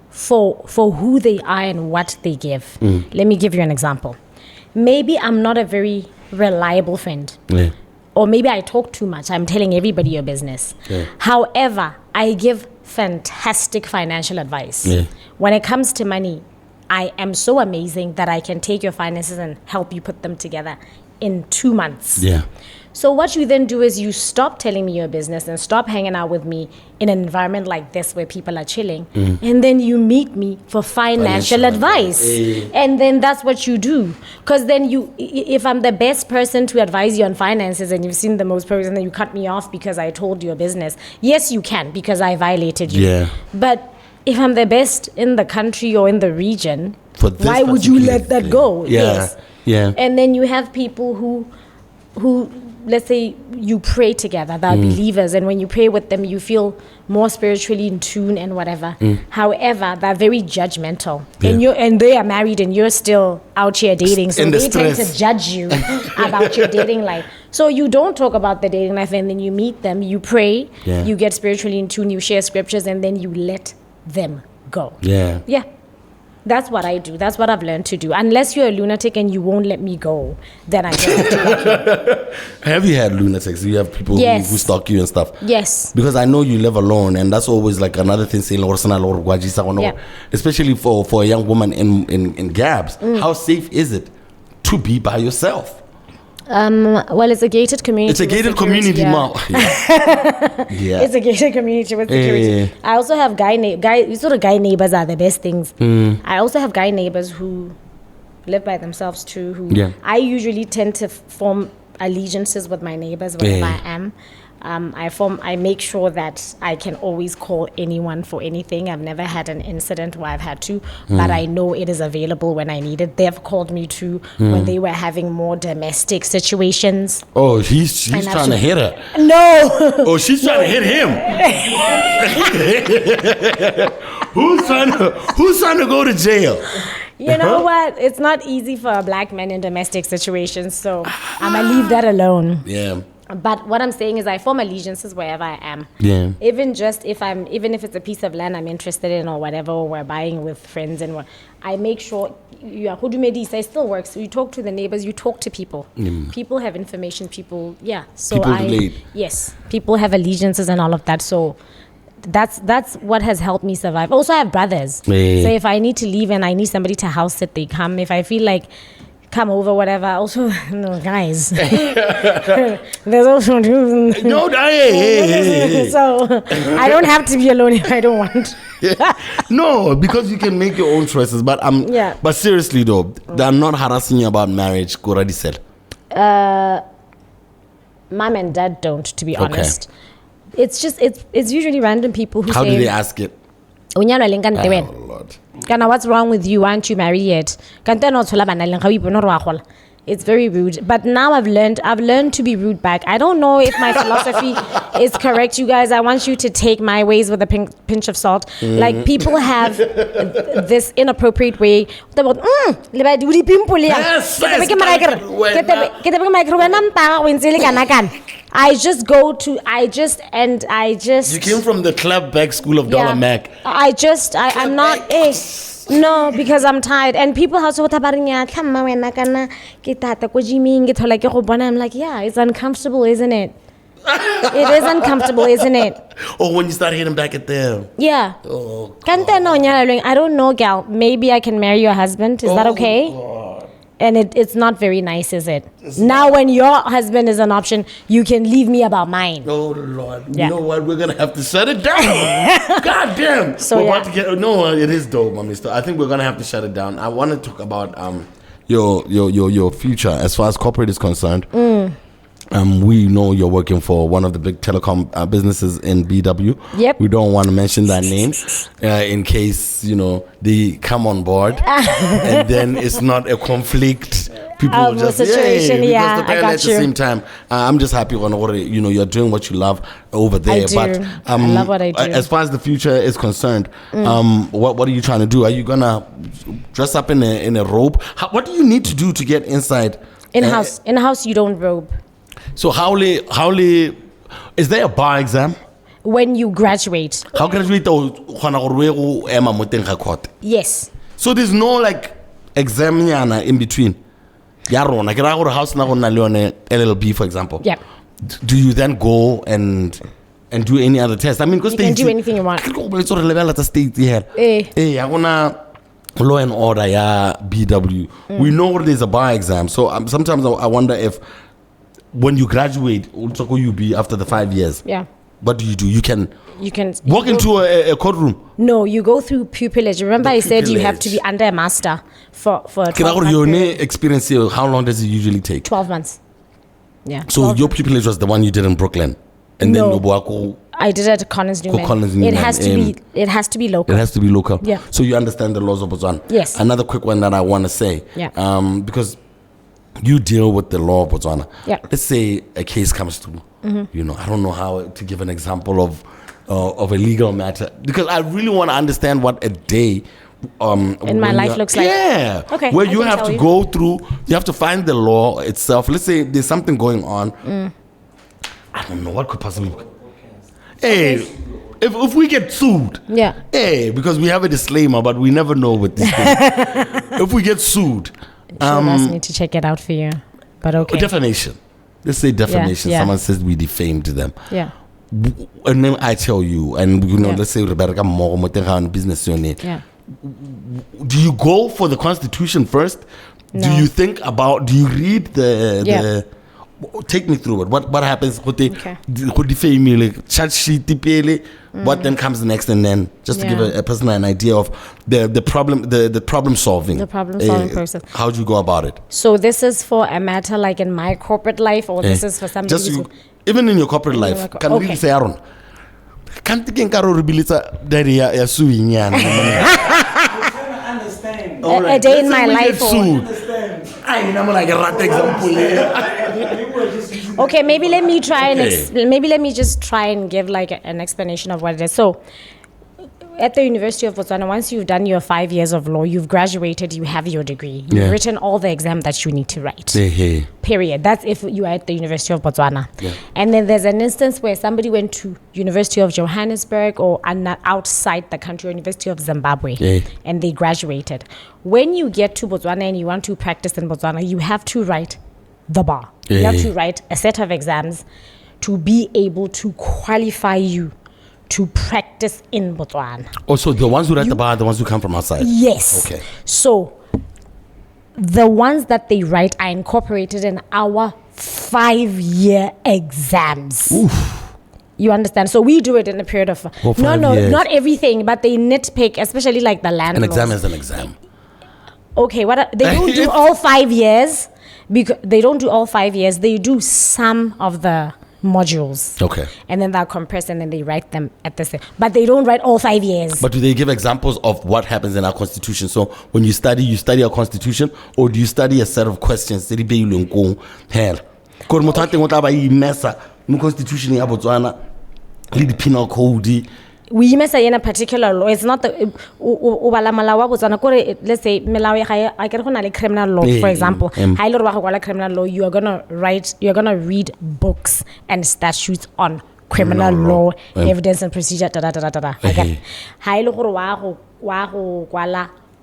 for who they are and what they give. Let me give you an example. Maybe I'm not a very reliable friend. Or maybe I talk too much. I'm telling everybody your business. However, I give fantastic financial advice. When it comes to money, I am so amazing that I can take your finances and help you put them together in 2 months. So what you then do is you stop telling me your business and stop hanging out with me in an environment like this where people are chilling. And then you meet me for financial advice. And then that's what you do. Because then if I'm the best person to advise you on finances and you've seen the most progress and then you cut me off because I told you your business, yes, you can because I violated you. But if I'm the best in the country or in the region, why would you let that go? And then you have people who let's say you pray together, they're believers, and when you pray with them you feel more spiritually in tune and whatever. However, they're very judgmental, and they are married and you're still out here dating, so they tend to judge you about your dating life. So you don't talk about the dating life, and then you meet them, you pray, you get spiritually in tune, you share scriptures, and then you let them go. That's what I do. That's what I've learned to do. Unless you're a lunatic and you won't let me go, then I don't have to let you. Have you had lunatics? Do you have people who stalk you and stuff? Yes. Because I know you live alone, and that's always like another thing saying, especially for a young woman in Gabs. How safe is it to be by yourself? Well, it's a gated community. It's a gated community now. It's a gated community with security. I also have guy neighbors are the best things. I also have guy neighbors who live by themselves too. I usually tend to form allegiances with my neighbors wherever I am. I make sure that I can always call anyone for anything. I've never had an incident where I've had to, but I know it is available when I need it. They've called me too when they were having more domestic situations. Oh, he's trying to hit her. No. Oh, she's trying to hit him. Who's trying to go to jail? You know what? It's not easy for a black man in domestic situations, so I'm gonna leave that alone. But what I'm saying is I form allegiances wherever I am. Even if it's a piece of land I'm interested in or whatever, or we're buying with friends and what, I make sure it still works. You talk to the neighbors, you talk to people. People have information, people people have allegiances and all of that. So that's what has helped me survive. Also, I have brothers. So if I need to leave and I need somebody to house sit, they come. If I feel like come over, whatever. Also, no, guys. There's also dudes. No, so I don't have to be alone if I don't want. No, because you can make your own choices. But but seriously though, they're not harassing you about marriage. Kuradi said. Mom and dad don't, to be honest. It's just it's usually random people who say. How do they ask it? Oh Lord. Kana, what's wrong with you? Aren't you married yet? It's very rude. But now I've learned to be rude back. I don't know if my philosophy is correct, you guys. I want you to take my ways with a pinch of salt. Like, people have this inappropriate way. I just You came from the club back school of Dollarmac. I'm not no, because I'm tired. And people have so I'm like, yeah, it's uncomfortable, isn't it? It is uncomfortable, isn't it? Or when you start hitting back at them. Yeah. Oh, I don't know, gal. Maybe I can marry your husband. Is that okay? God. And it's not very nice, is it? Now when your husband is an option, you can leave me about mine. Oh Lord. You know what? We're gonna have to shut it down. God damn. So we're about to get it is dope, mommy. I think we're gonna have to shut it down. I wanna talk about your future as far as corporate is concerned. We know you're working for one of the big telecom businesses in BW. Yep. We don't want to mention that name in case, they come on board and then it's not a conflict people will just situation, because yeah, the I band got at the you. same time. I'm just happy when you're doing what you love over there. do. But I love what I do. As far as the future is concerned, what are you trying to do? Are you gonna dress up in a robe? What do you need to do to get inside? In house, you don't robe. So how is there a bar exam? When you graduate, How graduate yes. So there's no like exam in between. Like house LLB, for example. Yeah. Do you then go and do any other test? I mean, because You can do anything you want. It's sort of level at the state here. I wanna law and order, BW. We know there's a bar exam, so sometimes I wonder if when you graduate, also you be after the 5 years. Yeah. What do? You can walk into a courtroom. No, you go through pupillage. Remember, I said you have to be under a master for 12 months. Experience here, how long does it usually take? 12 months. Yeah. So your pupillage was the one you did in Brooklyn, and No. then Nobuako. I did it at Collins Newman. Collins It Newman, has to be. It has to be local. It has to be local. Yeah. So you understand the laws of Botswana. Yes. Another quick one that I want to say. Yeah. Because you deal with the law of Botswana. Yeah. Let's say a case comes through. I don't know how to give an example of a legal matter, because I really want to understand what a day in my life looks like. Yeah. Okay. Where I you can have tell to you. go through, you have to find the law itself. Let's say there's something going on. I don't know what could possibly. Hey, if we get sued. Yeah. Hey, because we have a disclaimer, but we never know with these things. If we get sued, She'll ask me to check it out for you, but okay. defamation. Let's say defamation. yeah. Someone says we defamed them. Yeah. And then I tell you, and Yeah. let's say Rebecca Mogo business unit. Yeah. Do you go for the Constitution first? No. Do you think about? Do you read the? Take me through it. What happens? Okay. Charge sheet, what then comes next, and then just to give Yeah. a person an idea of the problem, the problem solving. The problem solving process. How do you go about it? So this is for a matter like in my corporate life, or this is for somebody Just who's even in your corporate life, like- can okay. really say, Aaron, can't think Karo Ribilita Daddy ya suing yan. a day in my life. I'm like a rat example. Okay, maybe let me try and Okay. maybe let me just try and give like an explanation of what it is. So, at the University of Botswana, once you've done your 5 years of law, you've graduated, you have your degree, you've Yeah. written all the exam that you need to write. Hey. Period. That's if you are at the University of Botswana. Yeah. And then there's an instance where somebody went to University of Johannesburg or outside the country, University of Zimbabwe, Yeah. and they graduated. When you get to Botswana and you want to practice in Botswana, you have to write the bar. You have Yeah. to write a set of exams to be able to qualify you to practice in Botswana. Also, the ones who write the bar are the ones who come from outside. Yes. Okay. So the ones that they write are incorporated in our 5-year exams. You understand? So we do it in a period of Oh, 5 years. not everything, but they nitpick, especially like the land An laws. exam is an exam. Okay, they don't do all 5 years, because they don't do all 5 years. They do some of the modules. Okay. And then they're compressed and then they write them at the same. But they don't write all 5 years. But do they give examples of what happens in our constitution? So when you study our constitution, or do you study a set of questions? Hell. Because motho o tla ba immersa mo constitution ya Botswana le di penal code. We mess in a particular law. It's not the let's say I can criminal law, for example. Criminal law, you're gonna read books and statutes on criminal law, evidence and procedure, Again,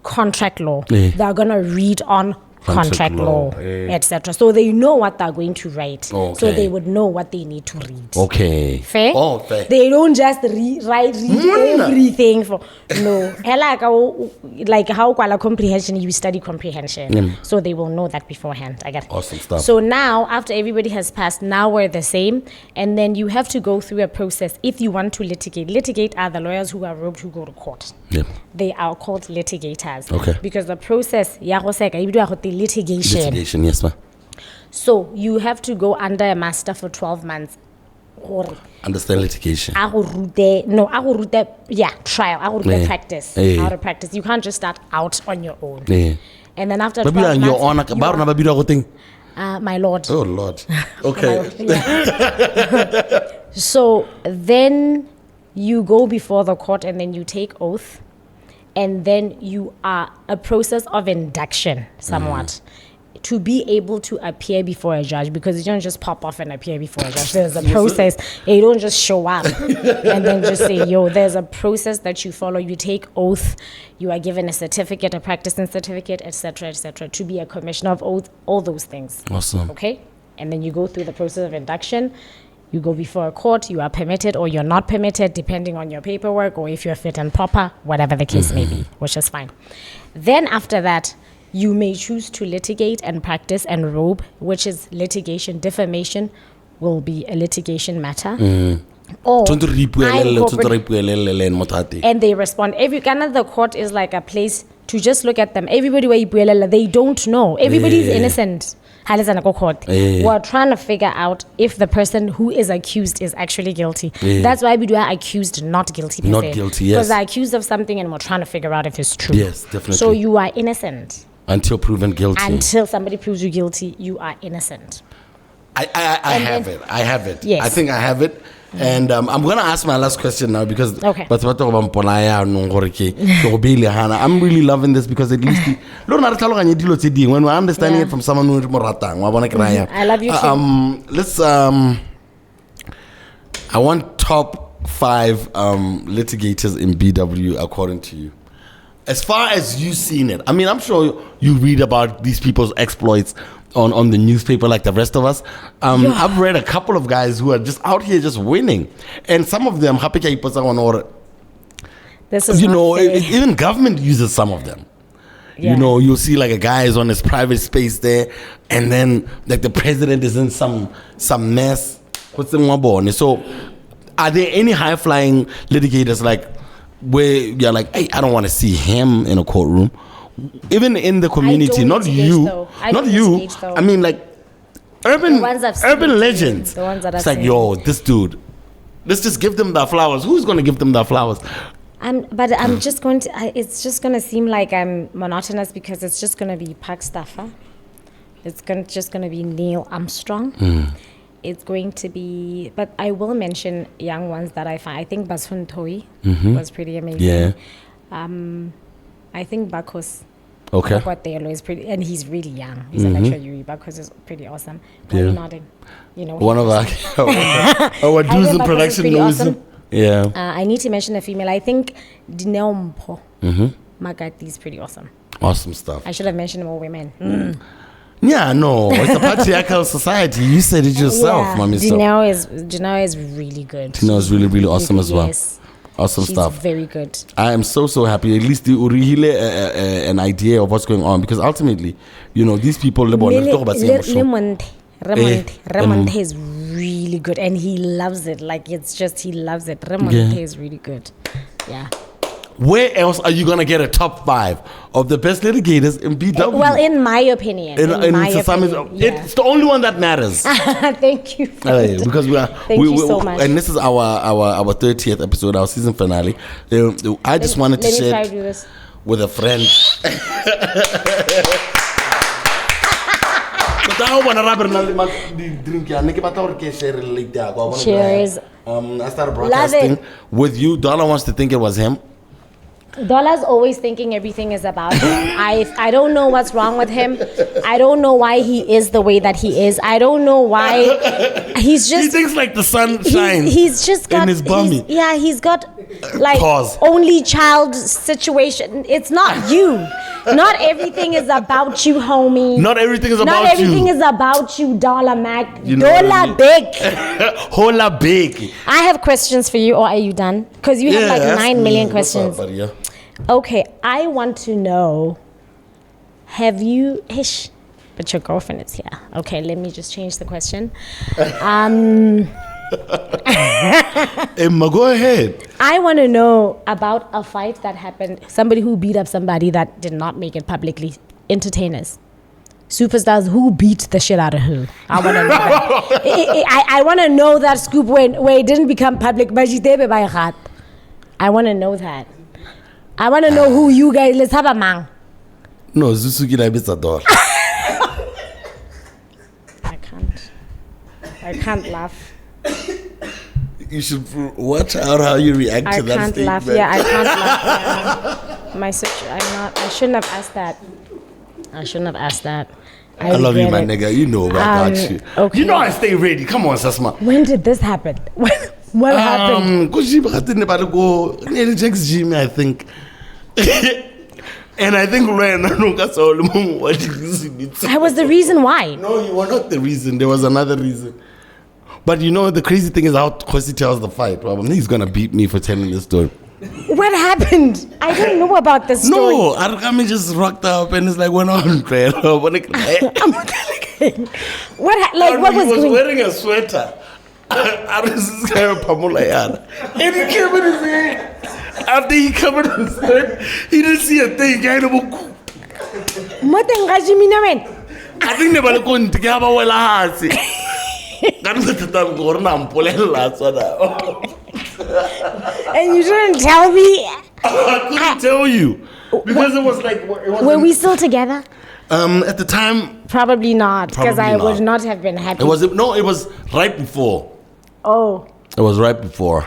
contract law, they're gonna read on contract law, etc. So they know what they're going to write. So they would know what they need to read. Okay. Fair? Oh, fair. They don't just read everything for no. Like how Kuala comprehension, you study comprehension. So they will know that beforehand. I get it. Awesome stuff. So now, after everybody has passed, now we're the same. And then you have to go through a process if you want to litigate. Litigate are the lawyers who are robed who go to court. Yeah. They are called litigators. Okay. Because the process, Litigation, yes, ma'am. so you have to go under a master for 12 months. Understand litigation. Trial. Practice. How to practice. You can't just start out on your own. And then after Baby, 12 and months, your honor, you about are- na baby thing. my lord. Oh Lord. Okay. Yeah. So then you go before the court and then you take oath, and then you are a process of induction somewhat to be able to appear before a judge, because you don't just pop off and appear before a judge. There's a process. You don't just show up and then just say, yo, there's a process that you follow. You take oath, you are given a certificate, a practicing certificate, etc., to be a commissioner of oath, all those things. Awesome. Okay? And then you go through the process of induction. You go before a court, you are permitted or you're not permitted, depending on your paperwork or if you're fit and proper, whatever the case may be, which is fine. Then after that, you may choose to litigate and practice and robe, which is litigation. Defamation will be a litigation matter. Or and they respond. Every kind of the court is like a place to just look at them. Everybody they don't know. Everybody's innocent. We're trying to figure out if the person who is accused is actually guilty. That's why we do accused, not guilty. Not guilty, yes. Because they're accused of something and we're trying to figure out if it's true. Yes, definitely. So you are innocent. Until proven guilty. Until somebody proves you guilty, you are innocent. I have it. I have it. Yes. I think I have it. And I'm going to ask my last question now because Okay. I'm really loving this because at least when we're understanding Yeah. it from someone who's more I love you too. Let's I want top 5 litigators in BW according to you. As far as you've seen it, I mean, I'm sure you read about these people's exploits on the newspaper like the rest of us. I've read a couple of guys who are just out here just winning. And some of them, This is even government uses some of them. Yeah. You'll see like a guy is on his private space there, and then like the president is in some mess. So are there any high-flying litigators like where you're like, hey, I don't want to see him in a courtroom? Even in the community, not you. Not you. I mean, like, urban legends. The ones that it's like, yo, this dude, let's just give them the flowers. Who's going to give them the flowers? I'm just going to, it's just going to seem like I'm monotonous because it's just going to be Park Staffer. It's just going to be Neil Armstrong. It's going to be, but I will mention young ones that I find. I think Batswana was pretty amazing. Yeah. I think Bakos. Okay. Is pretty, and he's really young. He's a lecturer. Bakos is pretty awesome. Yeah. Nodding. One of our dudes in production knows him. Yeah. I need to mention a female. I think Dineompo Magati is pretty awesome. Awesome stuff. I should have mentioned more women. Yeah, no, it's a patriarchal society. You said it yourself, mommy. Dineo is really good. Dineo is really, really awesome as well. Yes. Awesome She's stuff. Very good. I am so happy. At least you really an idea of what's going on, because ultimately, these people. Remonte is really good, and he loves it. Like he loves it. Remonte is really good. Yeah. Where else are you gonna get a top 5 of the best litigators in BW? Well, in my opinion, it's the only one that matters. Thank you. Because Thank you so much. And this is our 30th episode, our season finale. I just wanted to share it with a friend. Cheers. I started broadcasting with you. Dollar wants to think it was him. Dollar's always thinking everything is about him. I don't know what's wrong with him. I don't know why he is the way that he is. I don't know why he's just. He thinks like the sun shines. He's just got in his bummy. He's got like only child situation. It's not you. Not everything is about you, homie. Not everything is about you. Not everything is about you, Dollarmac. Dollar Hola big. I have questions for you, or are you done? Because you have like 9 million questions. Okay, I want to know, have you... but your girlfriend is here. Okay, let me just change the question. Emma, go ahead. I want to know about a fight that happened, somebody who beat up somebody that did not make it publicly. Entertainers. Superstars who beat the shit out of who. I want to know that. I want to know that scoop where it didn't become public. I want to know that. I want to know who you guys. Let's have a man. No, Zusuki like it's a door. I can't laugh. You should watch out how you react to that I can't statement. laugh. Yeah, I can't laugh. I shouldn't have asked that. I love you, my regret it. nigga. You know, I got you. Okay. You know I stay ready. Come on, Sasma. When did this happen? What happened? Because she was about to go near Jack's gym, I think. And I think I was the reason why. No, you were not the reason. There was another reason. But you know, the crazy thing is how Kosi tells the fight. Well, he's going to beat me for telling this story. What happened? I don't know about this story. No, Arukami just rocked up and it's like, went on. What was He was wearing a sweater. And he covered his head. After he covered his head, he didn't see a thing. I think they were going to get And you didn't tell me? I couldn't tell you. Because it was like... Were we still together? At the time... Probably not. Because I Probably would not have been happy. It was right before. Oh. It was right before.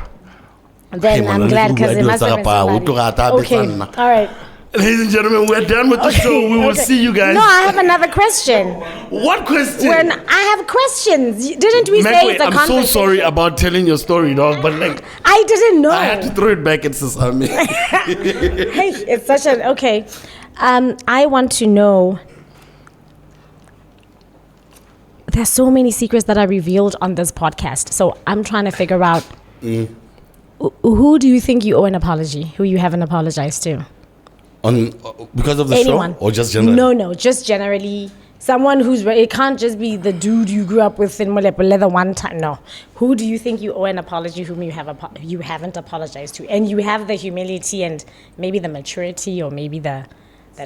Then I'm glad because it must have been somebody. Okay. All right. Ladies and gentlemen, we're done with the show. We will see you guys. No, I have another question. What question? When I have questions. Didn't we say it's a I'm so conversation? sorry about telling your story, dog, but like... I didn't know. I had to throw it back at Sesame. Hey, it's such an... Okay. I want to know... There's so many secrets that are revealed on this podcast. So I'm trying to figure out... Who do you think you owe an apology? Who you haven't apologized to? Because of the Anyone. show? Or just generally? No, just generally. Someone who's... It can't just be the dude you grew up with in Molepo the one time. No. Who do you think you owe an apology whom you haven't apologized to? And you have the humility and maybe the maturity or maybe the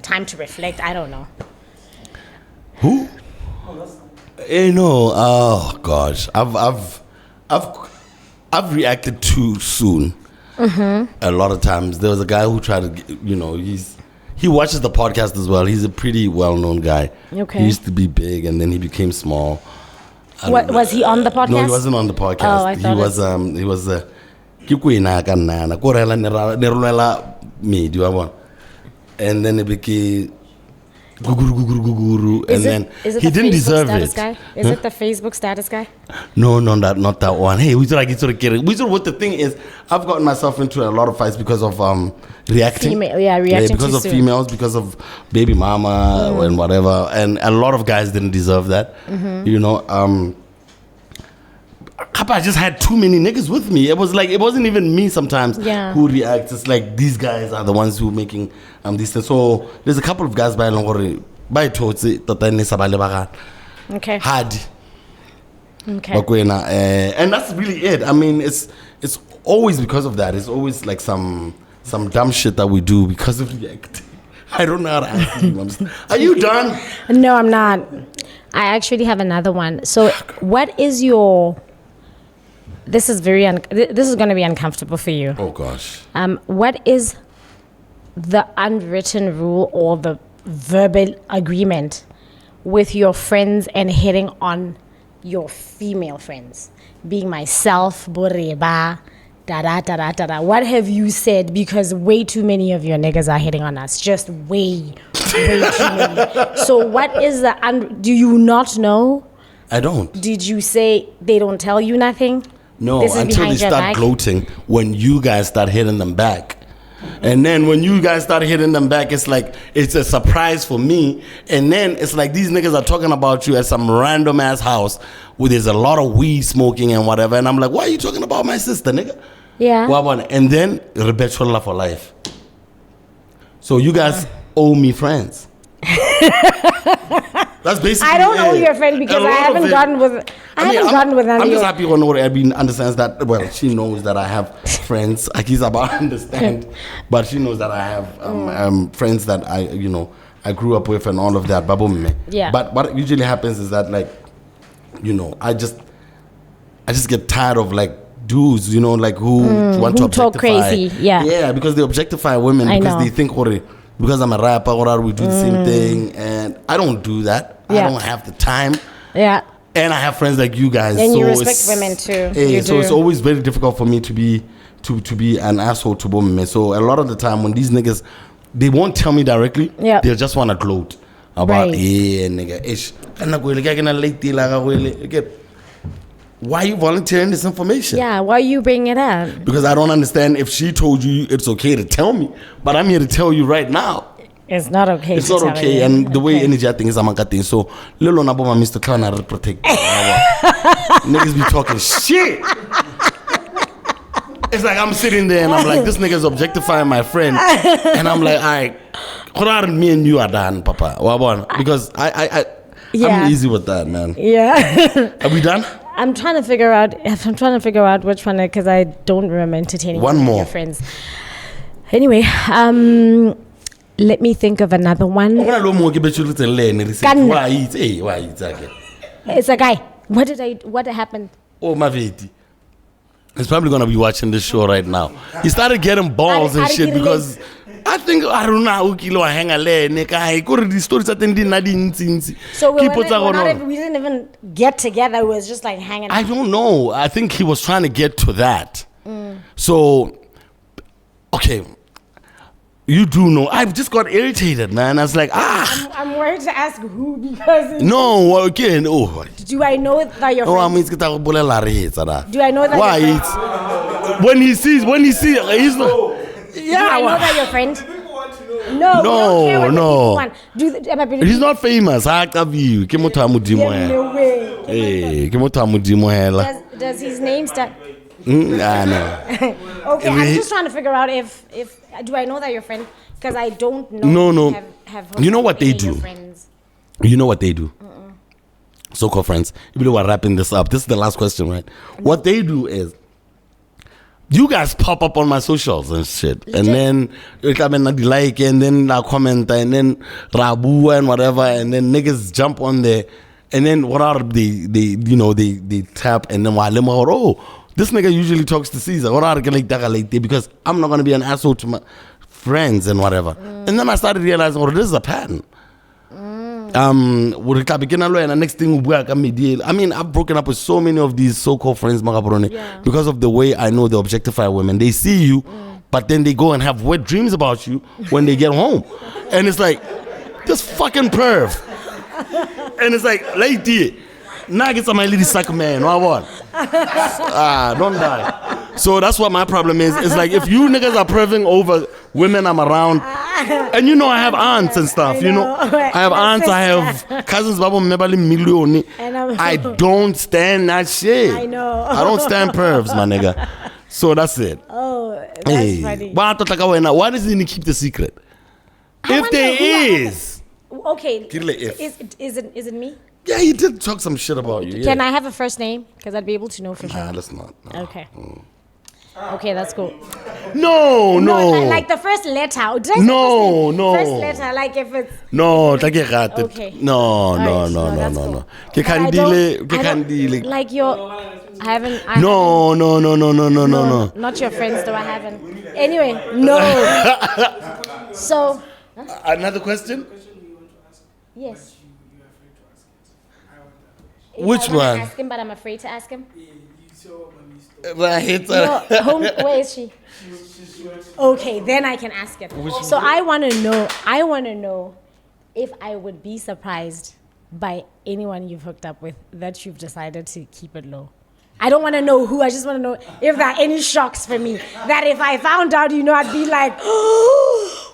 time to reflect. I don't know. Who? No. Oh gosh, I've reacted too soon. A lot of times. There was a guy who tried to, he watches the podcast as well. He's a pretty well-known guy. Okay. He used to be big and then he became small. What was he on the podcast? No, he wasn't on the podcast. Oh, I thought he was and then it became guguru, and then he didn't deserve it. Guy? Is it the Facebook status guy? No, not that one. Hey, we sort of get it. What the thing is, I've gotten myself into a lot of fights because of reacting. Reacting because too of soon. females, because of baby mama and whatever, and a lot of guys didn't deserve that. I just had too many niggas with me. It was like, it wasn't even me sometimes who reacts. It's like these guys are the ones who making this thing. So there's a couple of guys by Longori, by Totsi, Okay. Hard. Okay. And that's really it. I mean, it's always because of that. It's always like some dumb shit that we do because of reacting. I don't know how to answer you. Are you done? No, I'm not. I actually have another one. So what is your... This is going to be uncomfortable for you. Oh gosh. What is the unwritten rule or the verbal agreement with your friends and hitting on your female friends? Being myself, Boreba, da-da. What have you said? Because way too many of your niggas are hitting on us. Just way too many. So what is do you not know? I don't. Did you say they don't tell you nothing? No, until they start gloating when you guys start hitting them back. And then when you guys start hitting them back, it's like, it's a surprise for me. And then it's like these niggas are talking about you at some random ass house where there's a lot of weed smoking and whatever. And I'm like, why are you talking about my sister, nigga? Yeah. And then, Rebecca for life. So you guys owe me friends. That's basically I don't owe you a friend because I haven't gotten with any I'm just happy when Abby understands that. Well, she knows that I have friends. Aki's about understand, but she knows that I have friends that I grew up with and all of that. Yeah. But what usually happens is that I just get tired of like dudes, who want to talk objectify. crazy. Yeah. Yeah, because they objectify women because they think because I'm a rapper, or we do the same thing, and I don't do that. Yeah. I don't have the time. Yeah. And I have friends like you guys. And so you respect women too. Yeah, You so do. it's always very difficult for me to be an asshole to women. So a lot of the time when these niggas, they won't tell me directly. Yeah. They'll just want to gloat about, Right. yeah, nigga, ish. Why are you volunteering this information? Yeah, why are you bringing it up? Because I don't understand if she told you it's okay to tell me, but I'm here to tell you right now. It's not okay. It's to not tell okay, you. and the way Okay. energy I think is thing. So, little nabo my Mr. Clown I protect. Niggas be talking shit. It's like I'm sitting there and I'm like, this nigga's objectifying my friend, and I'm like, alright, me and you are done, Papa. Because I'm Yeah. easy with that, man. Yeah. Are we done? I'm trying to figure out which one, because I don't remember entertaining One any of more. your friends. Anyway, let me think of another one. Why Kanna. it's It's a guy. What happened? Oh, Maviti. He's probably gonna be watching this show right now. He started getting balls and shit because I don't know how kilo hang a nigga. Go to the stories that they didn't. So we didn't even get together. It was just like hanging out. I don't know. I think he was trying to get to that. So, okay. You do know. I just got irritated, man. I was like, I'm worried to ask who, because no, again. Oh, do I know that your I friend? mean, Do I know that? why? Your It's, friend? when he sees, he's not. Do I Yeah, know that your friend? No, we don't care what the people want. Am I believing? he's not famous. I have you. Ke motho a modimo Yeah, hela. no way. Ke motho a modimo hela. Does his name start? No. Okay, I'm just trying to figure out if do I know that your friend? Because I don't know. No. Have You know what they any of your do? friends. You know what they do? So-called friends. Even though we're wrapping this up, this is the last question, right? What they do is, you guys pop up on my socials and shit, and then you come and like, and then I comment, and then Rabu and whatever, and then niggas jump on there, and then what are they tap, and then this nigga usually talks to Caesar. What are they because I'm not gonna be an asshole to my friends and whatever. And then I started realizing, this is a pattern. Next thing I mean, I've broken up with so many of these so-called friends because of the way I know they objectify women. They see you, but then they go and have wet dreams about you when they get home, and it's like, this fucking perv. And it's like, lady, now get some my lady suck man. What? Don't die. So that's what my problem is. It's like, if you niggas are perving over women I'm around, and you know I have aunts and stuff, I have aunts, I have cousins, I don't stand that shit. I know. I don't stand pervs, my nigga. So that's it. Oh, that's funny. Why does he keep the secret? If there is. Okay. If. Is it me? Yeah, he did talk some shit about you. Can I have a first name? Because I'd be able to know for sure. Nah, let's not. No. Okay. Okay, that's cool. No. Like the first letter. Did I say No. First letter, like if it's... No, okay. No. that's cool. Ke But I khandile. like your... I haven't... No. Not your friends, though. I haven't. Anyway, no. So... Another question? Yes. Which I wanna one? ask him, but I'm afraid to ask him. Where is she? Okay, then I can ask it. So I want to know if I would be surprised by anyone you've hooked up with that you've decided to keep it low. I don't want to know who. I just want to know if there are any shocks for me. That if I found out, I'd be like,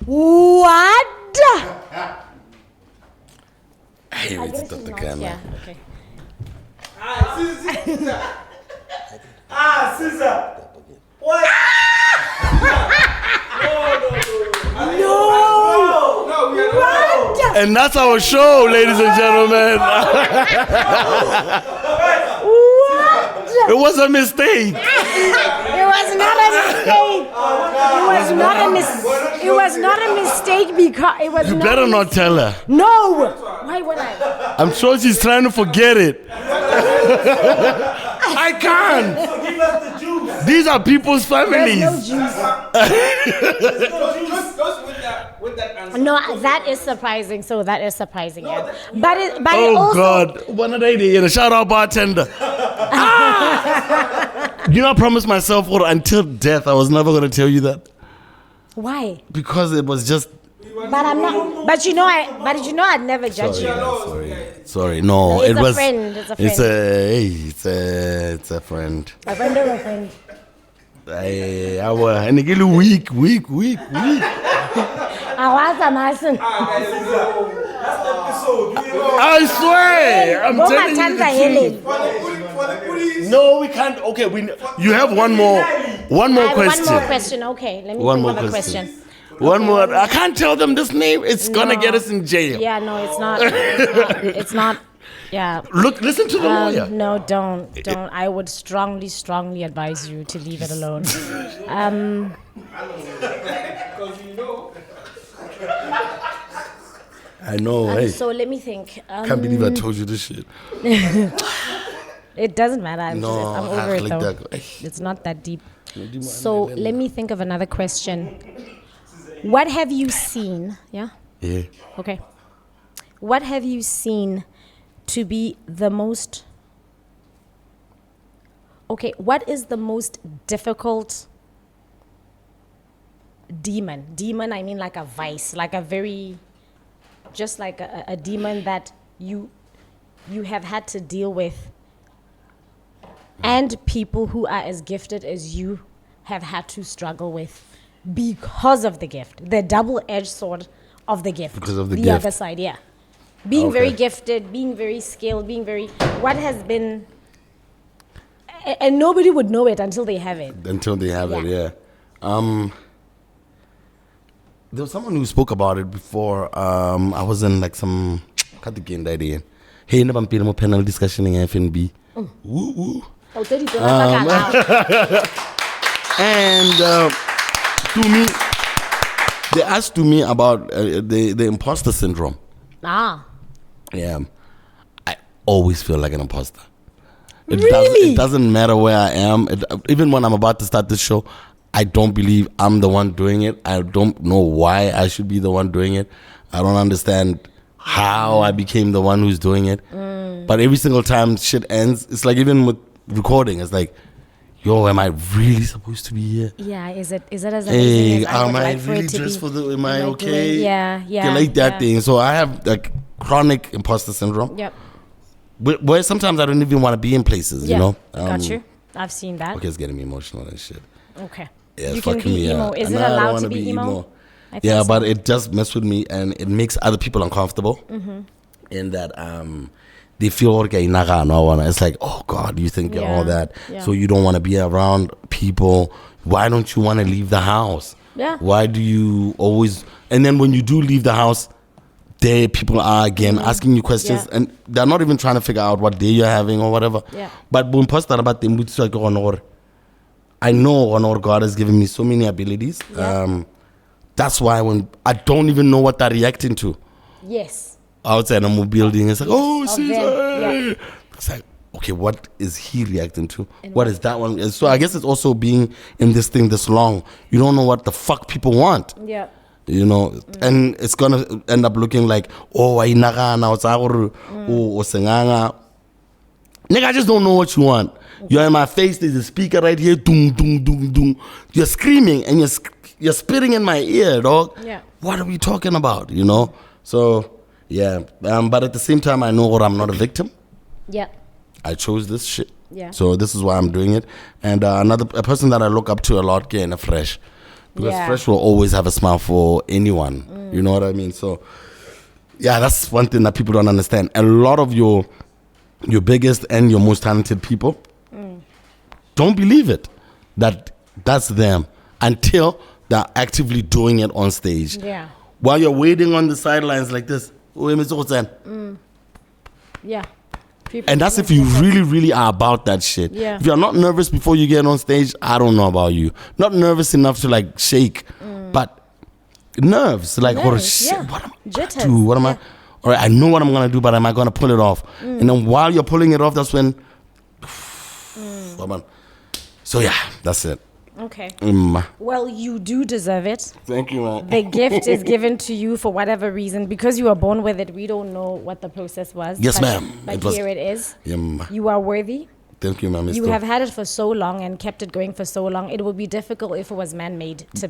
what? Hey, I it's guess the she's not camera. here. Okay. Caesar. What? No, we are not. And that's our show, ladies and gentlemen. What? It was a mistake. It was not a mistake. It was not a mistake because it was. You better not tell her. No. Why would I? I'm sure she's trying to forget it. I can't. Give us the juice. These are people's families. There's no juice. Goes with with that answer. No, that is surprising. So that is surprising. Yeah. But it Oh also. God! One of the shout out bartender. You know, I promised myself, or until death, I was never gonna tell you that Why? because it was just. But I'm not. But you know, I'd never judge you. Sorry. No, It's it a was. friend. It's a friend. It's a friend. A friend of a friend. I was and again weak. Awaza mason. I swear, I'm Go telling you Matanza the Helen. truth. No, we can't. Okay, you have one more question. One more question. Okay, let me One think more of a question. question. One more. I can't tell them this name. It's gonna No. get us in jail. Yeah, no, it's not. It's not. Yeah. Look, listen to the lawyer. No, don't. I would strongly advise you to leave it alone. I know. Hey, So let me think. can't believe I told you this shit. It doesn't matter. I'm No, over it like though. that. It's not that deep. So let me think of another question. What have you seen? Yeah. Yeah. Okay. What have you seen to be the most? Okay. What is the most difficult demon? Demon, I mean like a vice, like a very, just like a demon that you have had to deal with, and people who are as gifted as you have had to struggle with because of the gift, the double-edged sword of the gift. Because of the the gift. other side, yeah. Being very Okay. gifted, being very skilled, being very, what has been, and nobody would know it until they have it. Until they have it, Yeah. yeah. There was someone who spoke about it before. I was in like some idea. Hey, never been a panel discussion in FNB. Woo woo. Oh, 30 dollars. And to me, they asked to me about the imposter syndrome. Ah, Yeah, I always feel like an imposter. Really? It doesn't matter where I am. Even when I'm about to start this show, I don't believe I'm the one doing it. I don't know why I should be the one doing it. I don't understand how I became the one who's doing it. But every single time shit ends, it's like even with recording, it's like, yo, am I really supposed to be here? yeah. Is it as amazing Hey, as I would am I like for really it to dressed be? for the? Am I Am I okay? doing- yeah, Okay, like that yeah. thing. So I have like chronic imposter syndrome. Yep. Where sometimes I don't even want to be in places. Yeah. You know. Got you. I've seen that. Okay, it's getting me emotional and shit. Okay. Yeah, You it's can fucking be me emo. up. Is And it I don't allowed wanna to be emo? I think Yeah, so. but it just messes with me and it makes other people uncomfortable. Mm-hmm. In that they feel okay, it's like, oh God, you think you're all Yeah, that, yeah. so you don't want to be around people. Why don't you want to leave the house? Yeah. Why do you always? And then when you do leave the house, there people are again asking you questions, Mm-hmm. Yeah. and they're not even trying to figure out what day you're having or whatever. Yeah. But when poster about them, I know God has given me so many abilities. Yeah. That's why when I don't even know what they're reacting to Yes. outside a building, it's like, oh, Of Caesar. them, yeah. It's like, okay, what is he reacting to? What is that one? And so I guess it's also being in this thing this long. You don't know what the fuck people want. Yeah. You know, and it's gonna end up looking like, oh, I nagana or senganga. Nigga, I just don't know what you want. You're in my face. There's a speaker right here. Doom, doom, doom, doom. You're screaming and you're spitting in my ear, dog. Yeah. What are we talking about? You know. So yeah, but at the same time, I know I'm not a victim. Yeah. I chose this shit. Yeah. So this is why I'm doing it. And a person that I look up to a lot, getting Fresh. Because Yeah. Fresh will always have a smile for anyone. You know what I mean? So, yeah, that's one thing that people don't understand. A lot of your biggest and your most talented people don't believe it. That's them until they're actively doing it on stage. Yeah. While you're waiting on the sidelines like this. Yeah. People And that's if you really, really are about that shit. Yeah. If you're not nervous before you get on stage, I don't know about you. Not nervous enough to like shake, but nerves. Like, what Nerves, shit? yeah. What am I Jitters, gonna do? What am I? yeah. All right, I know what I'm gonna do, but am I gonna pull it off? And then while you're pulling it off, that's when. Come on. So yeah, that's it. Okay. Mm. Well, you do deserve it. Thank you, man. The gift is given to you for whatever reason. Because you were born with it, we don't know what the process was. Yes, but, ma'am. But It was- here it is. Yeah, ma. You are worthy. Thank you, ma'am. You have had it for so long and kept it going for so long. It would be difficult if it was man-made to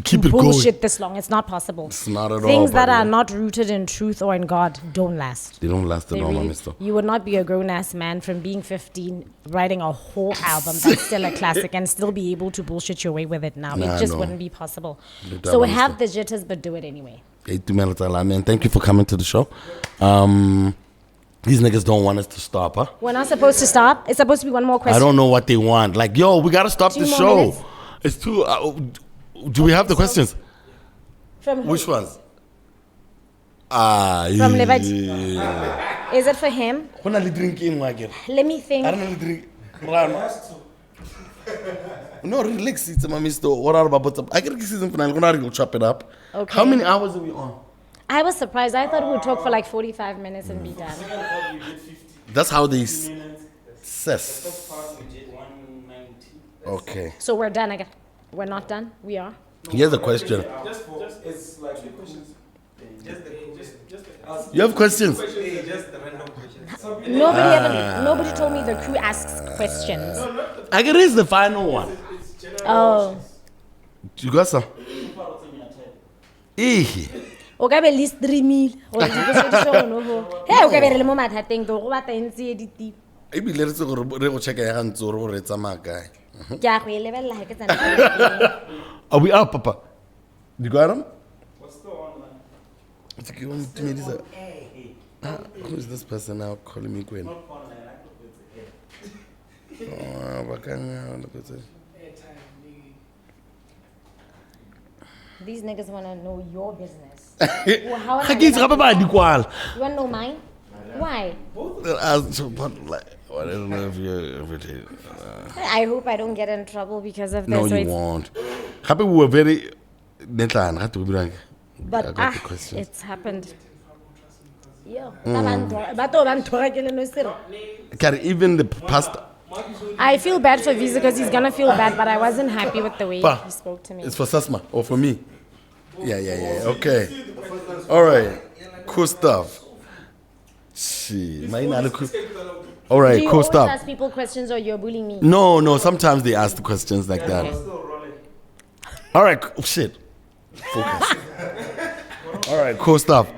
keep it bullshit going. this long. It's not possible. It's not at all. Things that buddy. are not rooted in truth or in God don't last. They don't last at They all, really- mister. you would not be a grown-ass man from being 15 writing a whole album that's still a classic and still be able to bullshit your way with it now. Nah, It just no. wouldn't be possible. You So don't have the jitters, but do it anyway. Hey, Tumela, man. Thank you for coming to the show. These niggas don't want us to stop, huh? We're not supposed to stop. It's supposed to be one more I question. don't know what they want. Like, yo, we gotta stop 2 the more show. minutes? It's too. Do we have the questions? From who? Which ones? From Liberty. yeah. Is it for him? When are you drinking, Michael? Let me think. I don't know drink. No, relax. It's my mister. What are about? I can season finale. We'll chop it up. Okay. How many hours are we on? I was surprised. I thought we would talk for like 45 minutes and be done. That's how they says. Okay. So we're done again. We're not done. We are. Here's a question. It's like 2 questions. You have questions? Just the random questions. Nobody told me the crew asks questions. I can raise the final one. Oh. You got some? Eh. O ka be list 3,000. Hey, o ka be re le mo mathateng to go batla ntse editi. Ebile re tse gore re go check ya gantse gore go re tsamaya kae. Ke a go e lebella ha ke tsana. Are we up, Papa? You got him? What's the online? It's like you want to me this. Who is this person now calling me Gwen? These niggas want to know your business. Ga how am I ke itse gape ba di kwala. You want to know mine? Why? I don't know if you're everything. I hope I don't get in trouble because of this. No, so you it's- won't. Gape we were very netlana ga to be But I got the questions. it's happened. Yo, bato ba nthora ke le no sere. Carry even the pastor. I feel bad for Visa because he's gonna feel bad, but I wasn't happy with the way Pa, he spoke to me. It's for Sesma or for me? Yeah. Okay. All right. Cool stuff. Shit. All right. Do you Cool always stuff. ask people questions or you're bullying me? No. Sometimes they ask the questions like that. All right. Shit. Focus. All right. Cool stuff.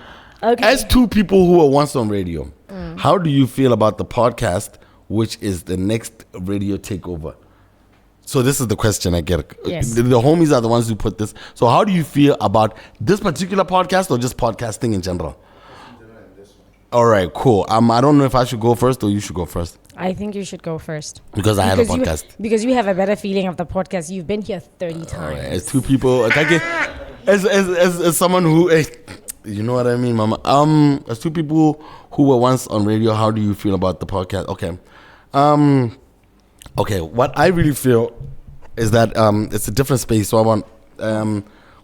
Okay. As two people who were once on radio, how do you feel about the podcast, which is the next radio takeover? So this is the question I get. Yes. The homies are the ones who put this. So how do you feel about this particular podcast or just podcasting in general? All right, cool. I don't know if I should go first or you should go first. I think you should go first. Because I had a podcast. Because you have a better feeling of the podcast. You've been here 30 times. As two people, as someone who, you know what I mean, Mama. As two people who were once on radio, how do you feel about the podcast? Okay, okay. What I really feel is that it's a different space. So I want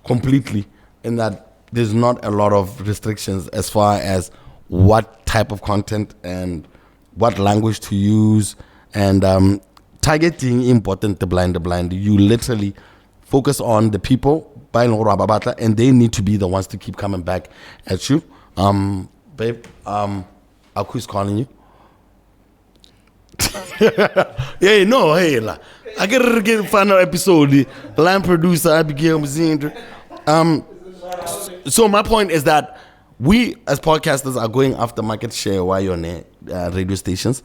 completely in that there's not a lot of restrictions as far as what type of content and what language to use and targeting important the blind. You literally focus on the people and they need to be the ones to keep coming back at you. Babe, who's calling you? Yeah, no, hey, I get final episode. Line producer Abigail, Muzenda. So my point is that we as podcasters are going after market share while you're on radio stations,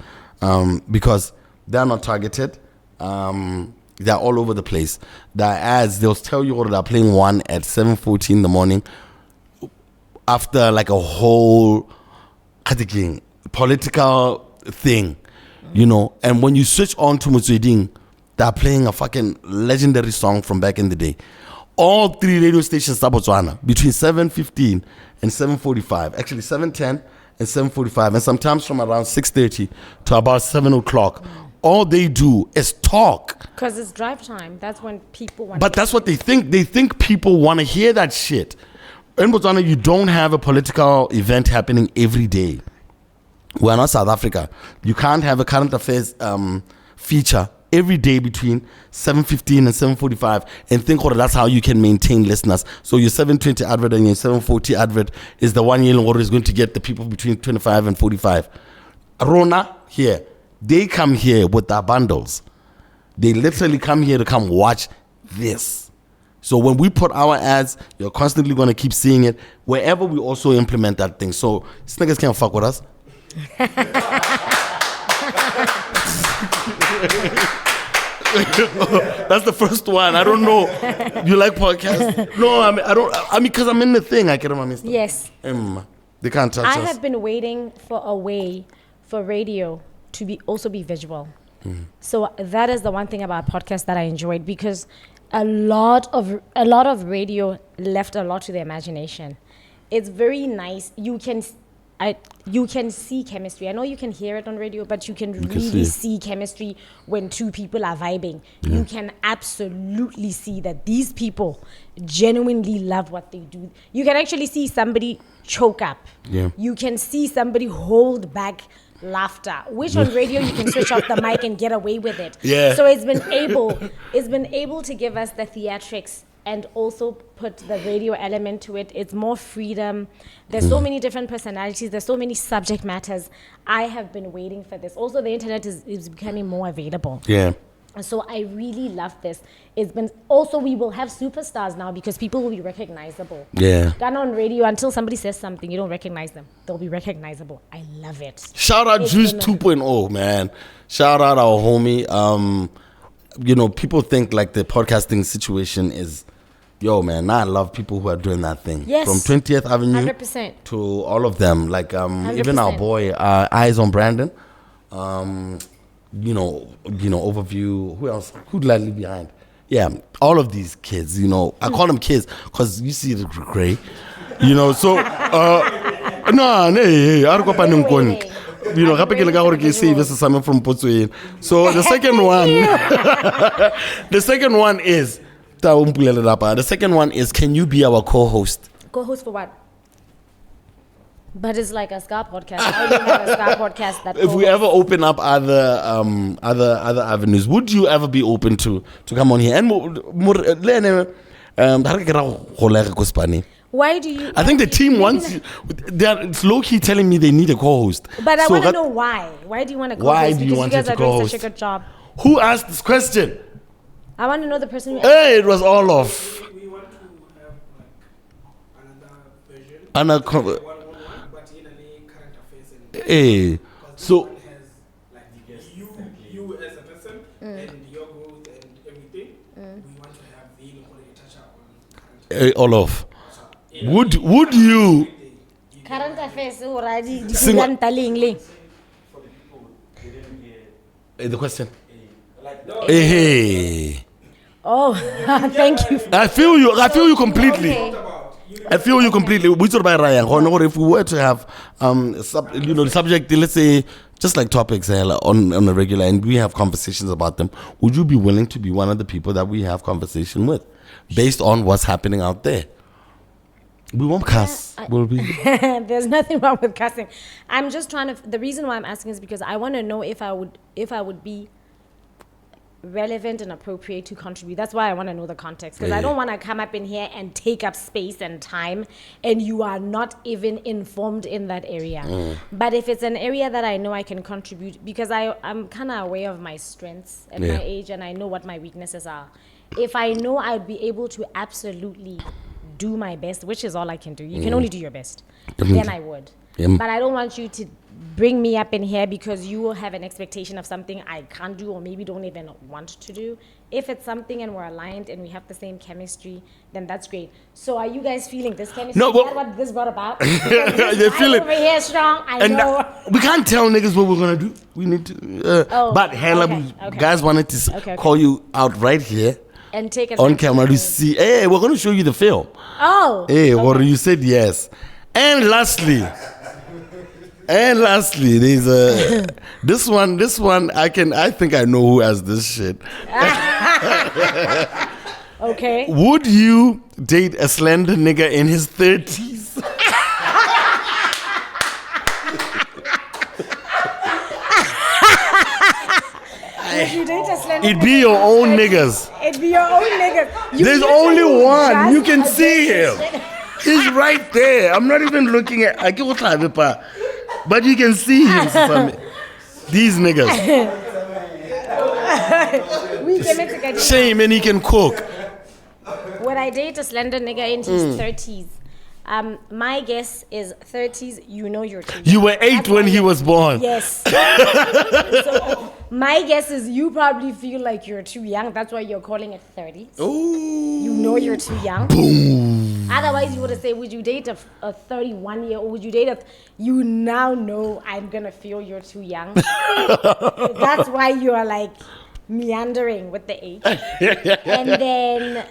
because they're not targeted. They're all over the place. The ads, they'll tell you they're playing one at 7:40 in the morning after like a whole political thing, you know. And when you switch on to Muzenda, they're playing a fucking legendary song from back in the day. All three radio stations in Botswana between 7:15 and 7:45, actually 7:10 and 7:45, and sometimes from around 6:30 to about 7 o'clock. All they do is talk. Because it's drive time. That's when people want But that's what they think. They think people want to hear that shit. In Botswana, you don't have a political event happening every day. We're not South Africa. You can't have a current affairs feature every day between 7:15 and 7:45, and think that's how you can maintain listeners. So your 7:20 advert and your 7:40 advert is the one year is going to get the people between 25 and 45. Rona here, they come here with their bundles. They literally come here to come watch this. So when we put our ads, you're constantly going to keep seeing it wherever we also implement that thing. So these niggas can't fuck with us. That's the first one. I don't know. You like podcasts? No, I mean, because I'm in the thing. I get them, Mr. Yes. They can't touch us. I have been waiting for a way for radio to also be visual. So that is the one thing about podcasts that I enjoyed, because a lot of radio left a lot to the imagination. It's very nice. You can see chemistry. I know you can hear it on radio, but you can really see chemistry when two people are vibing. Yeah. You can absolutely see that these people genuinely love what they do. You can actually see somebody choke up. Yeah. You can see somebody hold back laughter, which on radio you can switch off the mic and get away with it. Yeah. So it's been able to give us the theatrics and also put the radio element to it. It's more freedom. There's so many different personalities. There's so many subject matters. I have been waiting for this. Also, the internet is becoming more available. Yeah. So I really love this. It's been also, we will have superstars now because people will be recognizable. Yeah. Ghana on radio, until somebody says something, you don't recognize them. They'll be recognizable. I love it. Shout out Juice 2.0, man. Shout out our homie. People think like the podcasting situation is, yo, man, I love people who are doing that thing. Yes. From 20th Avenue 100%. to all of them. Like, even our boy, Eyes on Brandon. Overview. Who else? Who'd I leave behind? Yeah, all of these kids, I call them kids because you see the gray. So, something from Botswana. So the second one is, the second one is, can you be our co-host? Co-host for what? But it's like a Scar podcast. I don't have a Scar podcast that. If we ever open up other avenues, would you ever be open to come on here? And why do you? I think the team wants you. It's low key telling me they need a co-host. But I want to know why. Why do you want to co-host? Why do you want to co-host? Because you guys are doing such a good job. Who asked this question? I want to know the person. Hey, it was all off. We want to have another version. But in any current affairs. Hey, so. You as a person and your growth and everything. We want to have the touch up on current. All off. Would you? Current affairs already. The question. Hey. Oh, thank you. I feel you completely. Okay. I feel you completely. We talked about Ryan. If we were to have the subject, let's say, just like topics on a regular, and we have conversations about them, would you be willing to be one of the people that we have conversation with, based on what's happening out there? We won't cuss. There's nothing wrong with cussing. I'm just trying to. The reason why I'm asking is because I want to know if I would be relevant and appropriate to contribute. That's why I want to know the context, because I don't want to come up in here and take up space and time and you are not even informed in that area. But if it's an area that I know I can contribute, because I'm kind of aware of my strengths at my age and I know what my weaknesses are. If I know I'd be able to absolutely do my best, which is all I can do. You can only do your best. Then I would. But I don't want you to bring me up in here because you will have an expectation of something I can't do or maybe don't even want to do. If it's something and we're aligned and we have the same chemistry, then that's great. So are you guys feeling this chemistry? No, but what this brought about? They feel it over here strong. I know. We can't tell niggas what we're gonna do. We need to. Guys wanted to call you out right here. And take it on camera to see. Hey, we're gonna show you the film. Oh. Hey, what you said yes. And lastly, there's this one. I think I know who has this shit. Okay. Would you date a slender nigga in his 30s? Would you date a slender It'd be your own niggas. It'd be your own niggas. There's only one. You can see him. He's right there. I'm not even looking at. But you can see him. These niggas. We came in together. Shame, and he can cook. Would I date a slender nigga in his 30s? My guess is 30s. You know you're too young. You were 8 when he was born. Yes. So my guess is you probably feel like you're too young. That's why you're calling it 30s. Ooh. You know you're too young. Boom. Otherwise, you would have said, would you date a 31-year or would you date you now know I'm going to feel you're too young. That's why you are like meandering with the age. And then...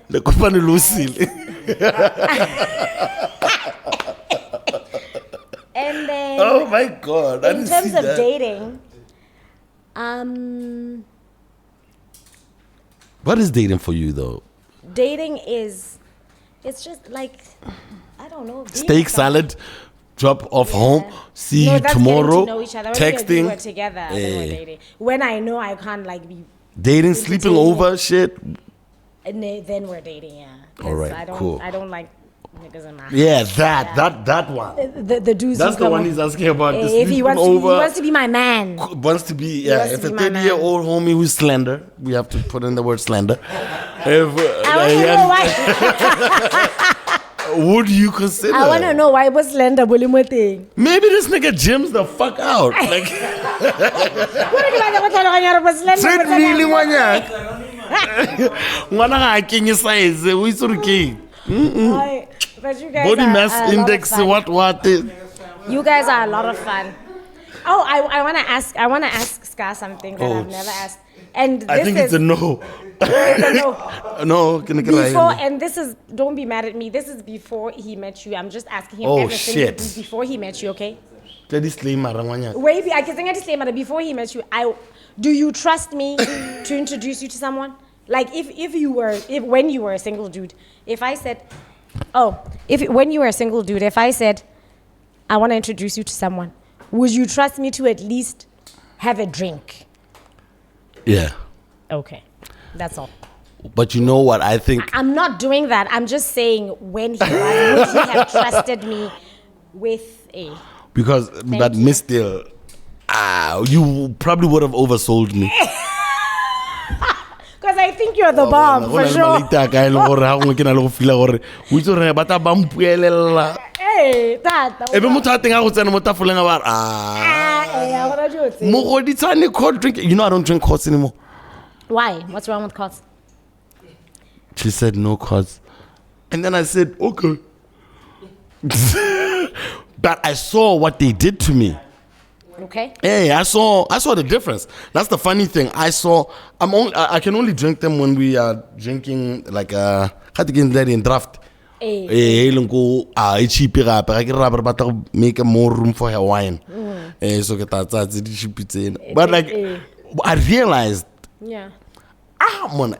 And then... Oh my God. In terms of dating... What is dating for you though? Dating is... It's just like... I don't know. Steak salad, drop off home, see you that's tomorrow, getting to know each other. When texting. we're together, then we're dating. When I know I can't like be... Dating, sleeping over, shit. And then we're dating, yeah. All right, cool. I don't like niggas in my house. Yeah, that one. The dudes. That's the one he's asking about. The If he sleeping wants, over. he wants to be my man. Wants to be, yeah. wants If to a be my man. 30-year-old homie who's slender, we have to put in the word slender. I want to know why. Would you consider? I want to know why was slender Beleme thing. Maybe this nigga gyms the fuck out. Like, Said really wanyak. Ngwana ga kenye size, we sort of king. But you guys Body are mass a lot of index, fun. what? You guys are a lot of fun. Oh, I want to ask Scar something that I've never asked. And this I think it's a no. it's a no. No, Before, and this is, don't be mad at me. This is before he met you. I'm just asking him. Oh, everything shit. Before he met you, okay? Disclaimer, Rangwanya. Wait, I can say that before he met you, do you trust me to introduce you to someone? Like when you were a single dude, if I said, when you were a single dude, if I said, I want to introduce you to someone, would you trust me to at least have a drink? Yeah. Okay, that's all. But you know what I think? I'm not doing that. I'm just saying when he was, would he have trusted me with a... Because that you. Mr. You probably would have oversold me. Because I think you're the bomb, for sure. Hey, that. You know I don't drink cots anymore. Why? What's wrong with cots? She said no cots. And then I said, okay. But I saw what they did to me. Okay. Hey, I saw the difference. That's the funny thing. I can only drink them when we are drinking like in draft. It's cheaper. I make more room for her wine. But like I realized,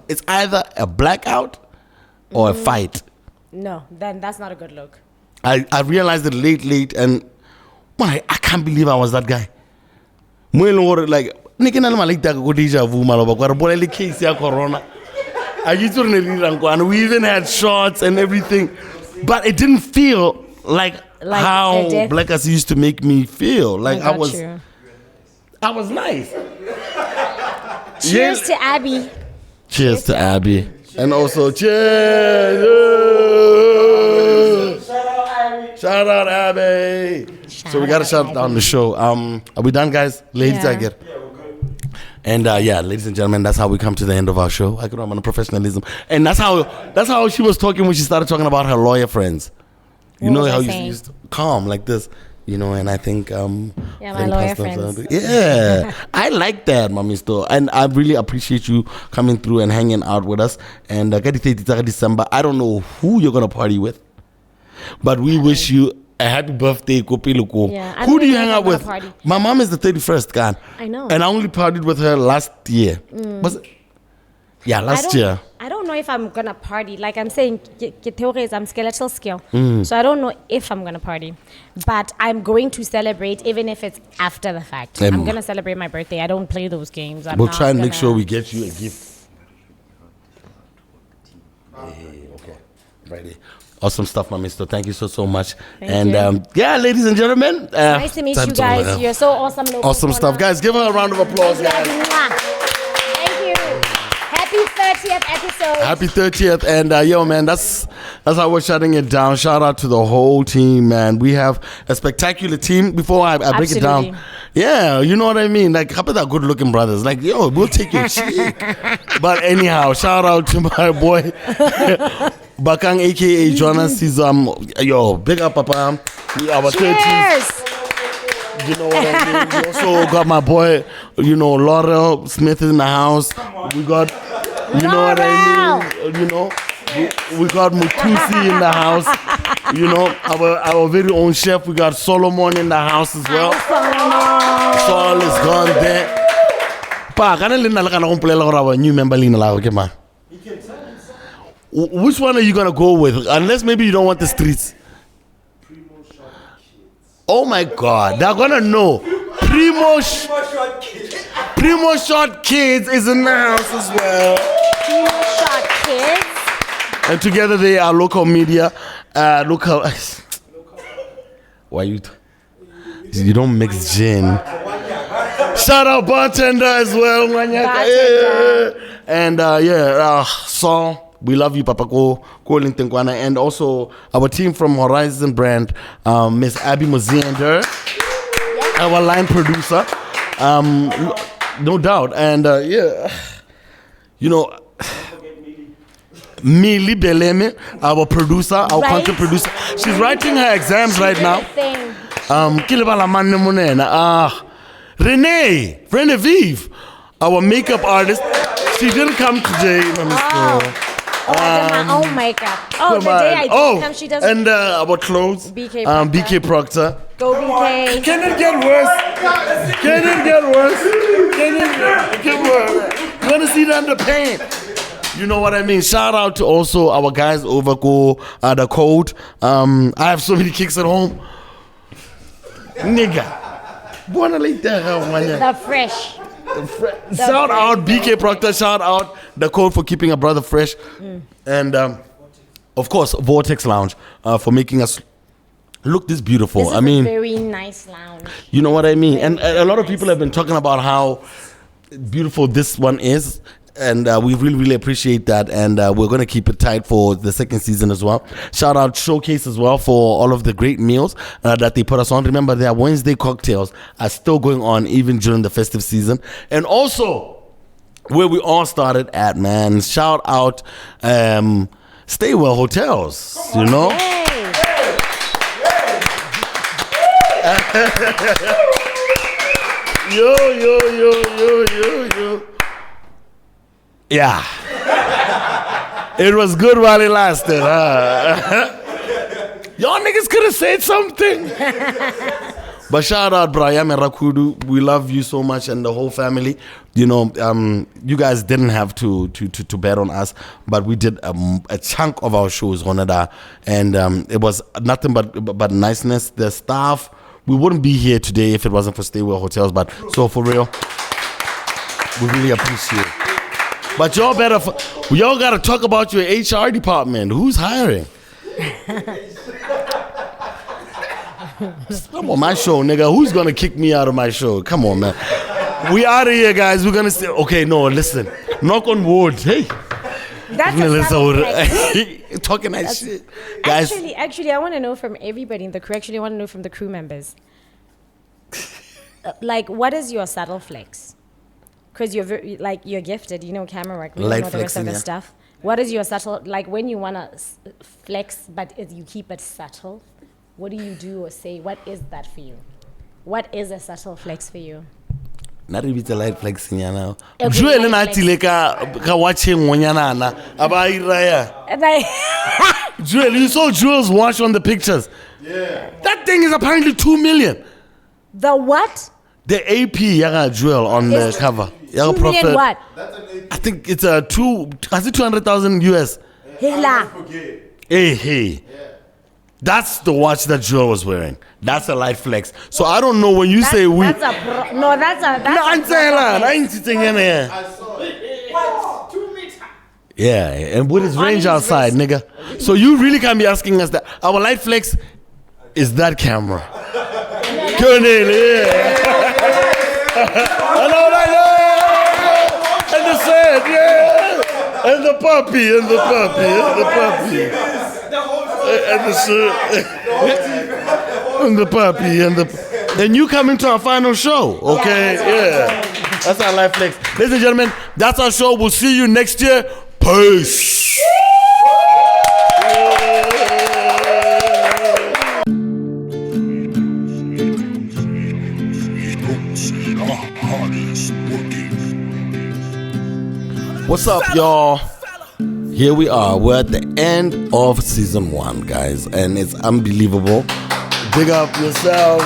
it's either a blackout or a fight. No, then that's not a good look. I realized it late, and I can't believe I was that guy. Like, corona. And we even had shots and everything, but it didn't feel like how Black Ass used to make me feel. Like I was nice. Cheers to Abby. Cheers to Abby. And also cheers. Shout out Abby. So we gotta shut down the show. Are we done, guys? Ladies, I get. And ladies and gentlemen, that's how we come to the end of our show. I could run on professionalism, and that's how she was talking when she started talking about her lawyer friends. You know how you used to calm like this, you know. And I think my lawyer friends. Yeah, I like that, Mami Sto, and I really appreciate you coming through and hanging out with us. And December, I don't know who you're gonna party with, but we wish you a happy birthday, Kopiluko. Yeah, who do you hang out with? Party. My mom is the 31st, God. I know. And I only partied with her last year. Was it? Yeah, last year. I don't don't know if I'm gonna party. Like I'm saying, I'm skeletal skill, so I don't know if I'm gonna party, but I'm going to celebrate even if it's after the fact. I'm gonna celebrate my birthday. I don't play those games. We'll try and make sure we get you a gift. Okay, righty. Awesome stuff, my mister. Thank you so much. Thank you. Yeah, ladies and gentlemen. Nice to meet you guys. You're so awesome. Awesome stuff. Guys, give her a round of applause, guys. Thank you. Happy 30th episode. Happy 30th. And yo, man, that's how we're shutting it down. Shout out to the whole team, man. We have a spectacular team. Before I break it down. Yeah, you know what I mean? Like, how about that good looking brothers? Like, yo, we'll take your chick. But anyhow, shout out to my boy Bakang, aka Jonas. He's yo, big up, Papa. Our 30s. You know what I mean? We also got my boy, Laurel Smith in the house. We got, know what I mean? We got Mutusi in the house. Our very own chef. We got Solomon in the house as well. Sol is gone there. Pa, can I our new member Lina? Which one are you gonna go with? Unless maybe you don't want the streets. Oh my God, they're gonna know. Primo Short Kids is in the house as well. Primo Short Kids. And together they are local media. Local. Why you don't mix gin. Shout out Bartender as well. Bartender. And Saul. We love you, Papa Ko Lintengwana, and also our team from Horizon Brand, Miss Abby Muzenda, our line producer, no doubt, and Millie Beleme, our producer, our content producer. She's writing her exams right now. Renee Vive, our makeup artist. She didn't come today, my own makeup. The day I did come, she does. And our clothes. BK Proctor. Go BK. Can it get worse? You want to see the underpaint? You know what I mean? Shout out to also our guys over the code. I have so many kicks at home. Nigga. The fresh. Shout out BK Proctor. Shout out the code for keeping a brother fresh. And of course Vortex Lounge for making us look this beautiful. This is a very nice lounge. You know what I mean? And a lot of people have been talking about how beautiful this one is. And we really appreciate that, and we're going to keep it tight for the second season as well. Shout out Showcase as well for all of the great meals that they put us on. Remember, their Wednesday cocktails are still going on even during the festive season. And also, where we all started at, man, shout out Stay Well Hotels, you know? Yo. Yeah. It was good while it lasted, huh? Y'all niggas could have said something. But shout out Brian and Rakudu. We love you so much and the whole family. You guys didn't have to bet on us, but we did a chunk of our shows on it. And it was nothing but niceness. The staff, we wouldn't be here today if it wasn't for Stay Well Hotels. But so for real, we really appreciate it. But y'all got to talk about your HR department. Who's hiring? Come on, my show, nigga. Who's going to kick me out of my show? Come on, man. We out of here, guys. We're going to say, okay, no, listen. Knock on wood. Hey. That's talking that shit. Guys. Actually, I want to know from everybody in the crew. Actually, I want to know from the crew members. What is your subtle flex? Because you're you're gifted, camera work, you know the rest of the stuff. What is your subtle, when you want to flex, but you keep it subtle, what do you do or say? What is that for you? What is a subtle flex for you? Not even the light flexing, now. Jewel and I watching one yana. Jewel, you saw Jewel's watch on the pictures. Yeah. That thing is apparently 2 million. The what? The AP Yaga Jewel on the It's cover. 2 million what? I think it's a 200,000 US. Hela. Hey. That's the watch that Jewel was wearing. That's a light flex. So I don't know when you say we. That's a no. That's a. No, I'm saying that. I ain't sitting in here. What? 2 meters. Yeah, and with his range his outside, wrist. nigga. So you really can't be asking us that. Our light flex is that camera. Colonel, yeah. I know that, yeah. And the sand, yeah. And the puppy. And the shirt. And the puppy. And you coming to our final show, okay? Yeah. That's our life flex. Ladies and gentlemen, that's our show. We'll see you next year. Peace. What's up, y'all? Here we are. We're at the end of season 1, guys, and it's unbelievable. Big up yourselves.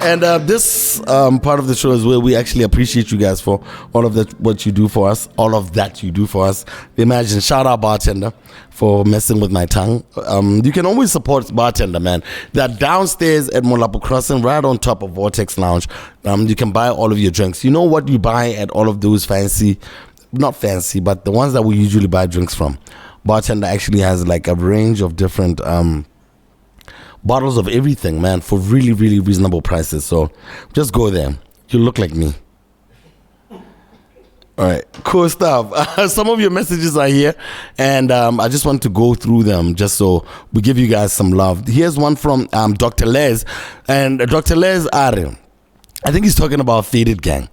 And this part of the show is where we actually appreciate you guys for all of that, what you do for us, all of that you do for us. Imagine, shout out Bartender for messing with my tongue. You can always support Bartender, man. They're downstairs at Molapo Crossing, right on top of Vortex Lounge. You can buy all of your drinks. You know what you buy at all of those fancy, not fancy, but the ones that we usually buy drinks from. Bartender actually has like a range of different bottles of everything, man, for really, really reasonable prices. So just go there. You look like me. All right, cool stuff. Some of your messages are here, and I just want to go through them just so we give you guys some love. Here's one from Dr. Les, and Dr. Les Are. I think he's talking about Faded Gang.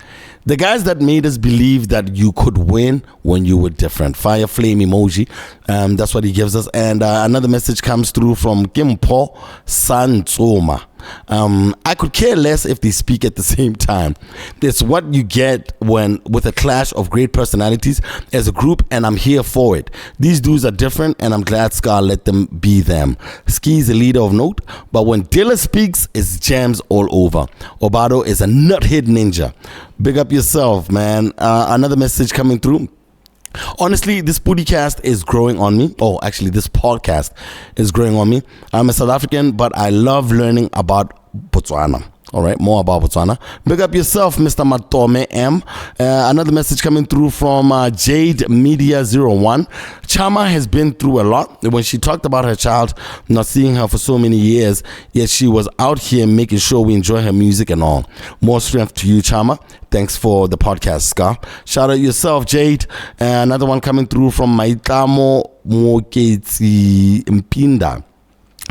The guys that made us believe that you could win when you were different. Fire flame emoji. That's what he gives us. And another message comes through from Kimpo Santsoma. I could care less if they speak at the same time. It's what you get when with a clash of great personalities as a group, and I'm here for it. These dudes are different, and I'm glad Scar let them be them. Ski is a leader of note, but when Dilla speaks, it's jams all over. Obado is a nuthead ninja. Big up yourself, man. Another message coming through. Honestly, this PODI-CAST is growing on me. Oh, actually, this podcast is growing on me. I'm a South African, but I love learning about Botswana. All right, more about Botswana. Big up yourself, Mr. Matome M. Another message coming through from Jade Media 01. Chama has been through a lot. When she talked about her child not seeing her for so many years, yet she was out here making sure we enjoy her music and all. More strength to you, Chama. Thanks for the podcast, Scar. Shout out yourself, Jade. Another one coming through from Maitamo Moketsi Mpinda.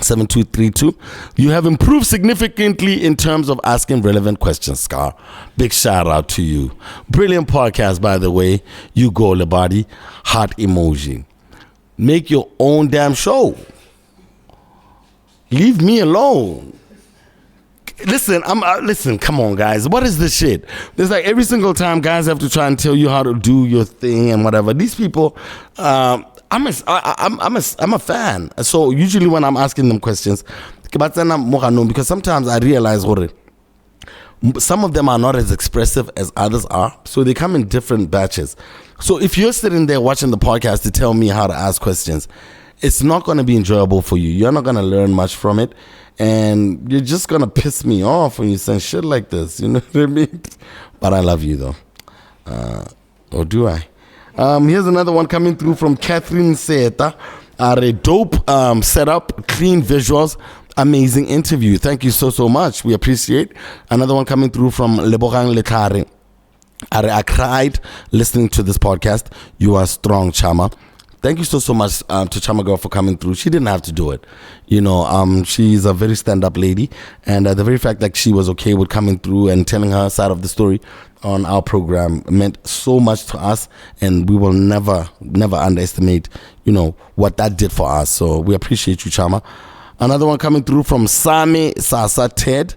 7232. You have improved significantly in terms of asking relevant questions, Scar. Big shout out to you. Brilliant podcast, by the way. You go, Lebadi. Heart emoji. Make your own damn show. Leave me alone. Listen, listen, come on, guys. What is this shit? It's like every single time guys have to try and tell you how to do your thing and whatever. These people, I'm a fan. So usually when I'm asking them questions, because sometimes I realize some of them are not as expressive as others are. So they come in different batches. So if you're sitting there watching the podcast to tell me how to ask questions, it's not going to be enjoyable for you. You're not going to learn much from it. And you're just going to piss me off when you say shit like this. You know what I mean? But I love you, though. Or do I? Here's another one coming through from Catherine Seta. A dope setup, clean visuals, amazing interview. Thank you so much. We appreciate. Another one coming through from Lebogang Letare. I cried listening to this podcast. You are strong, Chama. Thank you so much to Chama Girl for coming through. She didn't have to do it. You know, she's a very stand-up lady. And the very fact that she was okay with coming through and telling her side of the story on our program meant so much to us. And we will never underestimate, you know, what that did for us. So we appreciate you, Chama. Another one coming through from Same Sasa Ted.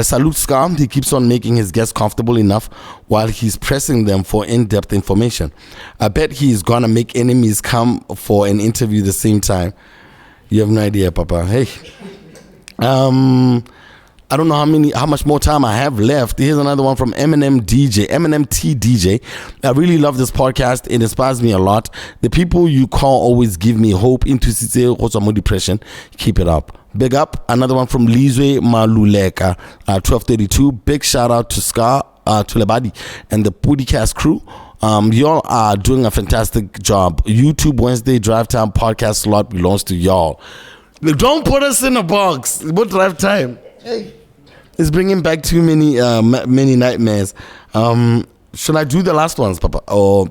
Salute Scar. He keeps on making his guests comfortable enough while he's pressing them for in-depth information. I bet he's gonna make enemies come for an interview the same time. You have no idea, Papa. Hey. I don't know how much more time I have left. Here's another one from Eminem T DJ. I really love this podcast. It inspires me a lot. The people you call always give me hope into depression. Keep it up. Big up. Another one from Lizwe Maluleka, 1232. Big shout out to Scar, to Lebadi and the PODI-CAST crew. Y'all are doing a fantastic job. YouTube Wednesday Drive Time podcast slot belongs to y'all. Don't put us in a box. What drive time? Hey. It's bringing back too many nightmares. Should I do the last ones, Papa? Or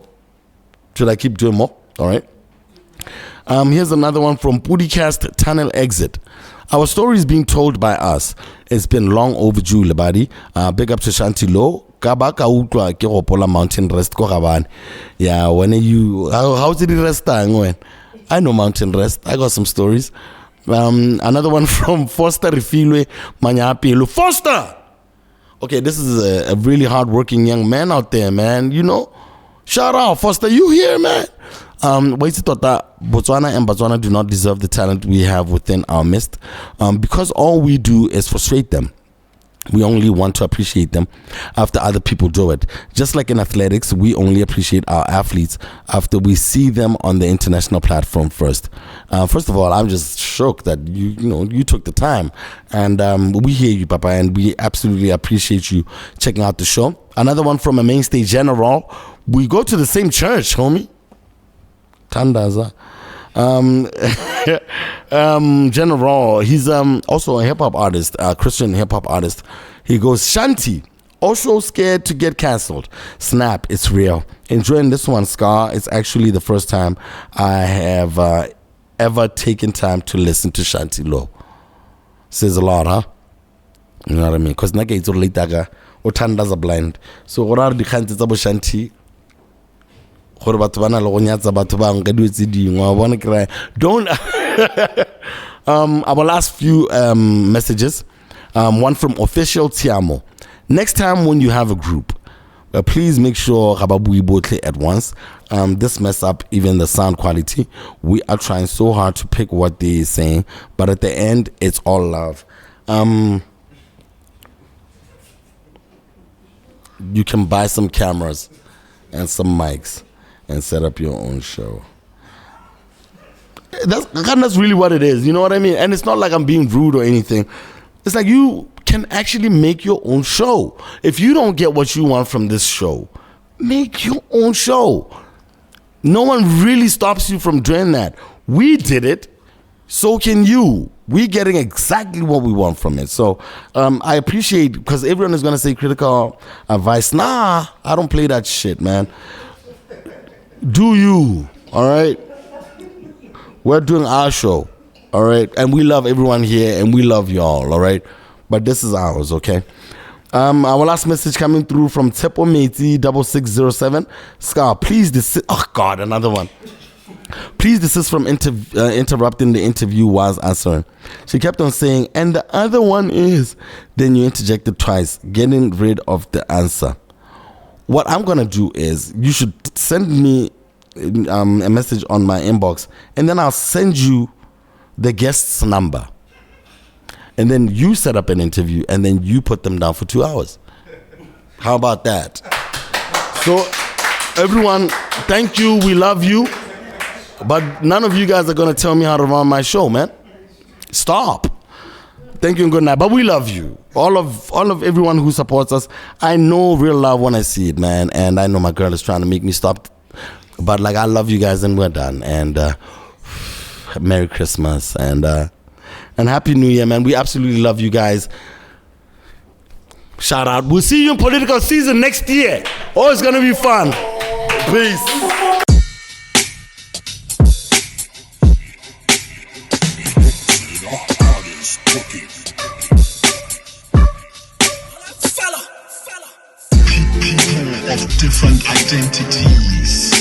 should I keep doing more? All right. Here's another one from PODI-CAST Tunnel Exit. Our story is being told by us. It's been long overdue, Lebadi. Big up to Shanti Lo. Kabaka utwa ke gopola mountain rest ko gabane. Yeah, when you how's it rest time when? I know mountain rest. I got some stories. Another one from Foster Refilwe Manyapelo. Foster! Okay, this is a really hard-working young man out there, man. You know? Shout out, Foster. You here, man? Botswana and Batswana do not deserve the talent we have within our midst because all we do is frustrate them. We only want to appreciate them after other people do it. Just like in athletics, we only appreciate our athletes after we see them on the international platform first. First of all, I'm just shocked that you took the time, and we hear you, Papa, and we absolutely appreciate you checking out the show. Another one from a mainstay general. We go to the same church, homie. Tandaza. General, he's also a hip-hop artist, a Christian hip-hop artist. He goes, Shanti, also scared to get cancelled. Snap, it's real. Enjoying this one, Scar. It's actually the first time I have ever taken time to listen to Shanti Lo. Says a lot, huh? You know what I mean? Because nake it's late daga or tandas are blind. So what are the kinds of Shanti? Don't our last few messages, one from Official Tiamo. Next time when you have a group, please make sure Rababui Botle at once. This mess up even the sound quality. We are trying so hard to pick what they are saying, but at the end it's all love. You can buy some cameras and some mics and set up your own show. That's really what it is. You know what I mean? And it's not like I'm being rude or anything. It's like you can actually make your own show. If you don't get what you want from this show, make your own show. No one really stops you from doing that. We did it, so can you. We're getting exactly what we want from it. So I appreciate, because everyone is going to say critical advice. Nah, I don't play that shit, man. Do you, all right? We're doing our show, all right? And we love everyone here, and we love y'all, all right? But this is ours, okay? Our last message coming through from Tepo Meti 6607. Scar, please desist. Oh, God, another one. Please desist from interrupting the interview while answering. She kept on saying, and the other one is, then you interjected twice, getting rid of the answer. What I'm going to do is, you should send me a message on my inbox, and then I'll send you the guest's number. And then you set up an interview, and then you put them down for 2 hours. How about that? So, everyone, thank you. We love you. But none of you guys are going to tell me how to run my show, man. Stop. Thank you and good night. But we love you. All of everyone who supports us. I know real love when I see it, man. And I know my girl is trying to make me stop. But like, I love you guys, and we're done. And Merry Christmas and Happy New Year, man. We absolutely love you guys. Shout out. We'll see you in political season next year. Oh, it's gonna be fun. Peace. People of different identities.